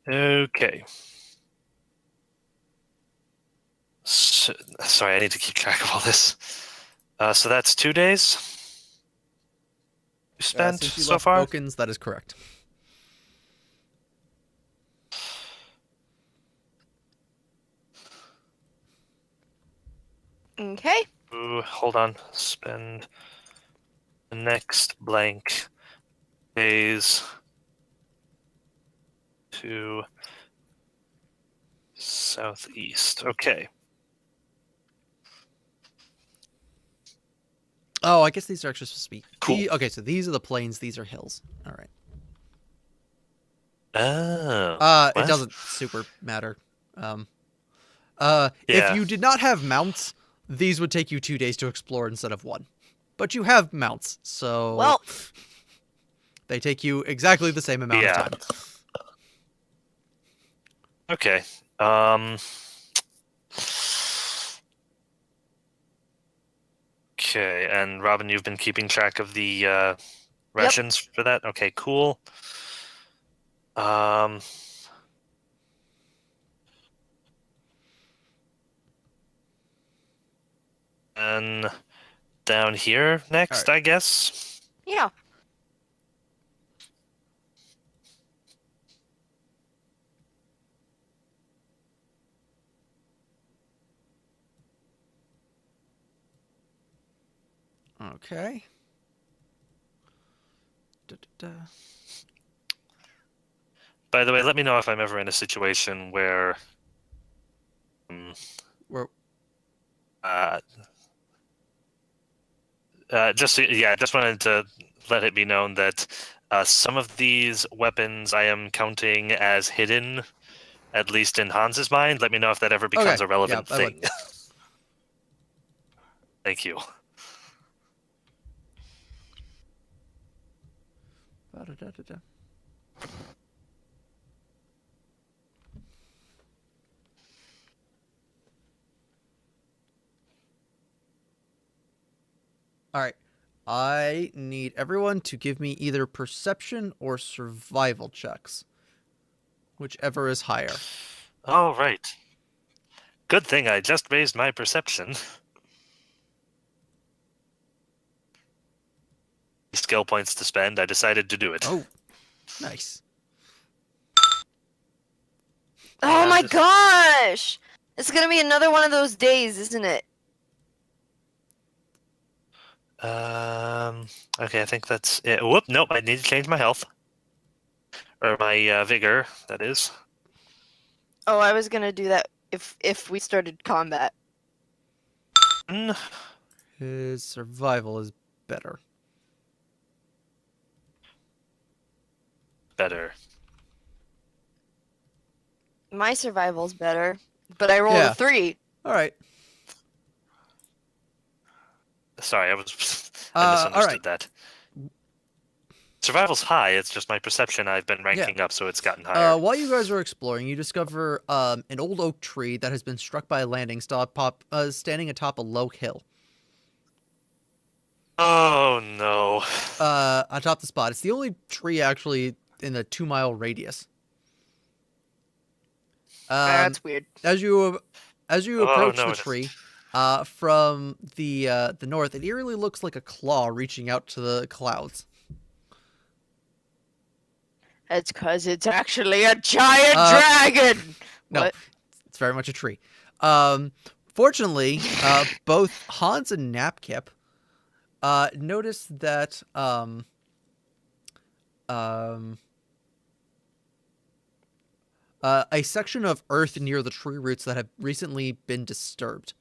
Okay. So, sorry, I need to keep track of all this. So that's 2 days you spent
Since you
so
left
far?
Bokens, that is correct.
Okay.
Ooh, hold on. Spend the next blank days to southeast. Okay.
Oh, I guess these are actually supposed to be.
Cool.
Okay, so these are the plains, these are hills. All right.
Oh.
It
What?
doesn't super matter. If
Yeah.
you did not have mounts, these would take you 2 days to explore instead of 1. But you have mounts, so
Well,
they take you exactly the same amount of
Yeah.
time.
Okay. Okay, and Robin, you've been keeping track of the rations for that? Okay, cool. Um, and down here next,
All right.
I guess.
yeah.
Okay. Da, da, da.
By the way, let me know if I'm ever in a situation where
We're,
uh, just wanted to let it be known that some of these weapons I am counting as hidden, at least in Hans's mind. Let me know if that ever becomes
okay.
a relevant
Yeah, I would.
thing. Thank you.
Da, da, da, da, da. All right. I need everyone to give me either perception or survival checks, whichever is higher.
All right. Good thing I just raised my perception. Skill points to spend. I decided to do it.
Oh, nice.
Oh my
And-
gosh! It's gonna be another one of those days, isn't it?
Okay, I think that's it. Whoop, nope, I need to change my health. Or my vigor, that is.
Oh, I was gonna do that if we started combat.
Mm,
His survival is better.
Better.
My survival's better, but I rolled
Yeah.
a 3.
All right.
Sorry, I
all
misunderstood
right.
that. Survival's high, it's just my perception I've been ranking up, so it's gotten higher.
While you guys are exploring, you discover an old oak tree that has been struck by a landing standing atop a low hill.
Oh no.
Atop the spot. It's the only tree actually in a 2-mile radius.
That's weird.
As you
Oh,
approach
no,
the
it
tree, from the north, it eerily looks like a claw reaching out to the clouds.
It's because it's actually a giant dragon!
No,
What?
it's very much a tree. Fortunately, both Hans and Napkip notice that a section of earth near the tree roots that have recently been disturbed.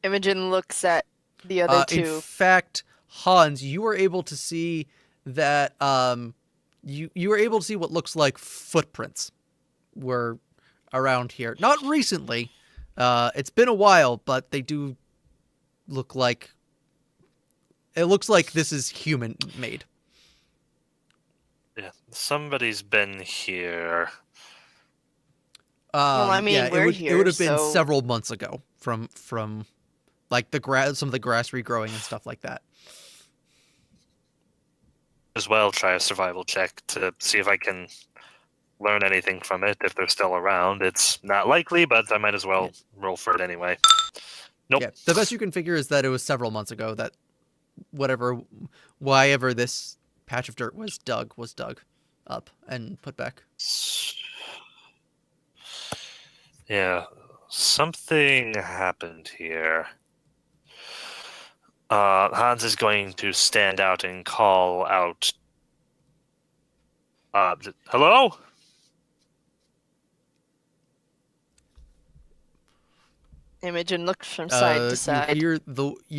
Imogen looks at the other
In
two.
fact, Hans, you were able to see that you were able to see what looks like footprints were around here. Not recently. It's been a while, but they do look like it looks like this is human made.
Yeah, somebody's been here.
Well, I mean,
yeah,
we're
it would
here,
have been
so-
several months ago from like the grass, some of the grass regrowing and stuff like that.
As well, try a survival check to see if I can learn anything from it if they're still around. It's not likely, but I might as well roll for it anyway. Nope.
Yeah, the best you can figure is that it was several months ago that why ever this patch of dirt was dug up and put back.
Yeah, something happened here. Hans is going to stand out and call out. Hello?
Imogen looks from side to side.
You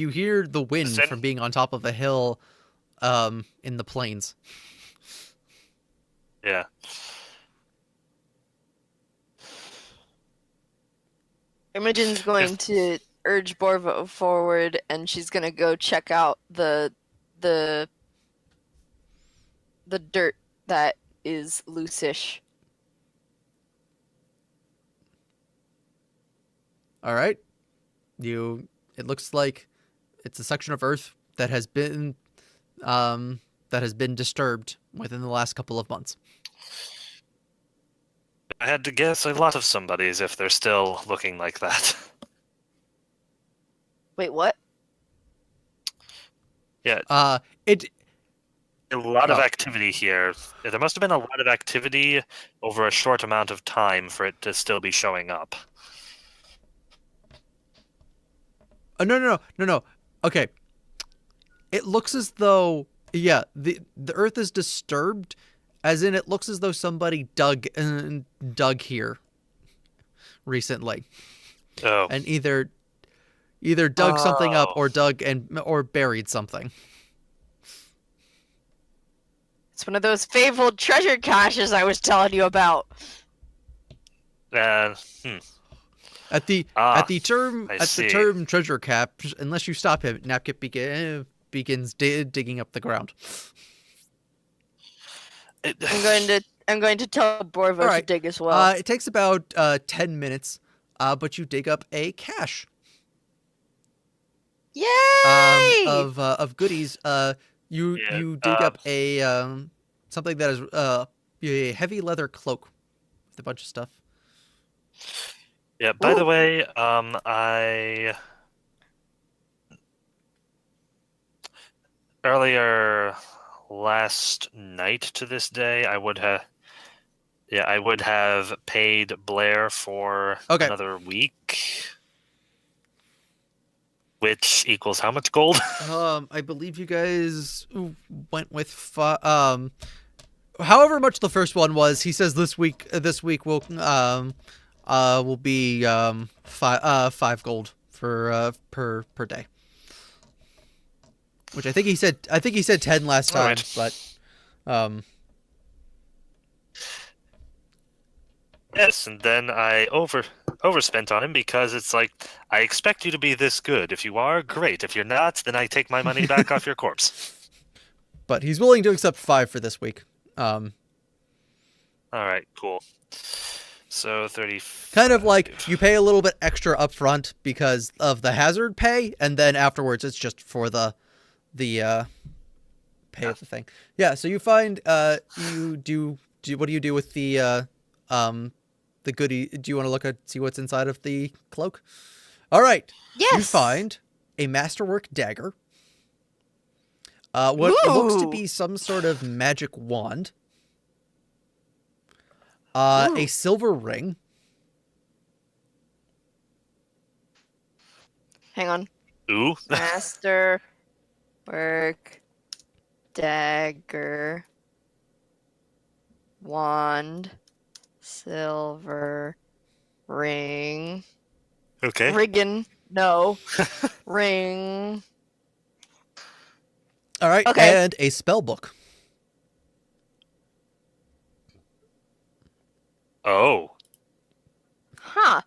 hear the wind from being on top of a hill, in the plains.
Yeah.
Imogen's going to urge Borvo forward, and she's gonna go check out the dirt that is loose-ish.
All right. It looks like it's a section of earth that has been disturbed within the last couple of months.
I had to guess a lot of somebodies if they're still looking like that.
Wait, what?
Yeah.
A
lot of activity here. There must have been a lot of activity over a short amount of time for it to still be showing up.
No. Okay. It looks as though the earth is disturbed, as in it looks as though somebody dug here recently.
Oh.
And either dug something up or buried something.
It's one of those fabled treasure caches I was telling you about.
Hmm.
At the term treasure cap, unless you stop him, Napkip begins digging up the ground.
I'm going to tell Borvo to dig as well.
It takes about 10 minutes, but you dig up a cache.
Yay!
Of goodies. You dig up a something that is a heavy leather cloak with a bunch of stuff.
Yeah, by the way, I earlier last night to this day, I would have paid Blair for another week, which equals how much gold?
I believe you guys went with however much the first one was. He says this week will be 5 gold for per day. Which I think he said 10 last time, but
yes, and then I overspent on him because it's like, I expect you to be this good. If you are, great. If you're not, then I take my money back off your corpse.
But he's willing to accept 5 for this week. All
right, cool. So 30.
Kind of like you pay a little bit extra up front because of the hazard pay, and then afterwards it's just for the pay of the thing. Yeah, so you find what do you do with the goodie? Do you want to look at see what's inside of the cloak? All right.
Yes.
You find a masterwork dagger. What looks to be some sort of magic wand. A silver ring.
Hang on.
Ooh.
Master work dagger wand silver ring.
Okay.
Riggin. No. Ring.
All right.
Okay.
And a spell book.
Oh.
Huh.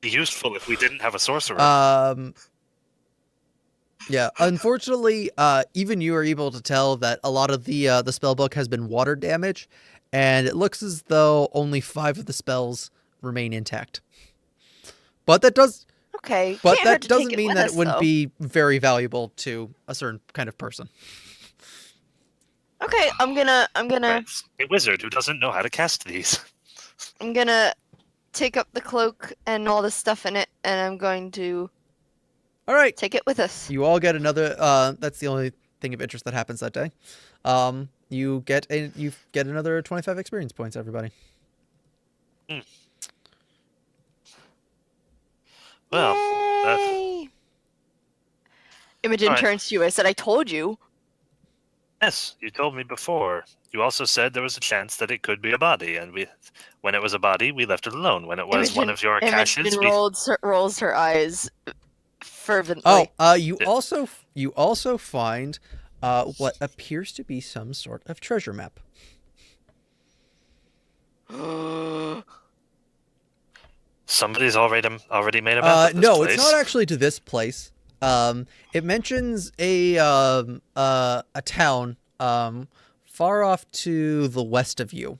Be useful if we didn't have a sorcerer.
Yeah, unfortunately, even you are able to tell that a lot of the spell book has been water damage, and it looks as though only 5 of the spells remain intact. But that
Okay, can't hurt to take
doesn't
it
mean
with
that
us,
it wouldn't
though.
be very valuable to a certain kind of person.
Okay, I'm gonna
Right. A wizard who doesn't know how to cast these.
take up the cloak and all the stuff in it, and I'm going to
All right,
take it with us.
you all get another. That's the only thing of interest that happens that day. You get another 25 experience points, everybody.
Well, that,
Yay! Imogen
Alright.
turns to you. I said, "I told you."
yes, you told me before. You also said there was a chance that it could be a body, and when it was a body, we left it alone. When it was one of your caches,
rolls her eyes fervently.
Oh, you also find what appears to be some sort of treasure map.
somebody's already made a map of this
No,
place.
it's not actually to this place. It mentions a town far off to the west of you,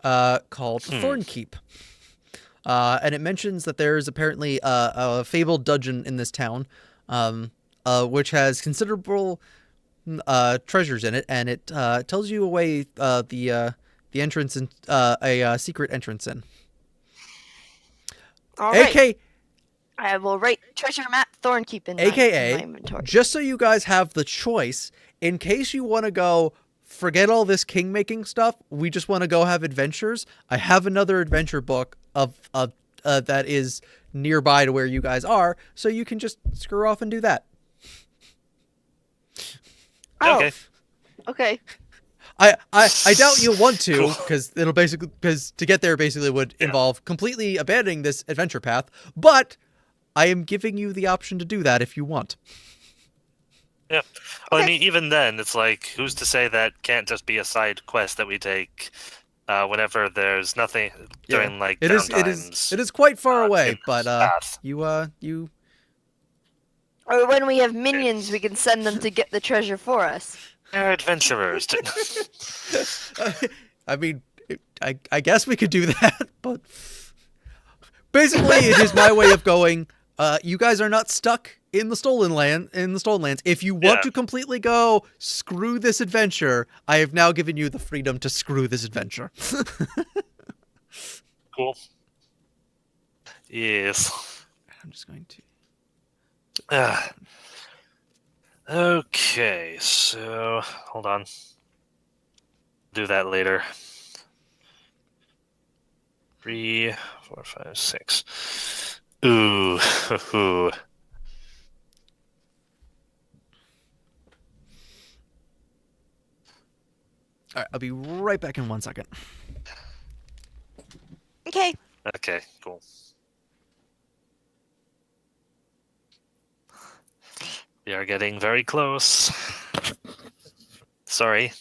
called Thornkeep. And it mentions that there's apparently a fabled dungeon in this town, which has considerable treasures in it, and it tells you away the entrance in a secret entrance in.
All right.
AK,
I will write treasure map Thornkeep in
AKA,
my inventory.
just so you guys have the choice, in case you want to go, forget all this king-making stuff, we just want to go have adventures, I have another adventure book of that is nearby to where you guys are, so you can just screw off and do that.
Oh, okay.
I doubt you'll want to,
Cool.
because to get there basically would involve completely abandoning this adventure path, but I am giving you the option to do that if you want.
Yeah. Well,
Okay.
I mean, even then, it's like, who's to say that can't just be a side quest that we take whenever there's nothing during like
It
downtimes.
is quite far away,
in
but
path.
you
Or when we have minions, we can send them to get the treasure for us.
They're adventurers.
I mean, I guess we could do that, but basically it is my way of going, you guys are not stuck in the stolen lands. If you want to completely go, screw this adventure, I have now given you the freedom to screw this adventure.
Cool. Yes.
I'm just going to...
Okay, so hold on. Do that later. 3, 4, 5, 6. Ooh.
All right, I'll be right back in 1 second.
Okay.
Okay, cool. We are getting very close. Sorry.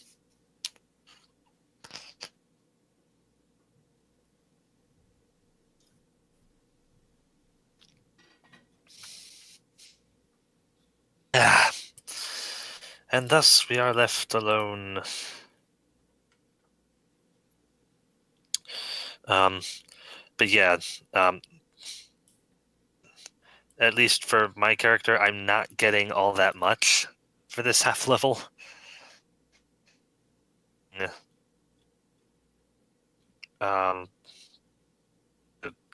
And thus we are left alone. But yeah, at least for my character, I'm not getting all that much for this half level. Yeah.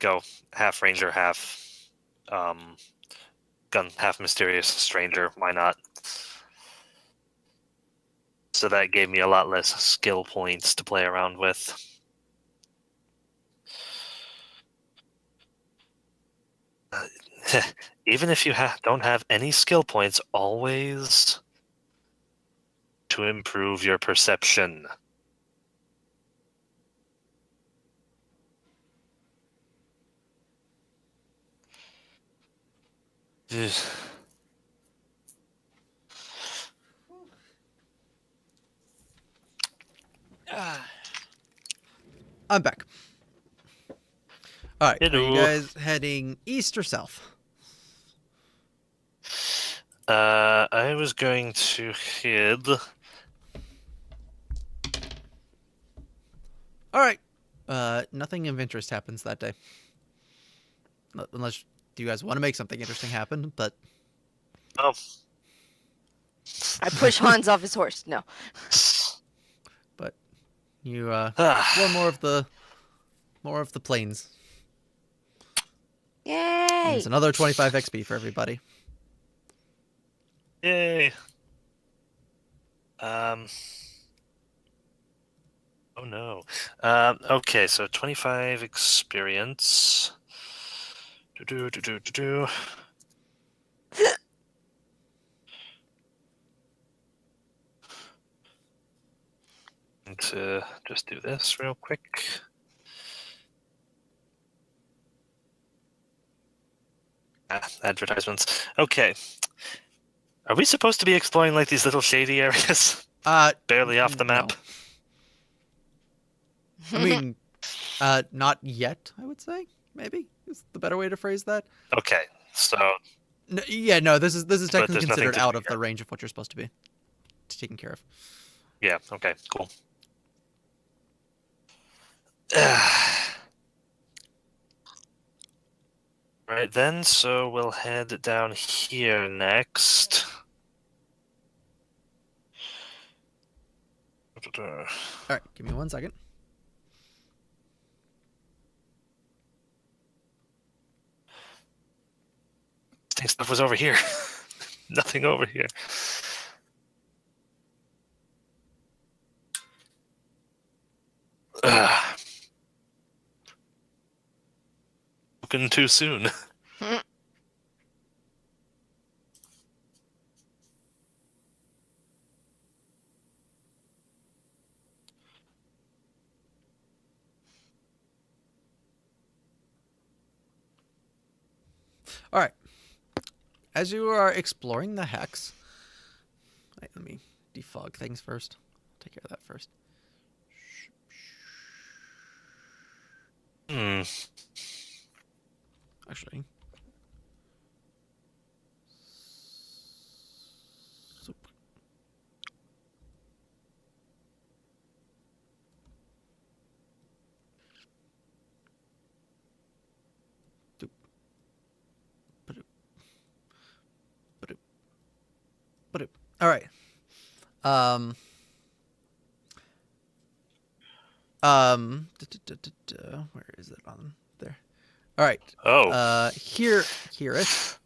Go half ranger, half gun, half mysterious stranger. Why not? So that gave me a lot less skill points to play around with. Even if you don't have any skill points, always to improve your perception.
I'm back. All right, are you
Hello.
guys heading east or south?
I was going to head.
All right. Nothing of interest happens that day. Unless you guys want to make something interesting happen, but
Oh,
I push Hans off his horse. No.
but you explore more of the plains. And
Yay!
it's another 25 XP for everybody.
yay. Oh no. Okay, so 25 experience. Do. And to just do this real quick. Advertisements. Okay. Are we supposed to be exploring like these little shady areas? Barely off the map.
No. I mean, not yet. I would say maybe is the better way to phrase that.
Okay, so
No, yeah, no. This is technically
there's nothing
considered
to
out
do
of
here.
the range of what you're supposed to be taken care of.
Yeah. Okay. Cool. Right then, so we'll head down here next.
All right, give me 1 second.
Think stuff was over here. Nothing over here. Looking too soon.
All right. As you are exploring the hex, wait, let me defog things first. Take care of that first. Actually. All right. Where is it on there? All right.
Oh.
Hear it.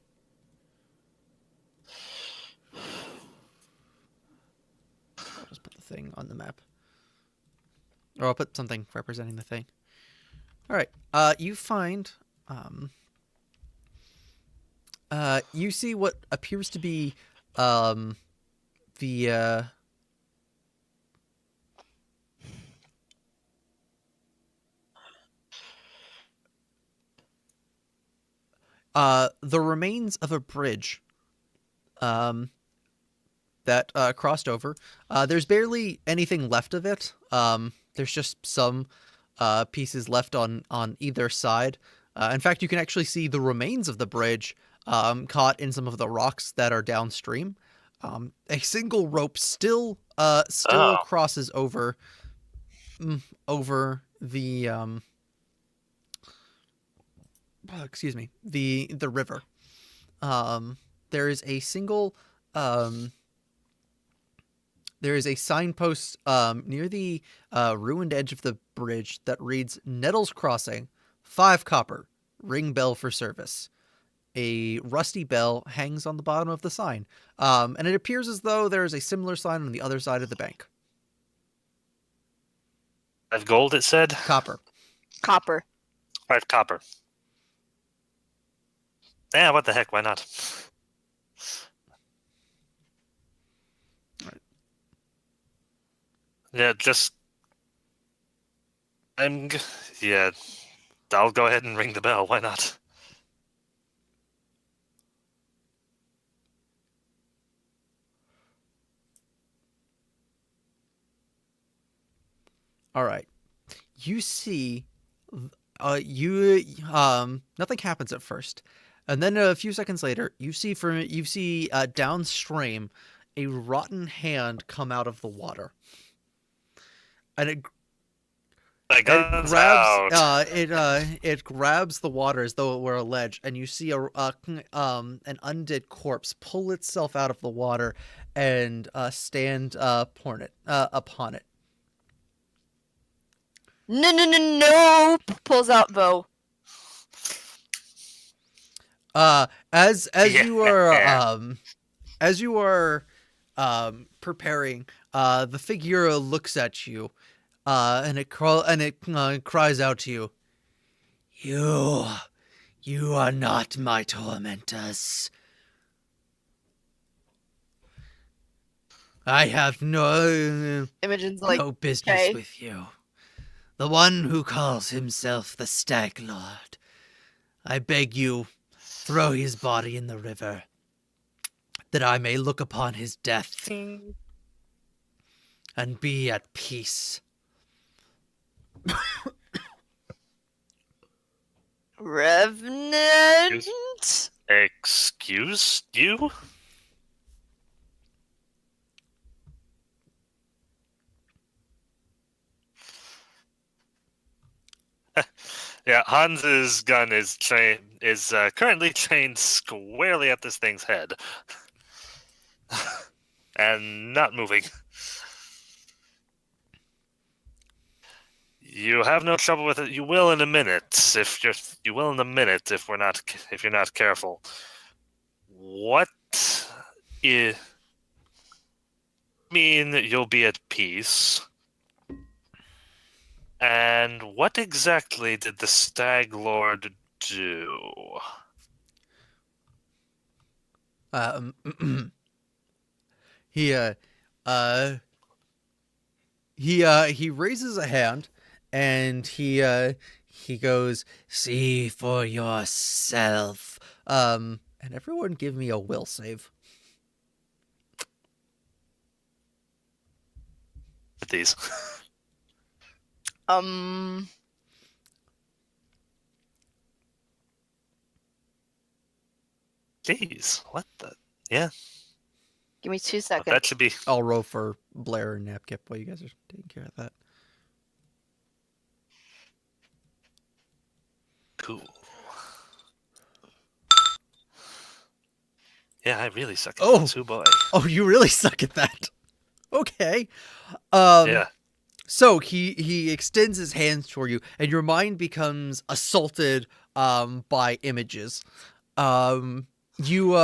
I'll just put the thing on the map, or I'll put something representing the thing. All right. You find you see what appears to be the remains of a bridge that crossed over. There's barely anything left of it. There's just some pieces left on either side. In fact, you can actually see the remains of the bridge caught in some of the rocks that are downstream. A single rope still crosses over the excuse me, the river. There is a single there is a signpost near the ruined edge of the bridge that reads Nettels Crossing, 5 copper, ring bell for service. A rusty bell hangs on the bottom of the sign, and it appears as though there is a similar sign on the other side of the bank.
5 gold, it said?
Copper.
Copper.
5 copper. Yeah, what the heck, why not?
Right.
Yeah, yeah, I'll go ahead and ring the bell, why not?
All right. You see, nothing happens at first. And then a few seconds later, you see downstream a rotten hand come out of the water, and
My
it
gun's
grabs
out.
it grabs the water as though it were a ledge, and you see an undead corpse pull itself out of the water and stand upon it.
No! Pulls out bow.
As
Yeah.
you are preparing, the figure looks at you, and it cries out to you. You are not my tormentors. I have
Imogen's like,
no business
okay.
with you. The one who calls himself the Stag Lord. I beg you, throw his body in the river, that I may look upon his death and be at peace.
Revenant?
Excuse you? Yeah, Hans's gun is currently trained squarely at this thing's head. And not moving. You have no trouble with it. You will in a minute if you're not careful. What mean you'll be at peace? And what exactly did the Stag Lord do?
He he raises a hand, and he goes, "See for yourself." And everyone give me a will save.
With these. Jeez, what the? Yeah.
Give me 2 seconds.
That should be.
I'll roll for Blair and Napkip while you guys are taking care of that.
Cool. Yeah, I really suck at that too, boy.
Oh, you really suck at that. Okay.
Yeah.
So he extends his hands toward you, and your mind becomes assaulted by images. You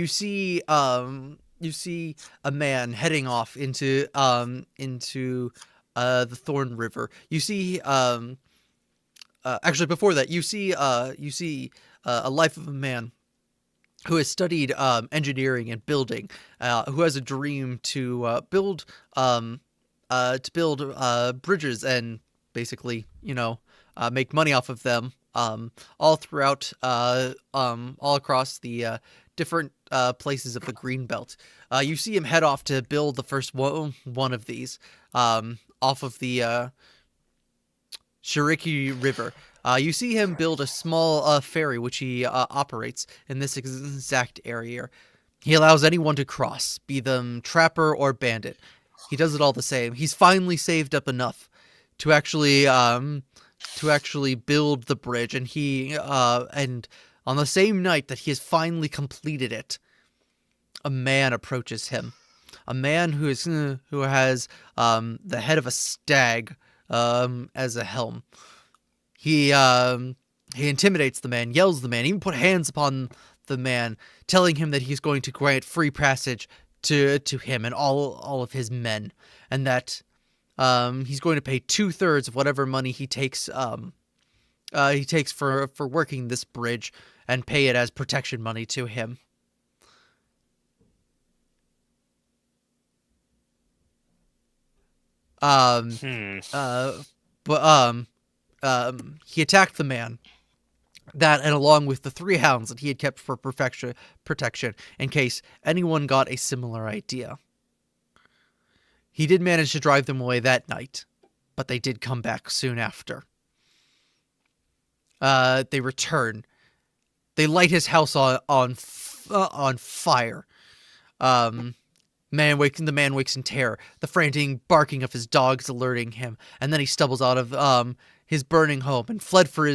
see a man heading off into the Thorn River. You see actually before that you see a life of a man who has studied engineering and building, who has a dream to build bridges and basically, make money off of them, all throughout, all across the different places of the green belt. You see him head off to build the first one of these, off of the Shiriki River. You see him build a small ferry, which he operates in this exact area. He allows anyone to cross, be them trapper or bandit. He does it all the same. He's finally saved up enough to actually build the bridge, and and on the same night that he has finally completed it, a man approaches him. A man who has the head of a stag as a helm. He intimidates the man, yells at the man, even put hands upon the man, telling him that he's going to grant free passage to him and all of his men, and that he's going to pay 2/3 of whatever money he takes for working this bridge, and pay it as protection money to him. He attacked the man. That, and along with the 3 hounds that he had kept for protection, in case anyone got a similar idea. He did manage to drive them away that night, but they did come back soon after. They return. They light his house on fire. The man wakes in terror. The frantic barking of his dogs alerting him, and then he stumbles out of his burning home and fled for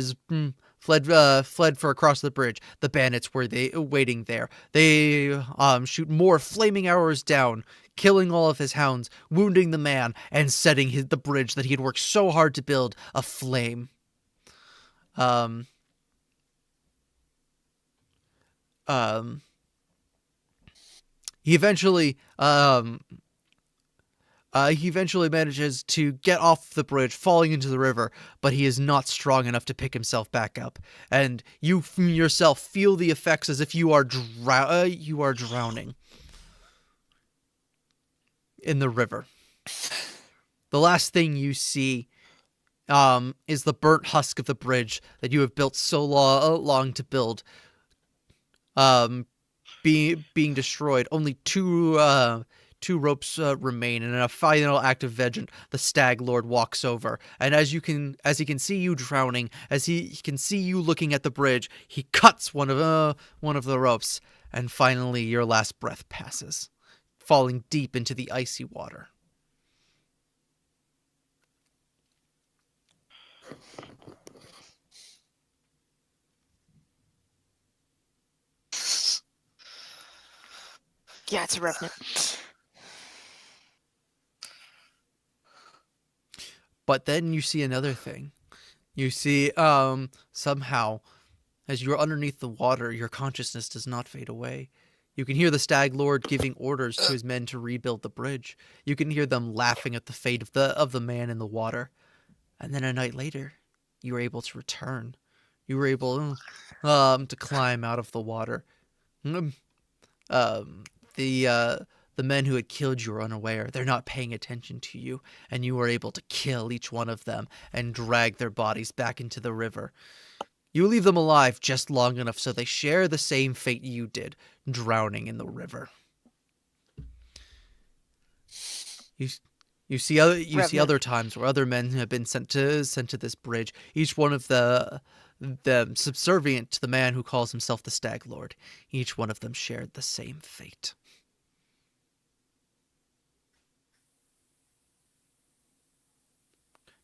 across the bridge. The bandits were waiting there. They shoot more flaming arrows down, killing all of his hounds, wounding the man, and setting the bridge that he had worked so hard to build aflame. Um, he eventually manages to get off the bridge, falling into the river, but he is not strong enough to pick himself back up. And you yourself feel the effects as if you are drowning in the river. The last thing you see is the burnt husk of the bridge that you have built so long to build, being destroyed. Only two ropes remain, and in a final act of vengeance, the Stag Lord walks over, and as he can see you drowning, as he can see you looking at the bridge, he cuts one of the ropes, and finally your last breath passes, falling deep into the icy water.
Yeah, it's a revenant.
But then you see another thing. You see, somehow, as you're underneath the water, your consciousness does not fade away. You can hear the Stag Lord giving orders to his men to rebuild the bridge. You can hear them laughing at the fate of the man in the water. And then a night later, you were able to return. You were able to climb out of the water. The men who had killed you were unaware. They're not paying attention to you, and you were able to kill each one of them and drag their bodies back into the river. You leave them alive just long enough so they share the same fate you did, drowning in the river. You see other times where other men have been sent to this bridge. Each one of them subservient to the man who calls himself the Stag Lord. Each one of them shared the same fate.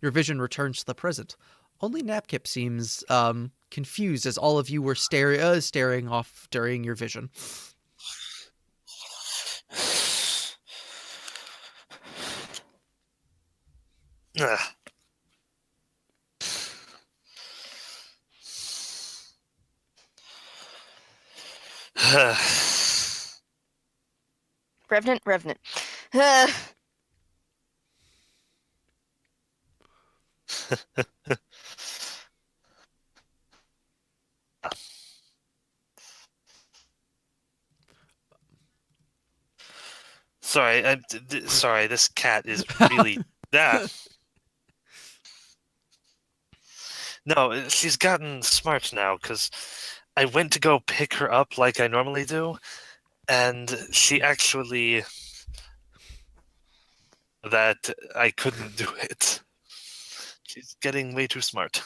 Your vision returns to the present. Only Napkip seems confused as all of you were staring off during your vision.
Revenant.
Sorry, this cat is really... No, she's gotten smart now, because I went to go pick her up like I normally do, and she actually... that I couldn't do it. She's getting way too smart.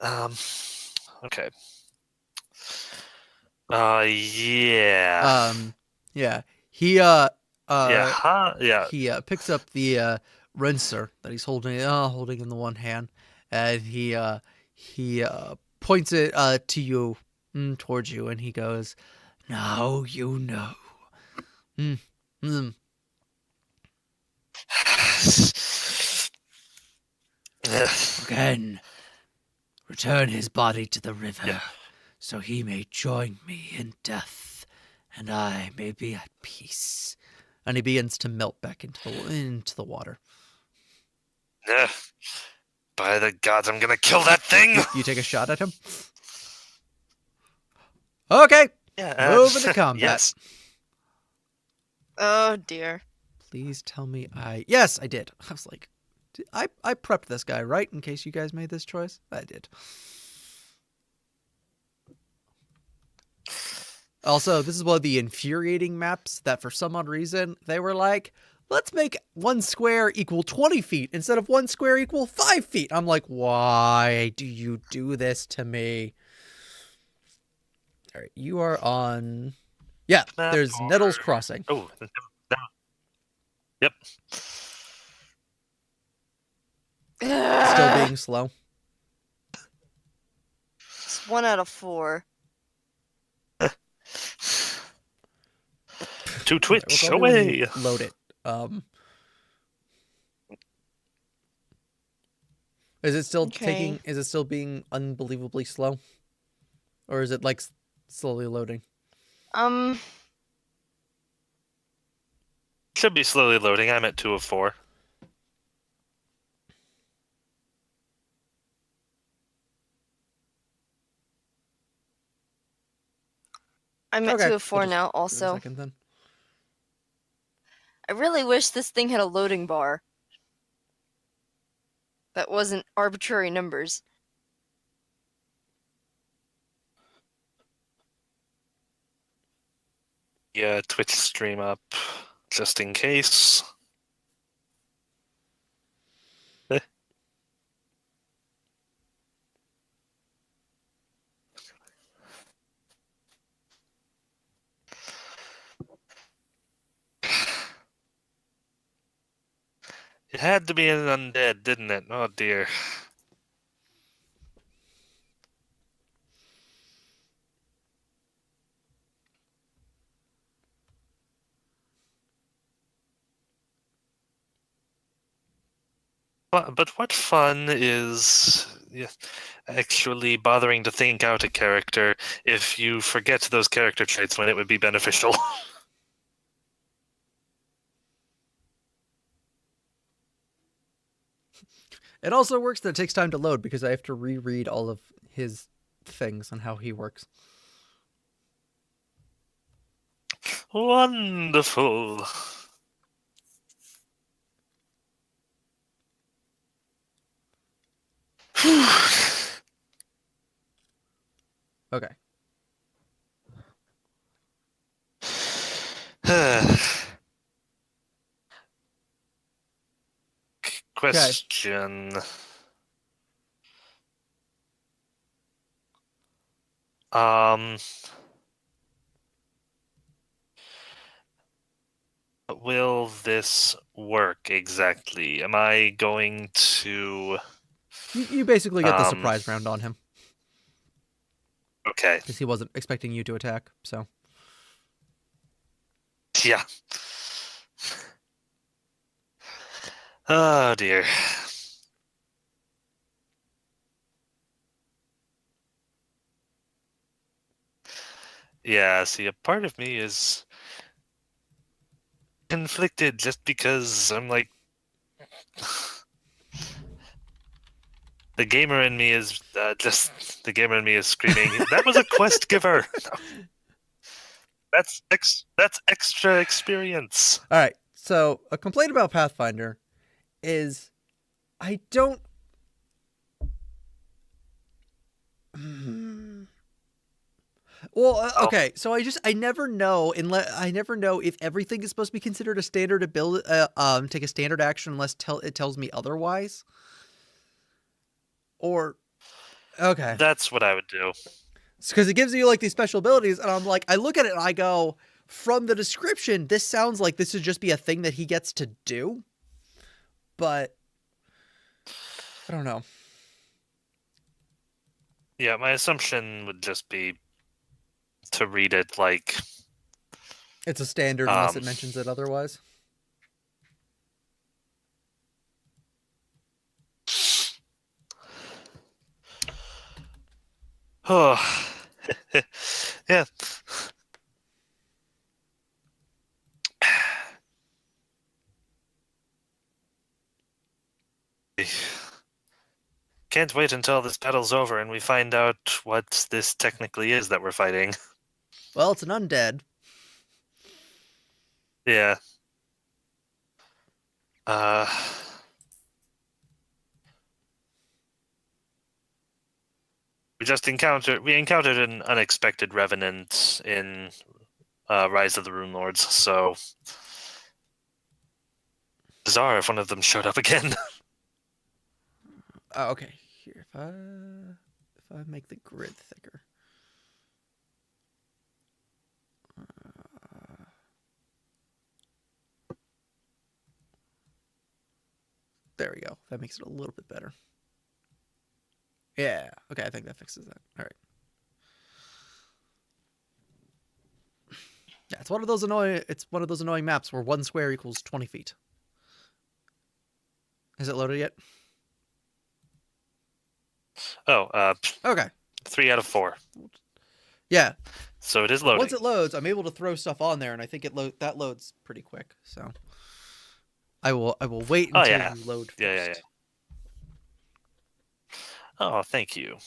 Okay. Yeah.
Yeah. He
Yeah.
picks up the rinser that he's holding in the one hand, and he points it to you, towards you, and he goes, "Now you know." Again, return his body to the river, so he may join me in death, and I may be at peace. And he begins to melt back into the water.
By the gods, I'm gonna kill that thing!
You take a shot at him? Okay! Move into combat.
Yes.
Oh dear.
Please tell me Yes, I did. I was like, I prepped this guy, right? In case you guys made this choice? I did. Also, this is one of the infuriating maps that for some odd reason, they were like, let's make 1 square equal 20 feet instead of 1 square equal 5 feet. I'm like, why do you do this to me? All right, you are on. Yeah, there's Nettles Crossing.
Oh, yep.
Still being slow.
It's 1 out of 4.
To Twitch,
We'll go ahead
away!
and load it. Is it still taking? Is it still being unbelievably slow, or is it like slowly loading?
Should be slowly loading. I'm at 2 of 4.
I'm at 2 of 4 now.
Give it a
Also,
second, then.
I really wish this thing had a loading bar that wasn't arbitrary numbers.
Yeah, Twitch stream up, just in case. It had to be an undead, didn't it? Oh dear. But what fun is actually bothering to think out a character if you forget those character traits when it would be beneficial?
It also works that it takes time to load because I have to reread all of his things and how he works.
Wonderful.
Okay.
Question. Will this work exactly? Am I going to...
You basically get the surprise round on him.
Okay.
Because he wasn't expecting you to attack, so.
Yeah. Oh dear. Yeah, see, a part of me is conflicted just because I'm like... The gamer in me is the gamer in me is screaming, that was a quest giver! No. That's extra experience.
All right. So a complaint about Pathfinder is I don't. Well, okay. So I never know if everything is supposed to be considered a standard ability. Take a standard action unless it tells me otherwise. Or, okay.
That's what I would do.
Because it gives you like these special abilities, and I'm like, I look at it and I go, from the description, this sounds like this would just be a thing that he gets to do. But I don't know.
Yeah, my assumption would just be to read it like
It's a standard unless it mentions it otherwise.
Oh, yeah. Can't wait until this battle's over and we find out what this technically is that we're fighting.
Well, it's an undead.
Yeah. We encountered an unexpected revenant in Rise of the Rune Lords, so Bizarre if one of them showed up again.
Oh, okay. Here, if I make the grid thicker. There we go. That makes it a little bit better. Yeah. Okay, I think that fixes that. All right. Yeah, it's one of those annoying maps where 1 square equals 20 feet. Is it loaded yet?
Oh,
Okay.
3 out of 4.
Yeah.
So it is loading.
Once it loads, I'm able to throw stuff on there, and I think that loads pretty quick. So I will wait until you load first.
Yeah. Oh, thank you.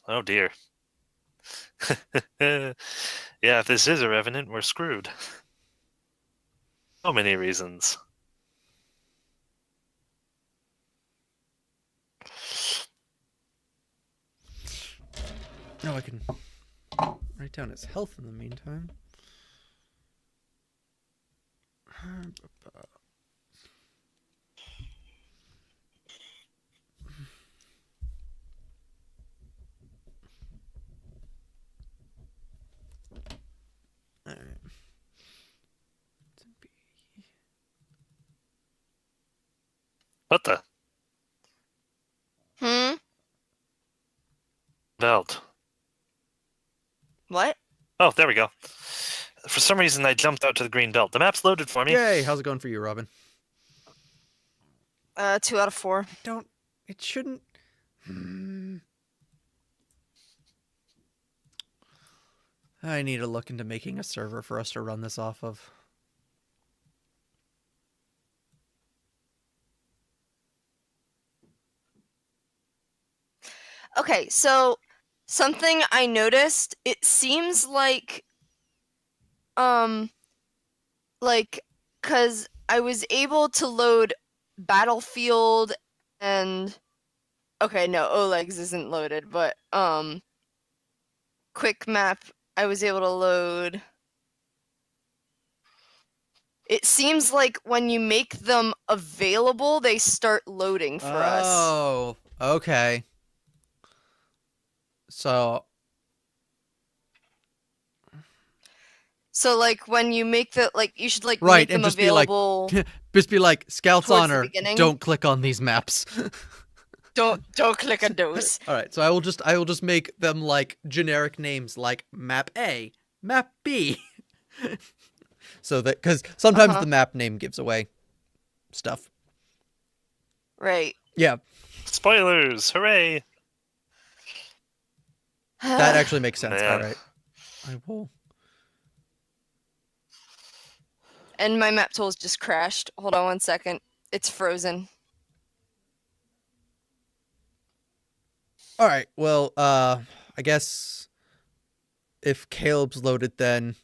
Oh dear. Yeah, if this is a revenant, we're screwed. So many reasons.
No, I can write down his health in the meantime. All right.
What the? Belt.
What?
Oh, there we go. For some reason, I jumped out to the green belt. The map's loaded for me.
Yay! How's it going for you, Robin?
2 out of 4.
It shouldn't. I need to look into making a server for us to run this off of.
Okay, so something I noticed, it seems like cuz I was able to load Battlefield and okay, no, Oleg's isn't loaded, but Quick Map I was able to load. It seems like when you make them available, they start loading for us.
Oh, okay. So
like when you make the you should
right,
make them
and just
available.
just be like, Scouts
towards the
Honor,
beginning.
don't click on these maps.
Don't click on those.
All right, so I will just make them like generic names like Map A, Map B. So that because sometimes the map name gives away stuff.
Right.
Yeah.
Spoilers! Hooray!
That actually makes sense.
Man.
All right. I will.
And my map tools just crashed. Hold on 1 second. It's frozen.
All right. Well, I guess if Caleb's loaded then,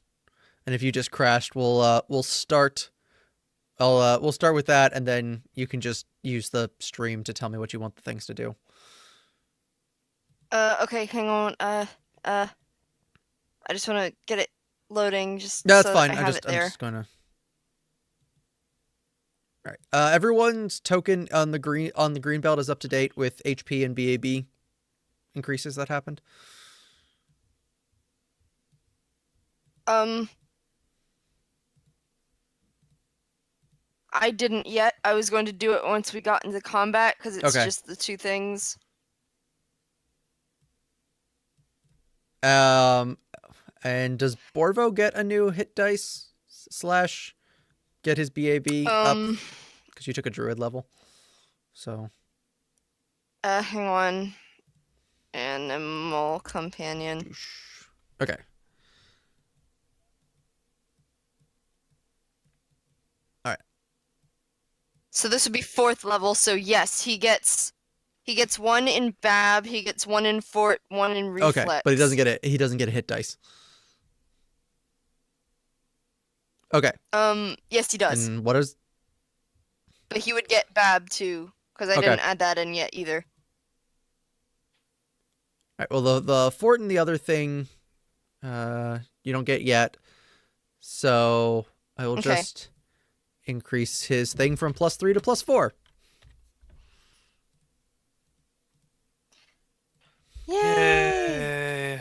and if you just crashed, we'll start. We'll start with that, and then you can just use the stream to tell me what you want the things to do.
Okay, hang on. I just want to get it loading. Just
No, that's
so
fine.
I
I'm
have it there.
just gonna. All right. Everyone's token on the green belt is up to date with HP and BAB increases that happened.
I didn't yet. I was going to do it once we got into combat because it's just the 2 things.
And does Borvo get a new hit dice / get his BAB up? Because you took a druid level. So.
Hang on. Animal companion.
Okay. All right.
So this would be 4th level. So yes, he gets 1 in Bab, he gets 1 in Fort, 1 in Reflex.
Okay, but he doesn't get it. He doesn't get a hit dice. Okay.
Yes, he does.
And what is?
But he would get Bab too, because I didn't add that in yet either.
All right. Well, the fort and the other thing, you don't get yet. So I will
Okay.
just increase his thing from +3 to +4.
Yay!
Yay.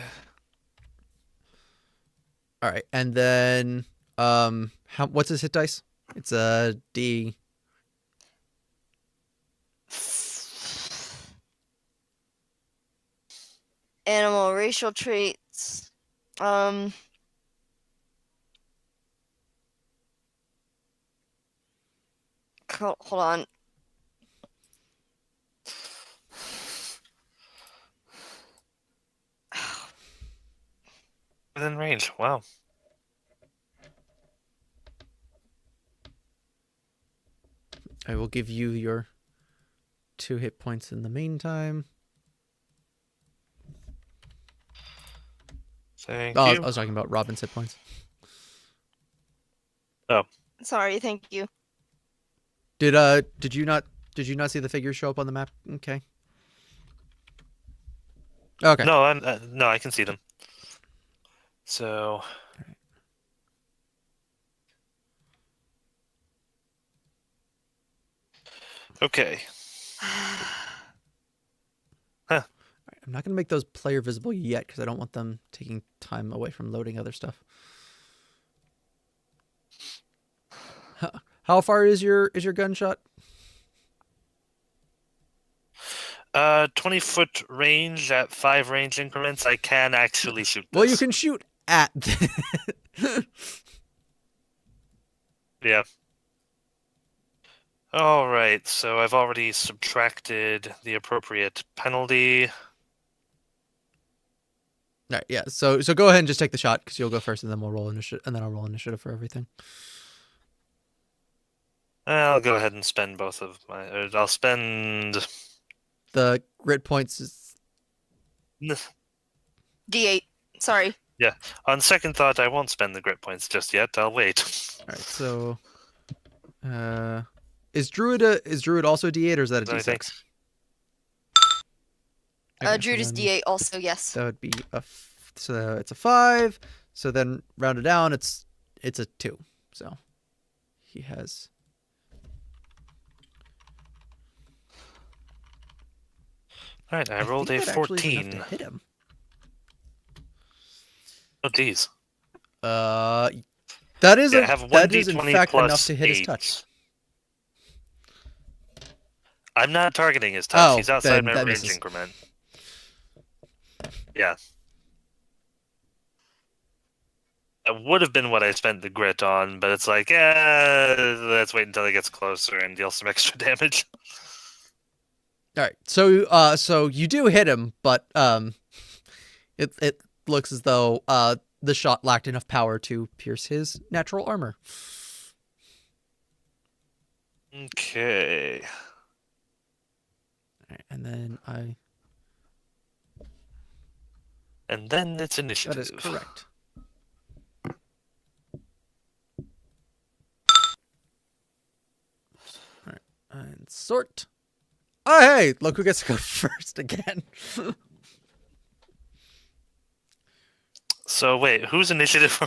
All right, and then what's his hit dice? It's a D.
Animal racial traits. Hold on.
Within range. Wow.
I will give you your 2 hit points in the meantime.
Thank
Oh,
you.
I was talking about Robin's hit points.
Oh.
Sorry, thank you.
Did you not see the figures show up on the map? Okay. Okay.
No, no, I can see them. So. Okay.
I'm not going to make those player visible yet because I don't want them taking time away from loading other stuff. How far is your gunshot?
20-foot range at 5 range increments. I can actually shoot this.
Well, you can shoot at.
Yeah. All right. So I've already subtracted the appropriate penalty.
All right, yeah. So go ahead and just take the shot because you'll go first, and then we'll roll initiative, and then I'll roll initiative for everything.
I'll go ahead and spend both of my. I'll spend.
The grit points is
D8. Sorry.
Yeah. On second thought, I won't spend the grit points just yet. I'll wait.
all right. So, is Druid also a D8 or is that a
I think.
D6? Okay,
Druid is
then
D8 also, yes.
that would be so it's a 5. So then rounded down, it's a 2. So he has.
All right. I rolled
think
a
that actually is enough
14.
to hit him.
Oh, geez.
That is
Yeah, I have
that is in
1d20
fact enough
plus
to hit his
8.
touch.
I'm not targeting his touch.
Oh,
He's outside
then
my
that
range
misses.
increment. Yeah. That would have been what I spent the grit on, but it's like, let's wait until he gets closer and deal some extra damage.
All right, so you do hit him, but it looks as though the shot lacked enough power to pierce his natural armor.
Okay.
All right, and then
And then it's initiative.
that is correct. All right, and sort. Oh, hey, look who gets to go first again.
So wait, whose initiative?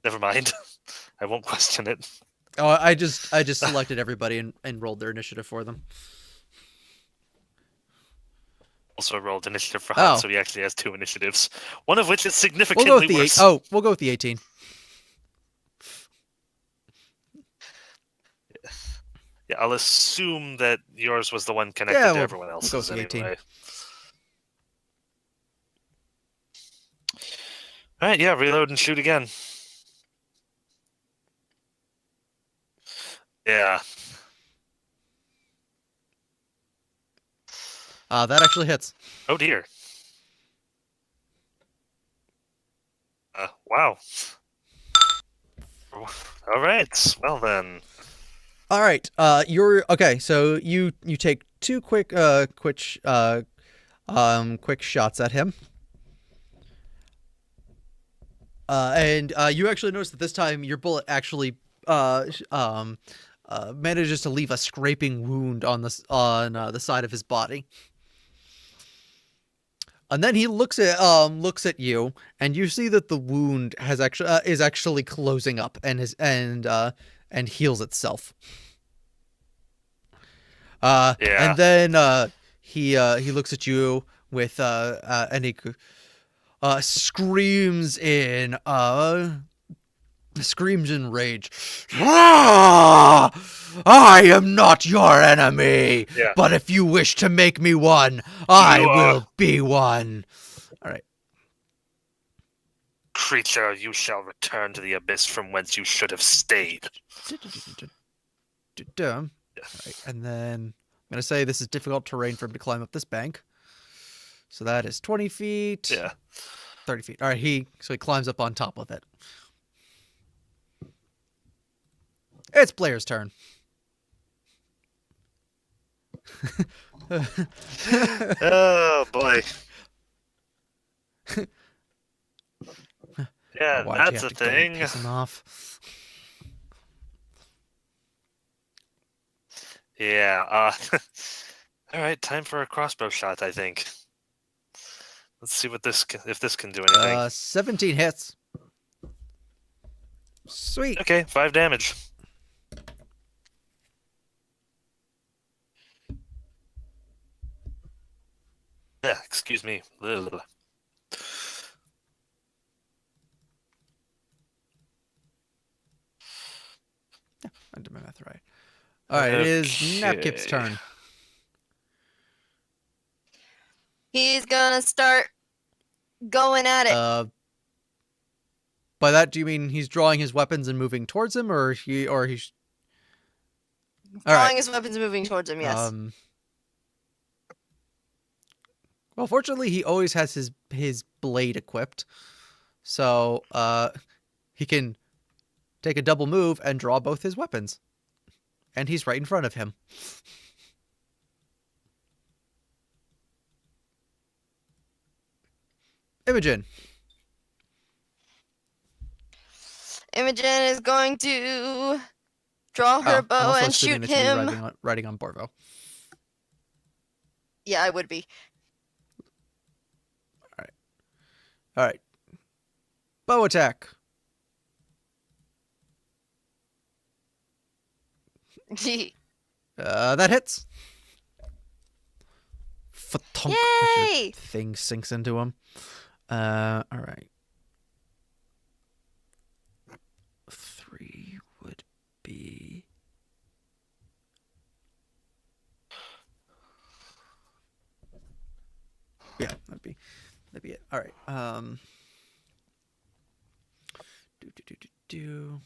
Never mind. I won't question it.
Oh, I just selected everybody and rolled their initiative for them.
Also rolled initiative for Hunt,
Oh.
so he actually has 2 initiatives. One of which is
We'll
significantly
go with the
worse.
8. Oh, we'll go with the 18.
Yeah, I'll assume that yours was the one connected to everyone else's
we'll go with the 18.
anyway. All right, yeah, reload and shoot again. Yeah.
That actually hits.
Oh dear. Wow. All right. Well then.
All right. You're okay. So you take 2 quick shots at him. And you actually notice that this time your bullet actually manages to leave a scraping wound on the side of his body. And then he looks at you, and you see that the wound has actually is actually closing up and heals itself.
Yeah.
And then he looks at you with and he screams in rage. Ah! I am not your enemy,
Yeah.
but if you wish to make me one, I
You are
will be one. All right.
creature, you shall return to the abyss from whence you should have stayed.
All right, and then I'm gonna say this is difficult terrain for him to climb up this bank. So that is 20 feet.
Yeah.
30 feet. All right, he climbs up on top of it. It's Blair's turn.
Oh boy. Yeah,
Why'd you
that's
have
a
to go and
thing.
piss him off?
Yeah. All right, time for a crossbow shot, I think. Let's see what if this can do anything.
17 hits. Sweet.
Okay, 5 damage. Yeah, excuse me. Ugh.
I did my math right. All right, it is
Okay.
Napkip's turn.
He's gonna start going at it.
By that, do you mean he's drawing his weapons and moving towards him, or he's all
Drawing
right?
his weapons moving towards him, yes.
Well, fortunately, he always has his blade equipped, so he can take a double move and draw both his weapons, and he's right in front of him. Imogen.
Imogen is going to draw her
I'm
bow
also
and
assuming
shoot
that you're
him.
riding on Borvo.
Yeah, I would be.
All right. Bow attack. That hits. Fatonk.
Yay!
Thing sinks into him. All right. 3 would be. Yeah, that'd be it. All right. Do.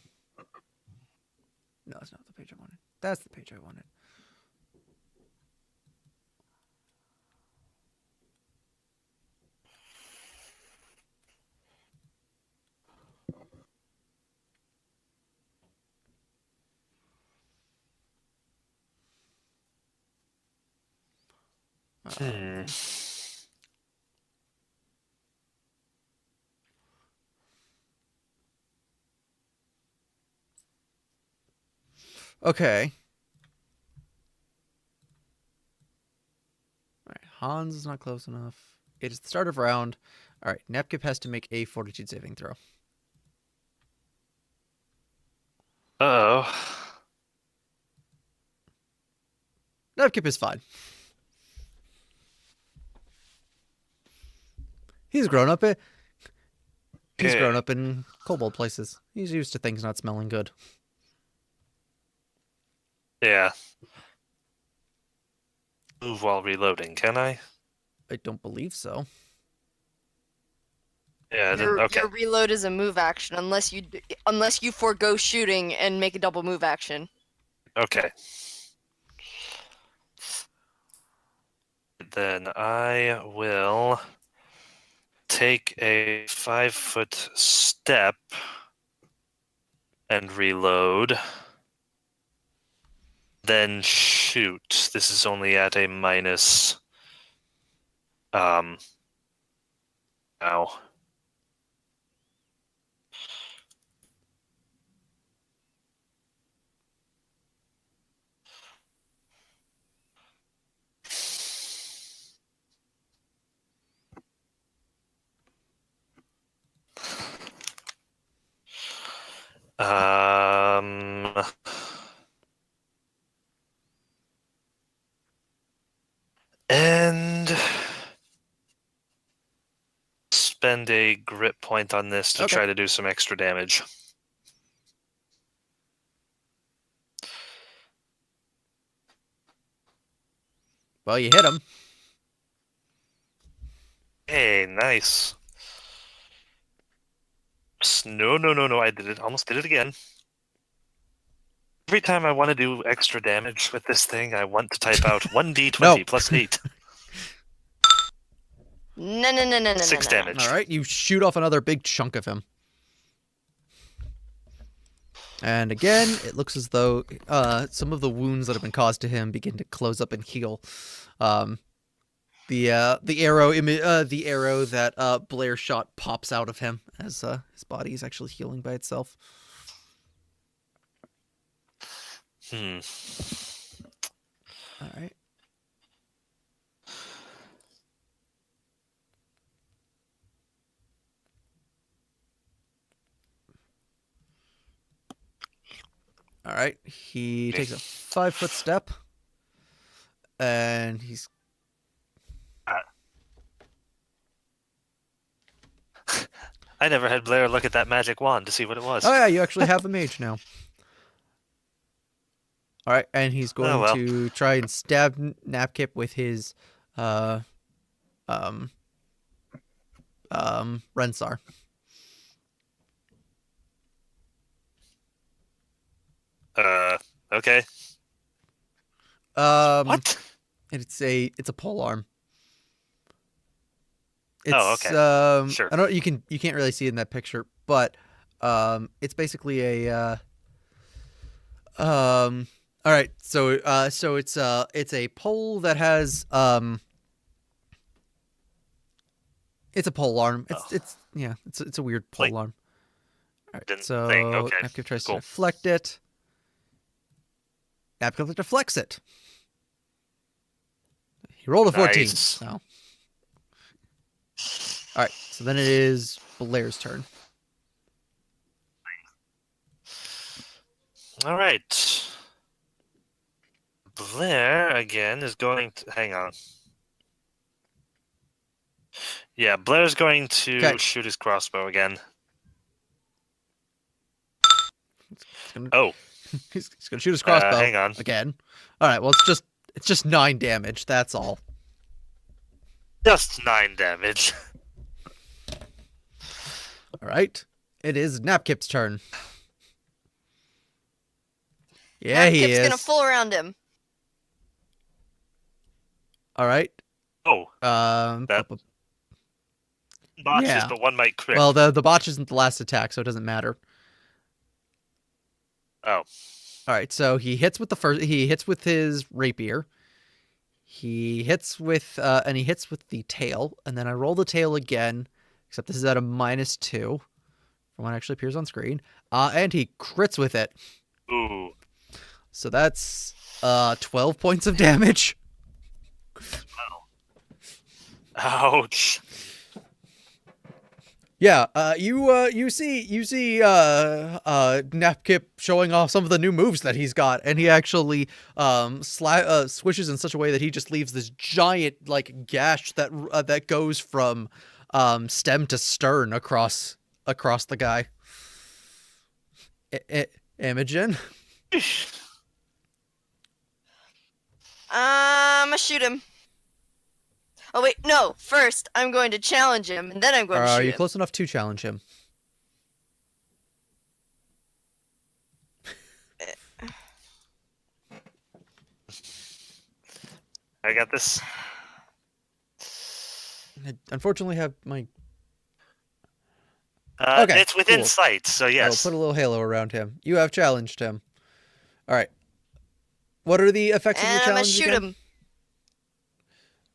No, it's not the page I wanted. That's the page I wanted. Okay. All right. Hans is not close enough. It is the start of round. All right. Nepkip has to make a fortitude saving throw.
Uh-oh.
Nepkip is fine. He's grown up. He's grown up in kobold places. He's used to things not smelling good.
Yeah. Move while reloading, can I?
I don't believe so.
Yeah,
Your
okay.
reload is a move action unless you forego shooting and make a double move action.
Okay. Then I will take a 5-foot step and reload. Then shoot. This is only at a minus. Ow. Um, and spend a grit point on this to
Okay.
try to do some extra damage.
Well, you hit him.
Hey, nice. No, I did it. Almost did it again. Every time I want to do extra damage with this thing, I want to type out 1d20
No.
plus 8.
No.
6 damage.
All right, you shoot off another big chunk of him. And again, it looks as though some of the wounds that have been caused to him begin to close up and heal. The arrow that Blair shot pops out of him as his body is actually healing by itself.
Hmm.
All right. All right. He takes a 5-foot step, and he's.
I never had Blair look at that magic wand to see what it was.
Oh yeah, you actually have a mage now. All right, and he's going
well.
to try and stab Napkip with his Rensar.
Okay. What?
It's a pole arm.
Okay. Sure.
I don't. You can't really see it in that picture, but it's basically a All right. So it's a pole that has It's a pole arm. It's a weird pole arm. All right. So
Okay.
Napkip tries
Cool.
to deflect it. Napkip deflects it. He rolled a 14.
Nice.
So. All right. So then it is Blair's turn.
All right. Blair again is going to hang on. Yeah, Blair's going to shoot his crossbow again.
He's gonna shoot his crossbow.
Hang on.
Again. All right. Well, it's just 9 damage. That's all.
Just 9 damage.
All right. It is Napkip's turn. Yeah, he is.
Napkip's gonna fool around him.
All right.
Oh. That botches, but one might crit.
Well, the botch isn't the last attack, so it doesn't matter.
Oh.
All right. So he hits with He hits with his rapier. He hits with the tail, and then I roll the tail again. Except this is at a -2 from what actually appears on screen. And he crits with it.
Ooh.
So that's 12 points of damage.
Ouch.
Yeah, you see Napkip showing off some of the new moves that he's got, and he actually swishes in such a way that he just leaves this giant gash that goes from stem to stern across the guy. Imogen?
I'm gonna shoot him. Oh wait, no. First, I'm going to challenge him, and then I'm going to shoot him.
Are you close enough to challenge him?
I got this.
I unfortunately have my...
Okay, it's within sight, so yes.
I'll put a little halo around him. You have challenged him. All right. What are the effects of your challenge?
I'm gonna shoot
again?
him.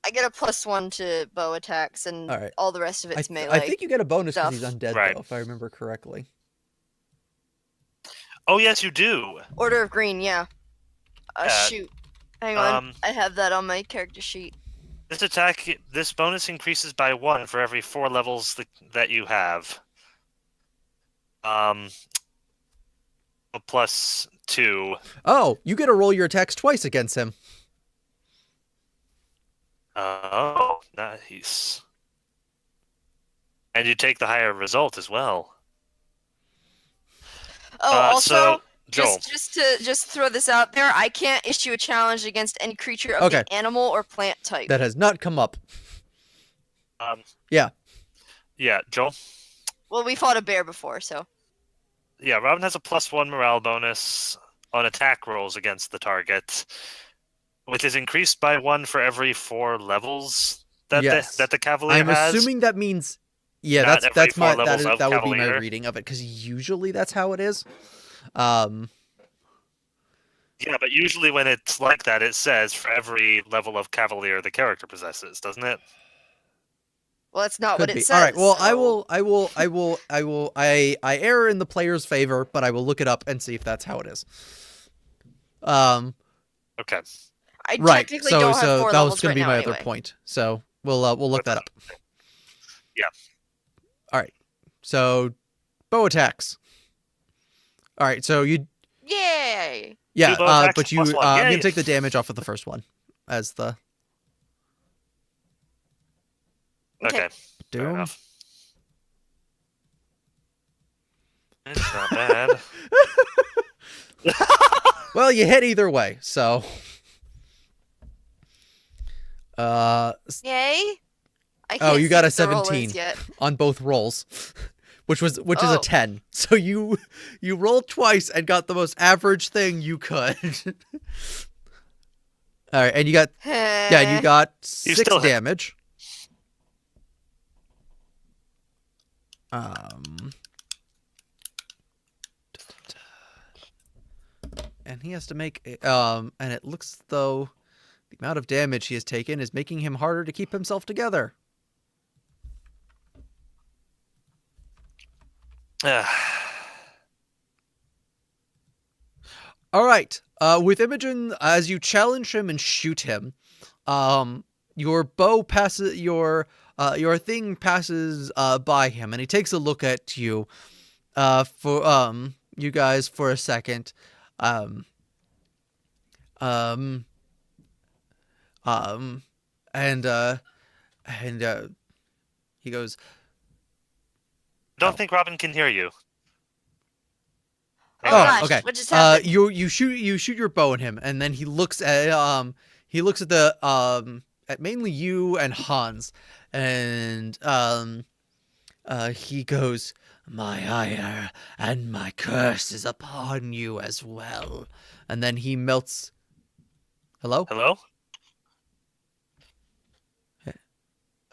I get a +1 to bow attacks, and all the rest of it's melee.
I think you get a bonus because he's
stuff.
undead, though, if I remember correctly.
Oh, yes, you do.
Order of Green, yeah. Shoot. Hang on. I have that on my character sheet.
This bonus increases by 1 for every 4 levels that you have. a +2.
Oh, you get to roll your attacks twice against him.
Oh, nice. And you take the higher result as well.
Oh, also,
So, Joel.
just throw this out there, I can't issue a challenge against any creature of
Okay.
the animal or plant type.
That has not come up.
Yeah, Joel.
Well, we fought a bear before, so.
Yeah, Robin has a +1 morale bonus on attack rolls against the target, which is increased by 1 for every 4 levels that
Yes.
the Cavalier
I'm
has.
assuming that means, yeah,
Not every
that's
4
my
levels of
that would be my
Cavalier.
reading of it, because usually that's how it is.
Yeah, but usually when it's like that, it says for every level of Cavalier the character possesses, doesn't it?
Well, that's not
Could
what it
be.
says.
All right. Well,
so-
I err in the player's favor, but I will look it up and see if that's how it is.
Okay.
I
Right.
technically
So
don't have 4
that was
levels
going
right
to be
now
my
anyway.
other point. So we'll look that up.
Yeah.
All right. So bow attacks. All right. So you.
Yay!
Yeah.
Two bow attacks
But you.
plus 1.
I'm
Yay!
gonna take the damage off of the first one, as the.
Okay. Fair
Doom.
enough. It's not bad.
Well, you hit either way, so.
Yay! I
Oh,
can't
you got
see
a
what the roll is
17
yet.
on both rolls, which is a
Oh.
10. So you rolled twice and got the most average thing you could. All right, and you got you got 6
still hit.
damage. And he has to make and it looks though the amount of damage he has taken is making him harder to keep himself together. All right. With Imogen, as you challenge him and shoot him, your bow passes your thing passes by him, and he takes a look at you, for you guys for a second, and he goes,
Don't think Robin can hear you.
Oh,
"Oh,
gosh,
okay."
what just happened?
You shoot your bow at him, and then he looks at the at mainly you and Hans, and he goes, "My ire and my curse is upon you as well." And then he melts. Hello?
Hello?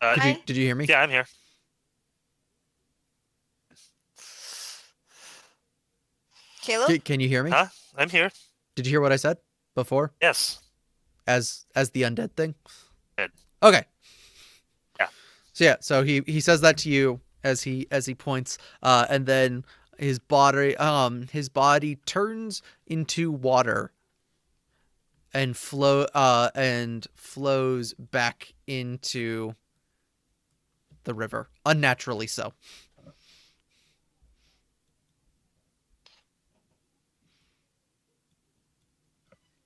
Hi?
Did you hear me?
Yeah, I'm here.
Caleb?
Can you hear me?
Huh? I'm here.
Did you hear what I said before?
Yes.
As the undead thing?
Did.
Okay.
Yeah.
So he says that to you as he points, and then his body turns into water and flows back into the river, unnaturally so.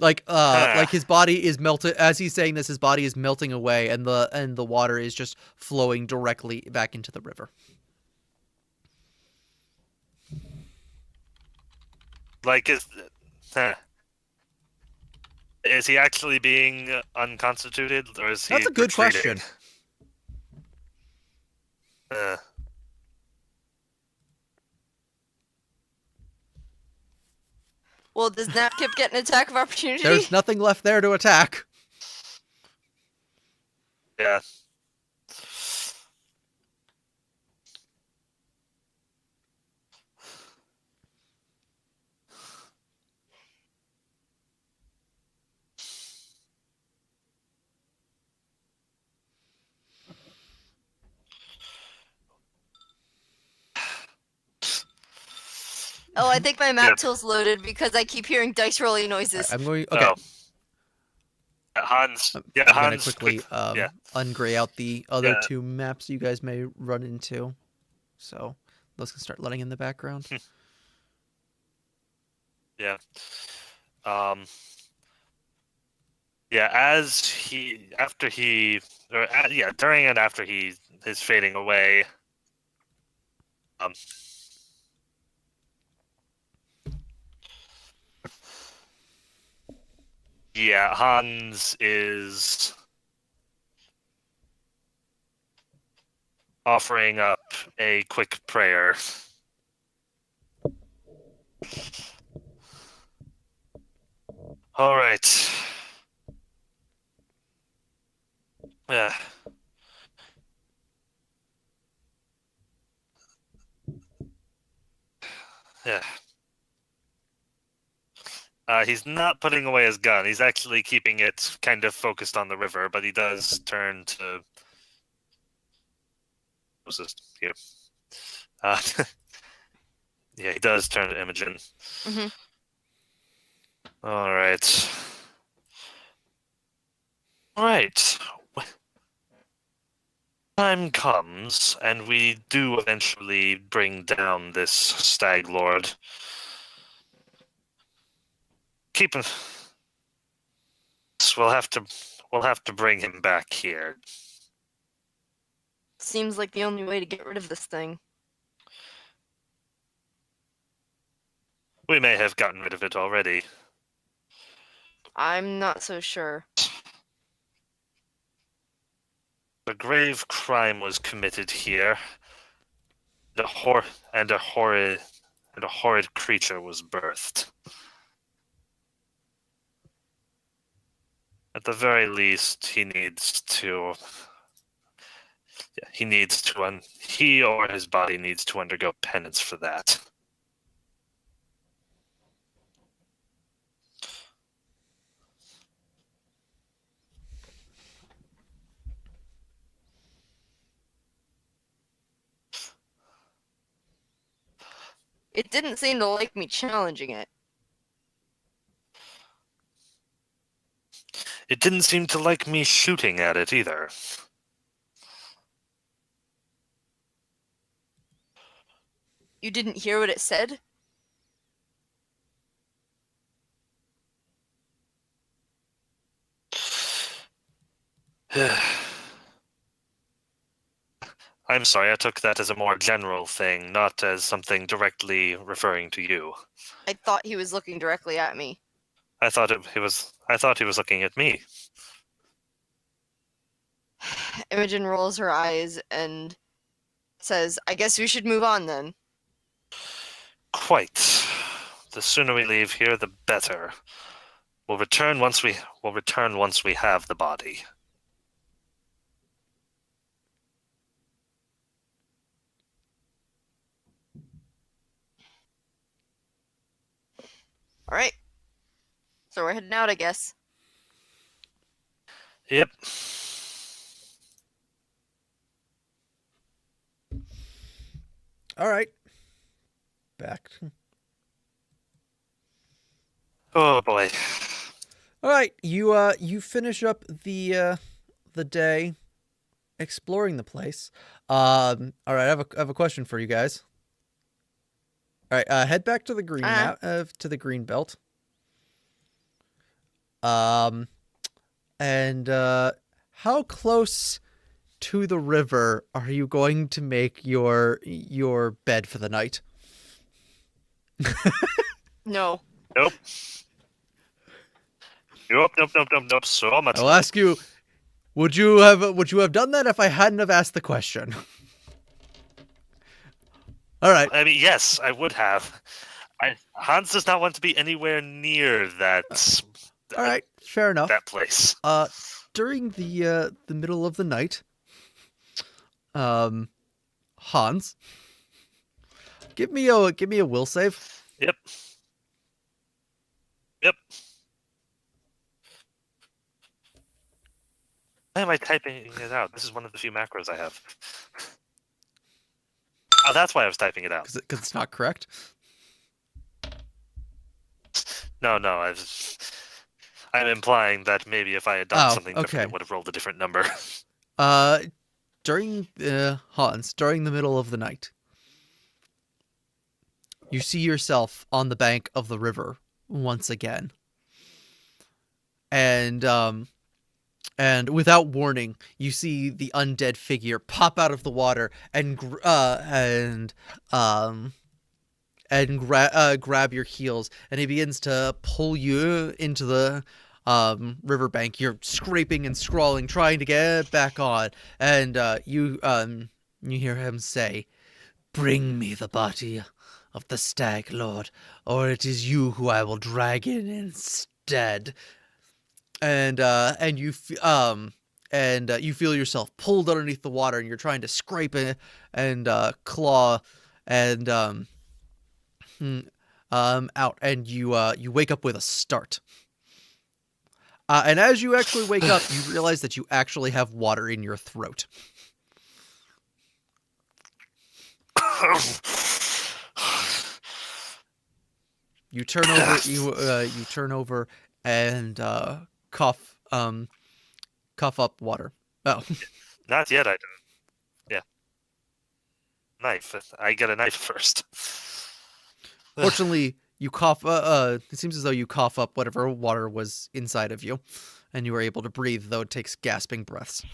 Like his body is melted as he's saying this. His body is melting away, and the water is just flowing directly back into the river.
Like, is he actually being unconstituted, or is he?
That's a good
retreating?
question.
Well, does Napkip get an attack of opportunity?
There's nothing left there to attack.
Yeah.
Oh, I think my map tool's loaded because I keep hearing dice rolling noises.
I'm going. Okay.
Oh. Hans. Yeah,
I'm gonna
Hans.
quickly ungray out the other
Yeah.
2 maps you guys may run into. So those can start letting in the background.
Yeah. Yeah, during and after he is fading away, um, yeah, Hans is offering up a quick prayer. All right. Yeah. Yeah. He's not putting away his gun. He's actually keeping it kind of focused on the river, but he does turn to. What's this here? Uh, yeah, he does turn to Imogen.
Mm-hmm.
All right. All right. Time comes, and we do eventually bring down this stag lord. Keep him. We'll have to bring him back here.
Seems like the only way to get rid of this thing.
We may have gotten rid of it already.
I'm not so sure.
A grave crime was committed here. And a horrid creature was birthed. At the very least, he or his body needs to undergo penance for that.
It didn't seem to like me challenging it.
It didn't seem to like me shooting at it either.
You didn't hear what it said?
I'm sorry, I took that as a more general thing, not as something directly referring to you.
I thought he was looking directly at me.
I thought he was looking at me.
Imogen rolls her eyes and says, I guess we should move on then.
Quite. The sooner we leave here, the better. We'll return once we have the body.
All right. So we're heading out, I guess.
Yep.
All right. Back.
Oh boy.
All right. You finish up the day exploring the place. All right. I have a question for you guys. All right. Head back to the green map. To the green belt. And how close to the river are you going to make your bed for the night?
No.
Nope. Nope. So much.
I'll ask you, would you have done that if I hadn't have asked the question? All right.
I mean, yes, I would have. Hans does not want to be anywhere near that.
All right. Fair enough.
That place.
During the middle of the night, Hans, give me a will save.
Yep. Why am I typing it out? This is one of the few macros I have. Oh, that's why I was typing it out.
Because it's not correct.
No, I'm implying that maybe if I had done something different,
okay.
it would have rolled a different number.
During Hans, during the middle of the night, you see yourself on the bank of the river once again. And without warning, you see the undead figure pop out of the water and grab your heels, and he begins to pull you into the riverbank. You're scraping and scrawling, trying to get back on, and you hear him say, "Bring me the body of the Stag Lord, or it is you who I will drag in instead." And you feel yourself pulled underneath the water, and you're trying to scrape it and claw and out, and you wake up with a start. And as you actually wake up, you realize that you actually have water in your throat. You turn over. You turn over and cough up water. Oh,
Not yet. I don't. Yeah. Knife. I get a knife first.
fortunately, you cough. It seems as though you cough up whatever water was inside of you, and you are able to breathe, though it takes gasping breaths.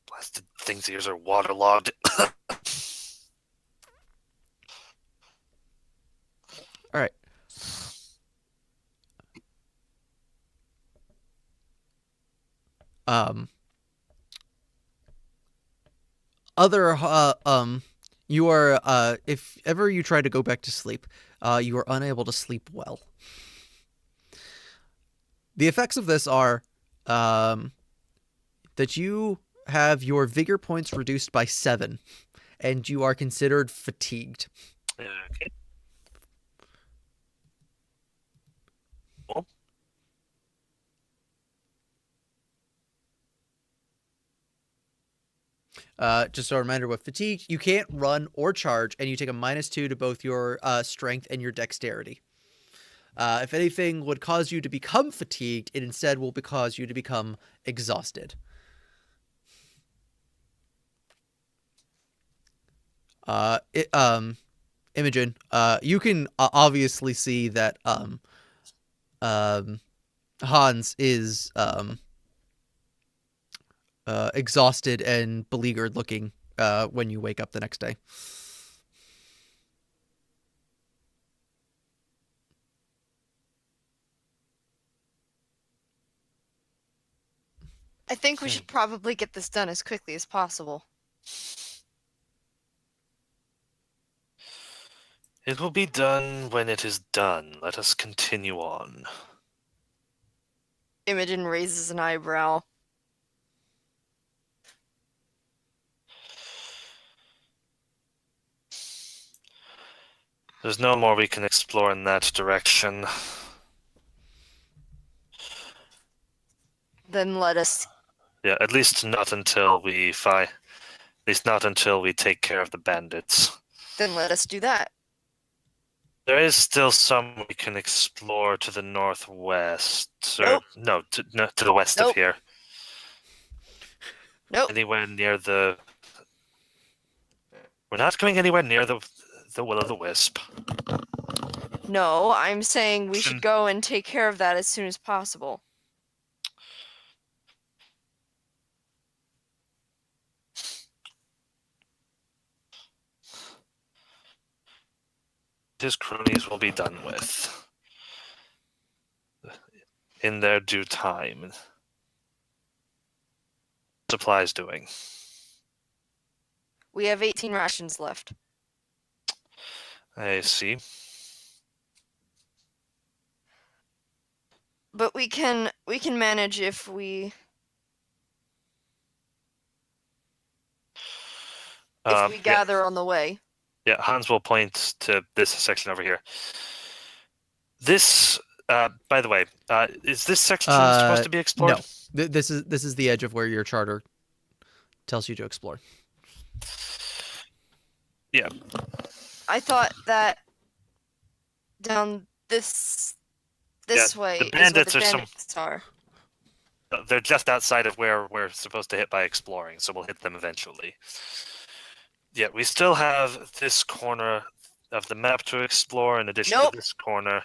Blasted thing's ears are waterlogged.
All right. You are if ever you try to go back to sleep, you are unable to sleep well. The effects of this are that you have your vigor points reduced by 7, and you are considered fatigued.
Okay. Cool.
Just a reminder, with fatigue, you can't run or charge, and you take a -2 to both your strength and your dexterity. If anything would cause you to become fatigued, it instead will cause you to become exhausted. Imogen, you can obviously see that Hans is exhausted and beleaguered looking when you wake up the next day.
I think we should probably get this done as quickly as possible.
It will be done when it is done. Let us continue on.
Imogen raises an eyebrow.
There's no more we can explore in that direction.
Then let us.
Yeah, at least not until we fight. At least not until we take care of the bandits.
Then let us do that.
There is still some we can explore to the northwest.
Nope.
No, to the west of
Nope.
here.
Nope.
Anywhere near the... We're not going anywhere near the Will-o'-the-Wisp.
No, I'm saying we should go and take care of that as soon as possible.
His cronies will be done with in their due time. Supplies doing.
We have 18 rations left.
I see.
But we can manage if we gather on the way.
Yeah, Hans will point to this section over here. This, by the way, is this section supposed to be explored?
No, this is the edge of where your charter tells you to explore.
Yeah.
I thought that down this way
the bandits
is where the
are
bandits are.
They're just outside of where we're supposed to hit by exploring, so we'll hit them eventually. Yeah, we still have this corner of the map to explore in addition
Nope.
to this corner.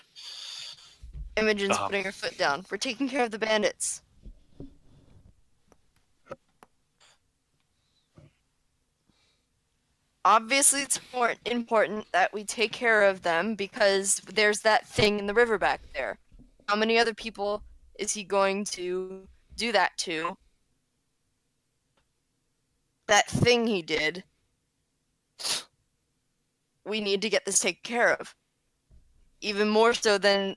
Imogen's putting her foot down. We're taking care of the bandits. Obviously, it's more important that we take care of them because there's that thing in the river back there. How many other people is he going to do that to? That thing he did. We need to get this taken care of. Even more so than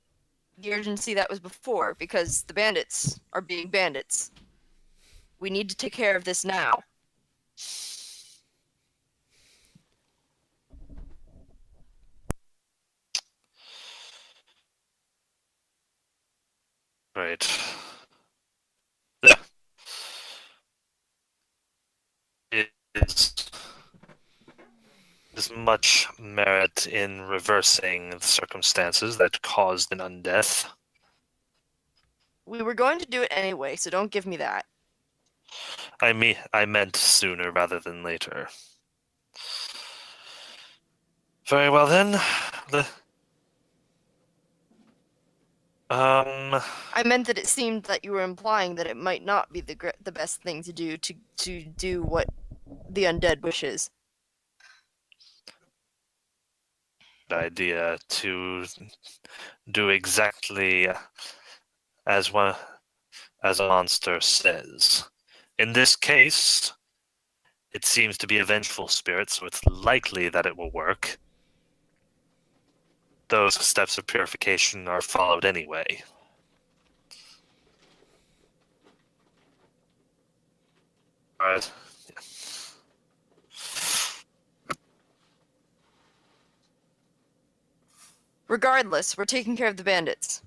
the urgency that was before, because the bandits are being bandits. We need to take care of this now.
Right. Yeah. There's much merit in reversing the circumstances that caused an undeath.
We were going to do it anyway, so don't give me that.
I meant sooner rather than later. Very well then.
I meant that it seemed that you were implying that it might not be the best thing to do what the undead wishes.
Idea to do exactly as a monster says. In this case, it seems to be a vengeful spirit, so it's likely that it will work. Those steps of purification are followed anyway. Alright.
Regardless, we're taking care of the bandits.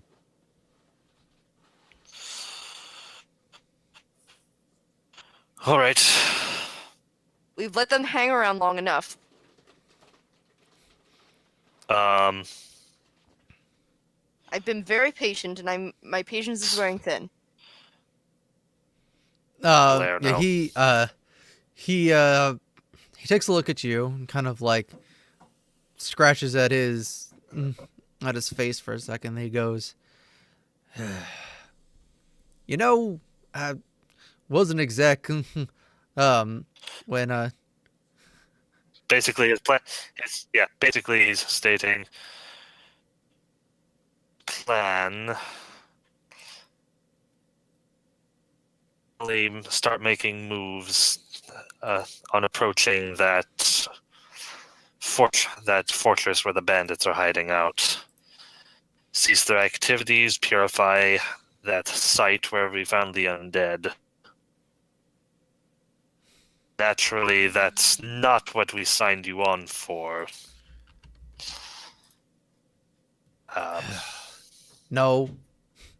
Alright.
We've let them hang around long enough. I've been very patient, and my patience is wearing thin.
Yeah, he takes a look at you and kind of like scratches at his face for a second. Then he goes, "You know, I wasn't exact when
basically his plan basically he's stating plan start making moves on approaching that fortress where the bandits are hiding out. Cease their activities, purify that site where we found the undead. Naturally, that's not what we signed you on for.
No,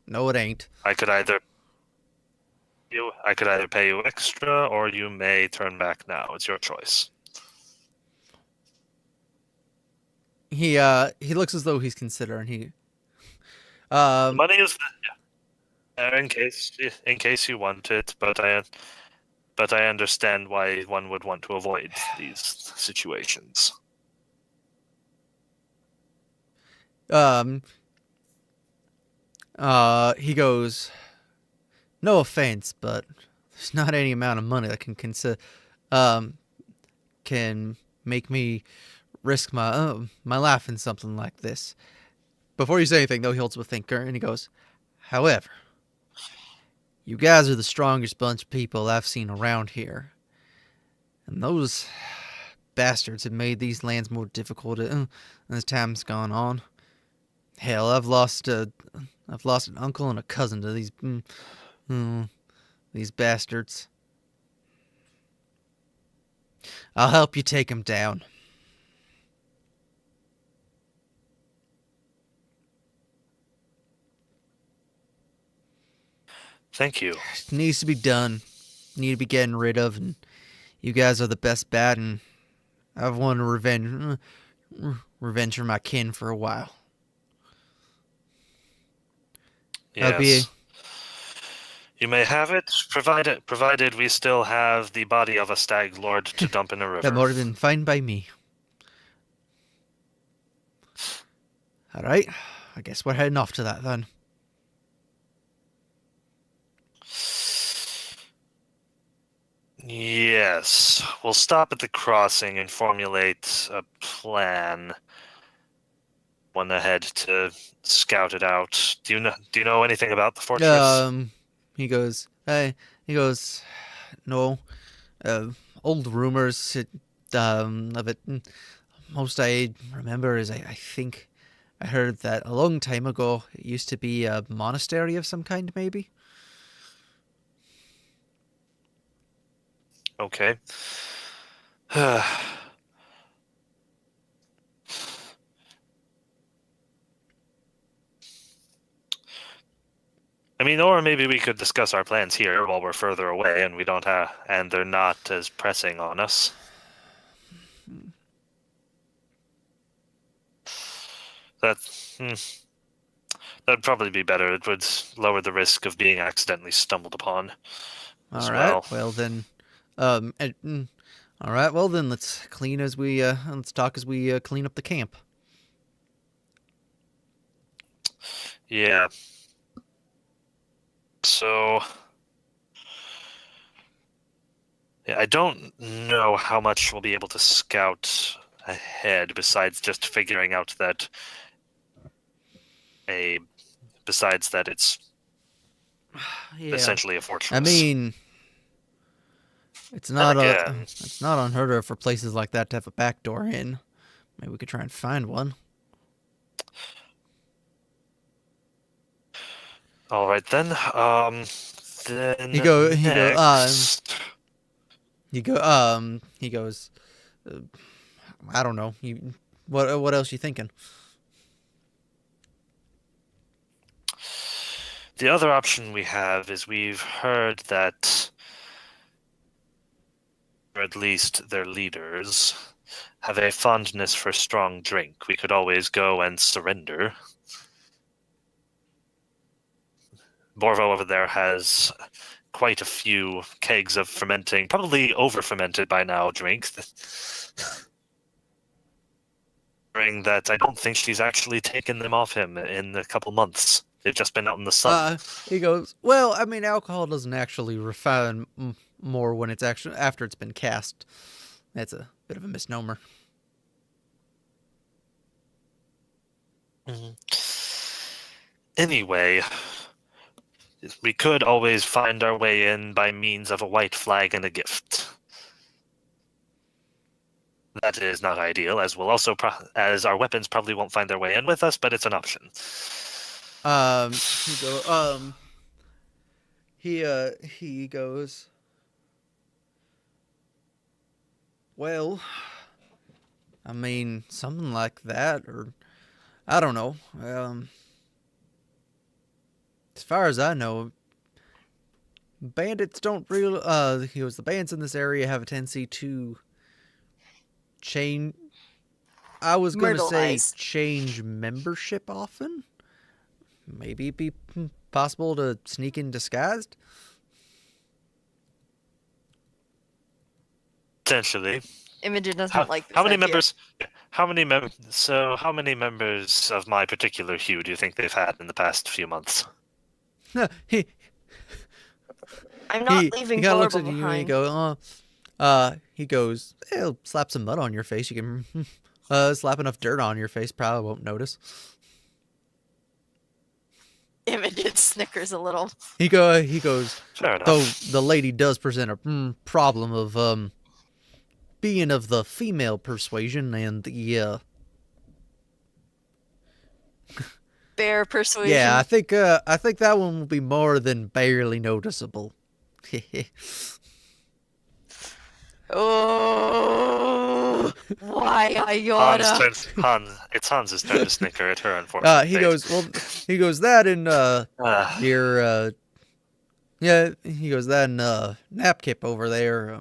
it ain't.
I could either pay you extra, or you may turn back now. It's your choice.
He looks as though he's considering. He
money is in case you want it, but I understand why one would want to avoid these situations.
he goes, "No offense, but there's not any amount of money that can make me risk my life in something like this." Before you say anything, though, he holds up a thinker and he goes, "However, you guys are the strongest bunch of people I've seen around here, and those bastards have made these lands more difficult as time's gone on. Hell, I've lost an uncle and a cousin to these bastards. I'll help you take them down."
Thank you.
It needs to be done. Need to be getting rid of, and you guys are the best bat, and I've wanted revenge for my kin for a while.
Yes. You may have it, provided we still have the body of a stag lord to dump in a river.
That more than fine by me. All right, I guess we're heading off to that then.
Yes, we'll stop at the crossing and formulate a plan. One ahead to scout it out. Do you know anything about the fortress?
He goes, hey, he goes, no, old rumors of it. Most I remember is I think I heard that a long time ago it used to be a monastery of some kind, maybe.
Okay. I mean, or maybe we could discuss our plans here while we're further away and we don't have, and they're not as pressing on us. That'd probably be better. It would lower the risk of being accidentally stumbled upon.
All right. Well then, all right. Well then, let's talk as we clean up the camp.
Yeah. So, yeah, I don't know how much we'll be able to scout ahead besides just figuring out that it's essentially a fortress.
I mean, it's not unheard of for places like that to have a back door in. Maybe we could try and find one.
All right then. Then
He goes. I don't know. What else you thinking?
The other option we have is we've heard that, or at least their leaders, have a fondness for strong drink. We could always go and surrender. Borvo over there has quite a few kegs of fermenting, probably over-fermented by now, drink. That I don't think she's actually taken them off him in a couple months. They've just been out in the sun.
He goes, well, I mean, alcohol doesn't actually refine more when it's actually after it's been cast. That's a bit of a misnomer.
Mm-hmm. Anyway, we could always find our way in by means of a white flag and a gift. That is not ideal, as we'll also as our weapons probably won't find their way in with us, but it's an option.
He goes, well, I mean, something like that, or I don't know. As far as I know, bandits don't really. He goes, the bands in this area have a tendency to change. I was going to say change membership often. Maybe it'd be possible to sneak in disguised.
Potentially.
Imogen doesn't like this
how many
idea.
members? How many members of my particular hue do you think they've had in the past few months?
I'm
not leaving
he kind of looks
Glorbo
at you
behind.
and he goes, he'll slap some mud on your face. You can slap enough dirt on your face, probably won't notice.
Imogen snickers a little.
He goes,
fair enough.
Though the lady does present a problem of being of the female persuasion and the
bear persuasion.
Yeah, I think that one will be more than barely noticeable.
Oh, why Iota?
It's Hans's turn to snicker at her, unfortunately.
He goes that in your he goes that in Napkip over there.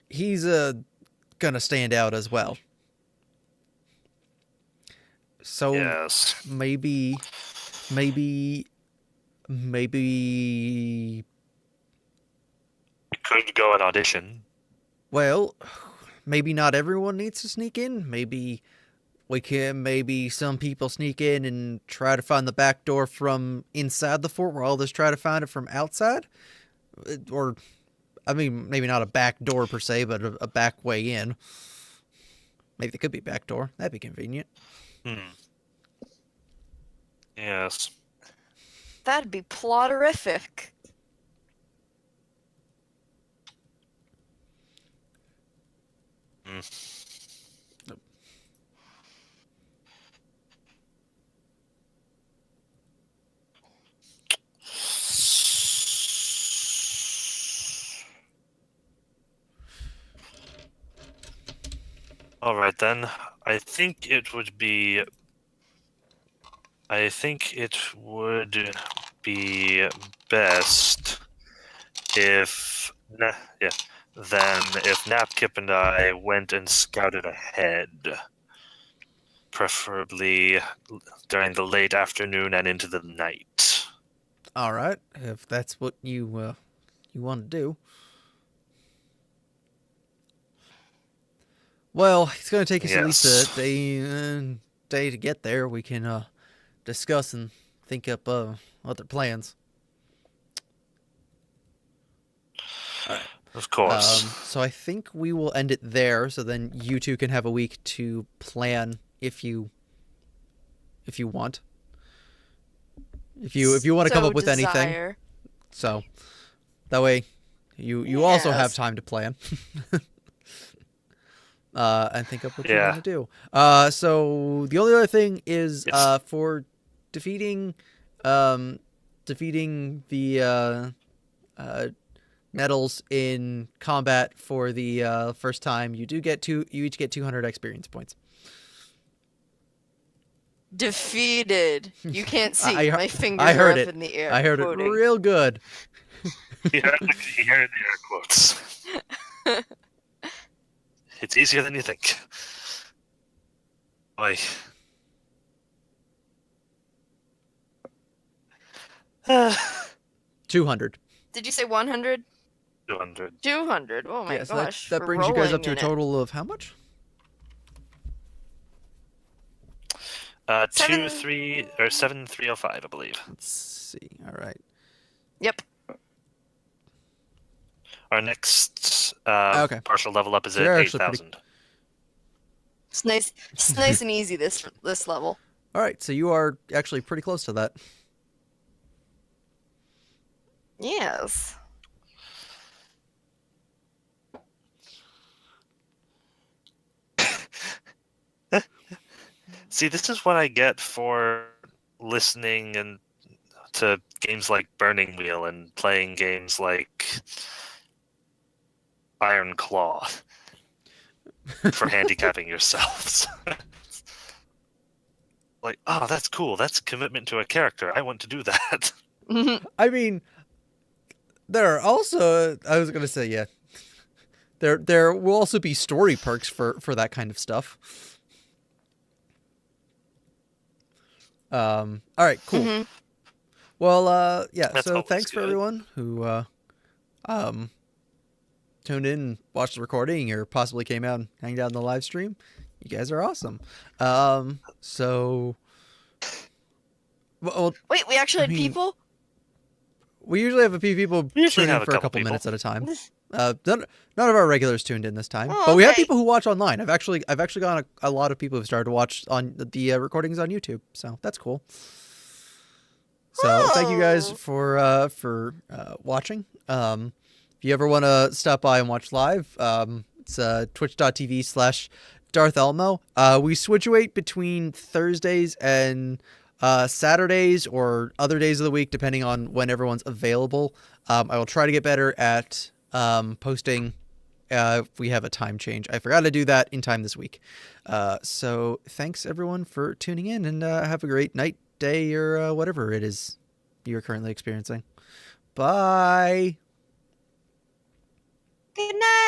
He's gonna stand out as well. So
yes.
maybe Maybe.
We could go and audition.
Well, maybe not everyone needs to sneak in. Maybe maybe some people sneak in and try to find the back door from inside the fort, while others try to find it from outside. Or, I mean, maybe not a back door per se, but a back way in. Maybe there could be a back door. That'd be convenient.
Yes.
That'd be plotterific.
All right then. I think it would be best if if Napkip and I went and scouted ahead, preferably during the late afternoon and into the night.
All right, if that's what you want to do. Well, it's going to take us at least a day to get there. We can discuss and think up other plans. All right.
Of course.
So I think we will end it there. So then you two can have a week to plan if you want. If you want to come up with anything. So that way you also have time to plan. And think up what you want to do. So the only other thing is for defeating the Nettles in combat for the first time, you each get 200 experience points.
Defeated. You can't see. My fingers
I heard
are
it.
up in the air.
I heard
quoting.
it real good.
He heard the air quotes. It's easier than you think. Boy.
200.
Did you say 100?
200.
200. Oh my gosh.
That brings you guys up to a
rolling in
total of how much?
7305, I believe.
Let's see. All right.
Yep.
Our next
Okay.
partial level up is
So you're
at
actually
8,000.
It's nice. It's nice and easy this level.
All right. So you are actually pretty close to that.
Yes.
See, this is what I get for listening and to games like Burning Wheel and playing games like Iron Claw for handicapping yourselves. Like, oh, that's cool. That's commitment to a character. I want to do that.
I mean, there are also, I was going to say, yeah, there will also be story perks for that kind of stuff. All right, cool.
Mm-hmm.
Well, yeah,
That's
so
always
thanks for
good.
everyone who tuned in and watched the recording or possibly came out and hanged out in the live stream. You guys are awesome. So... Well,
Wait, we actually had people?
we usually have a few people
We usually
tune in
have a
for a
couple
couple
people.
minutes at a time. None of our regulars tuned in this time,
Oh,
but we have
okay.
people who watch online. I've actually gotten a lot of people who've started to watch on the recordings on YouTube, so that's cool. So thank you guys
Oh.
for watching. If you ever want to stop by and watch live, it's twitch.tv/Darth Elmo. We switchuate between Thursdays and Saturdays or other days of the week, depending on when everyone's available. I will try to get better at posting if we have a time change. I forgot to do that in time this week. So thanks everyone for tuning in, and have a great night, day, or whatever it is you're currently experiencing. Bye.
Good night.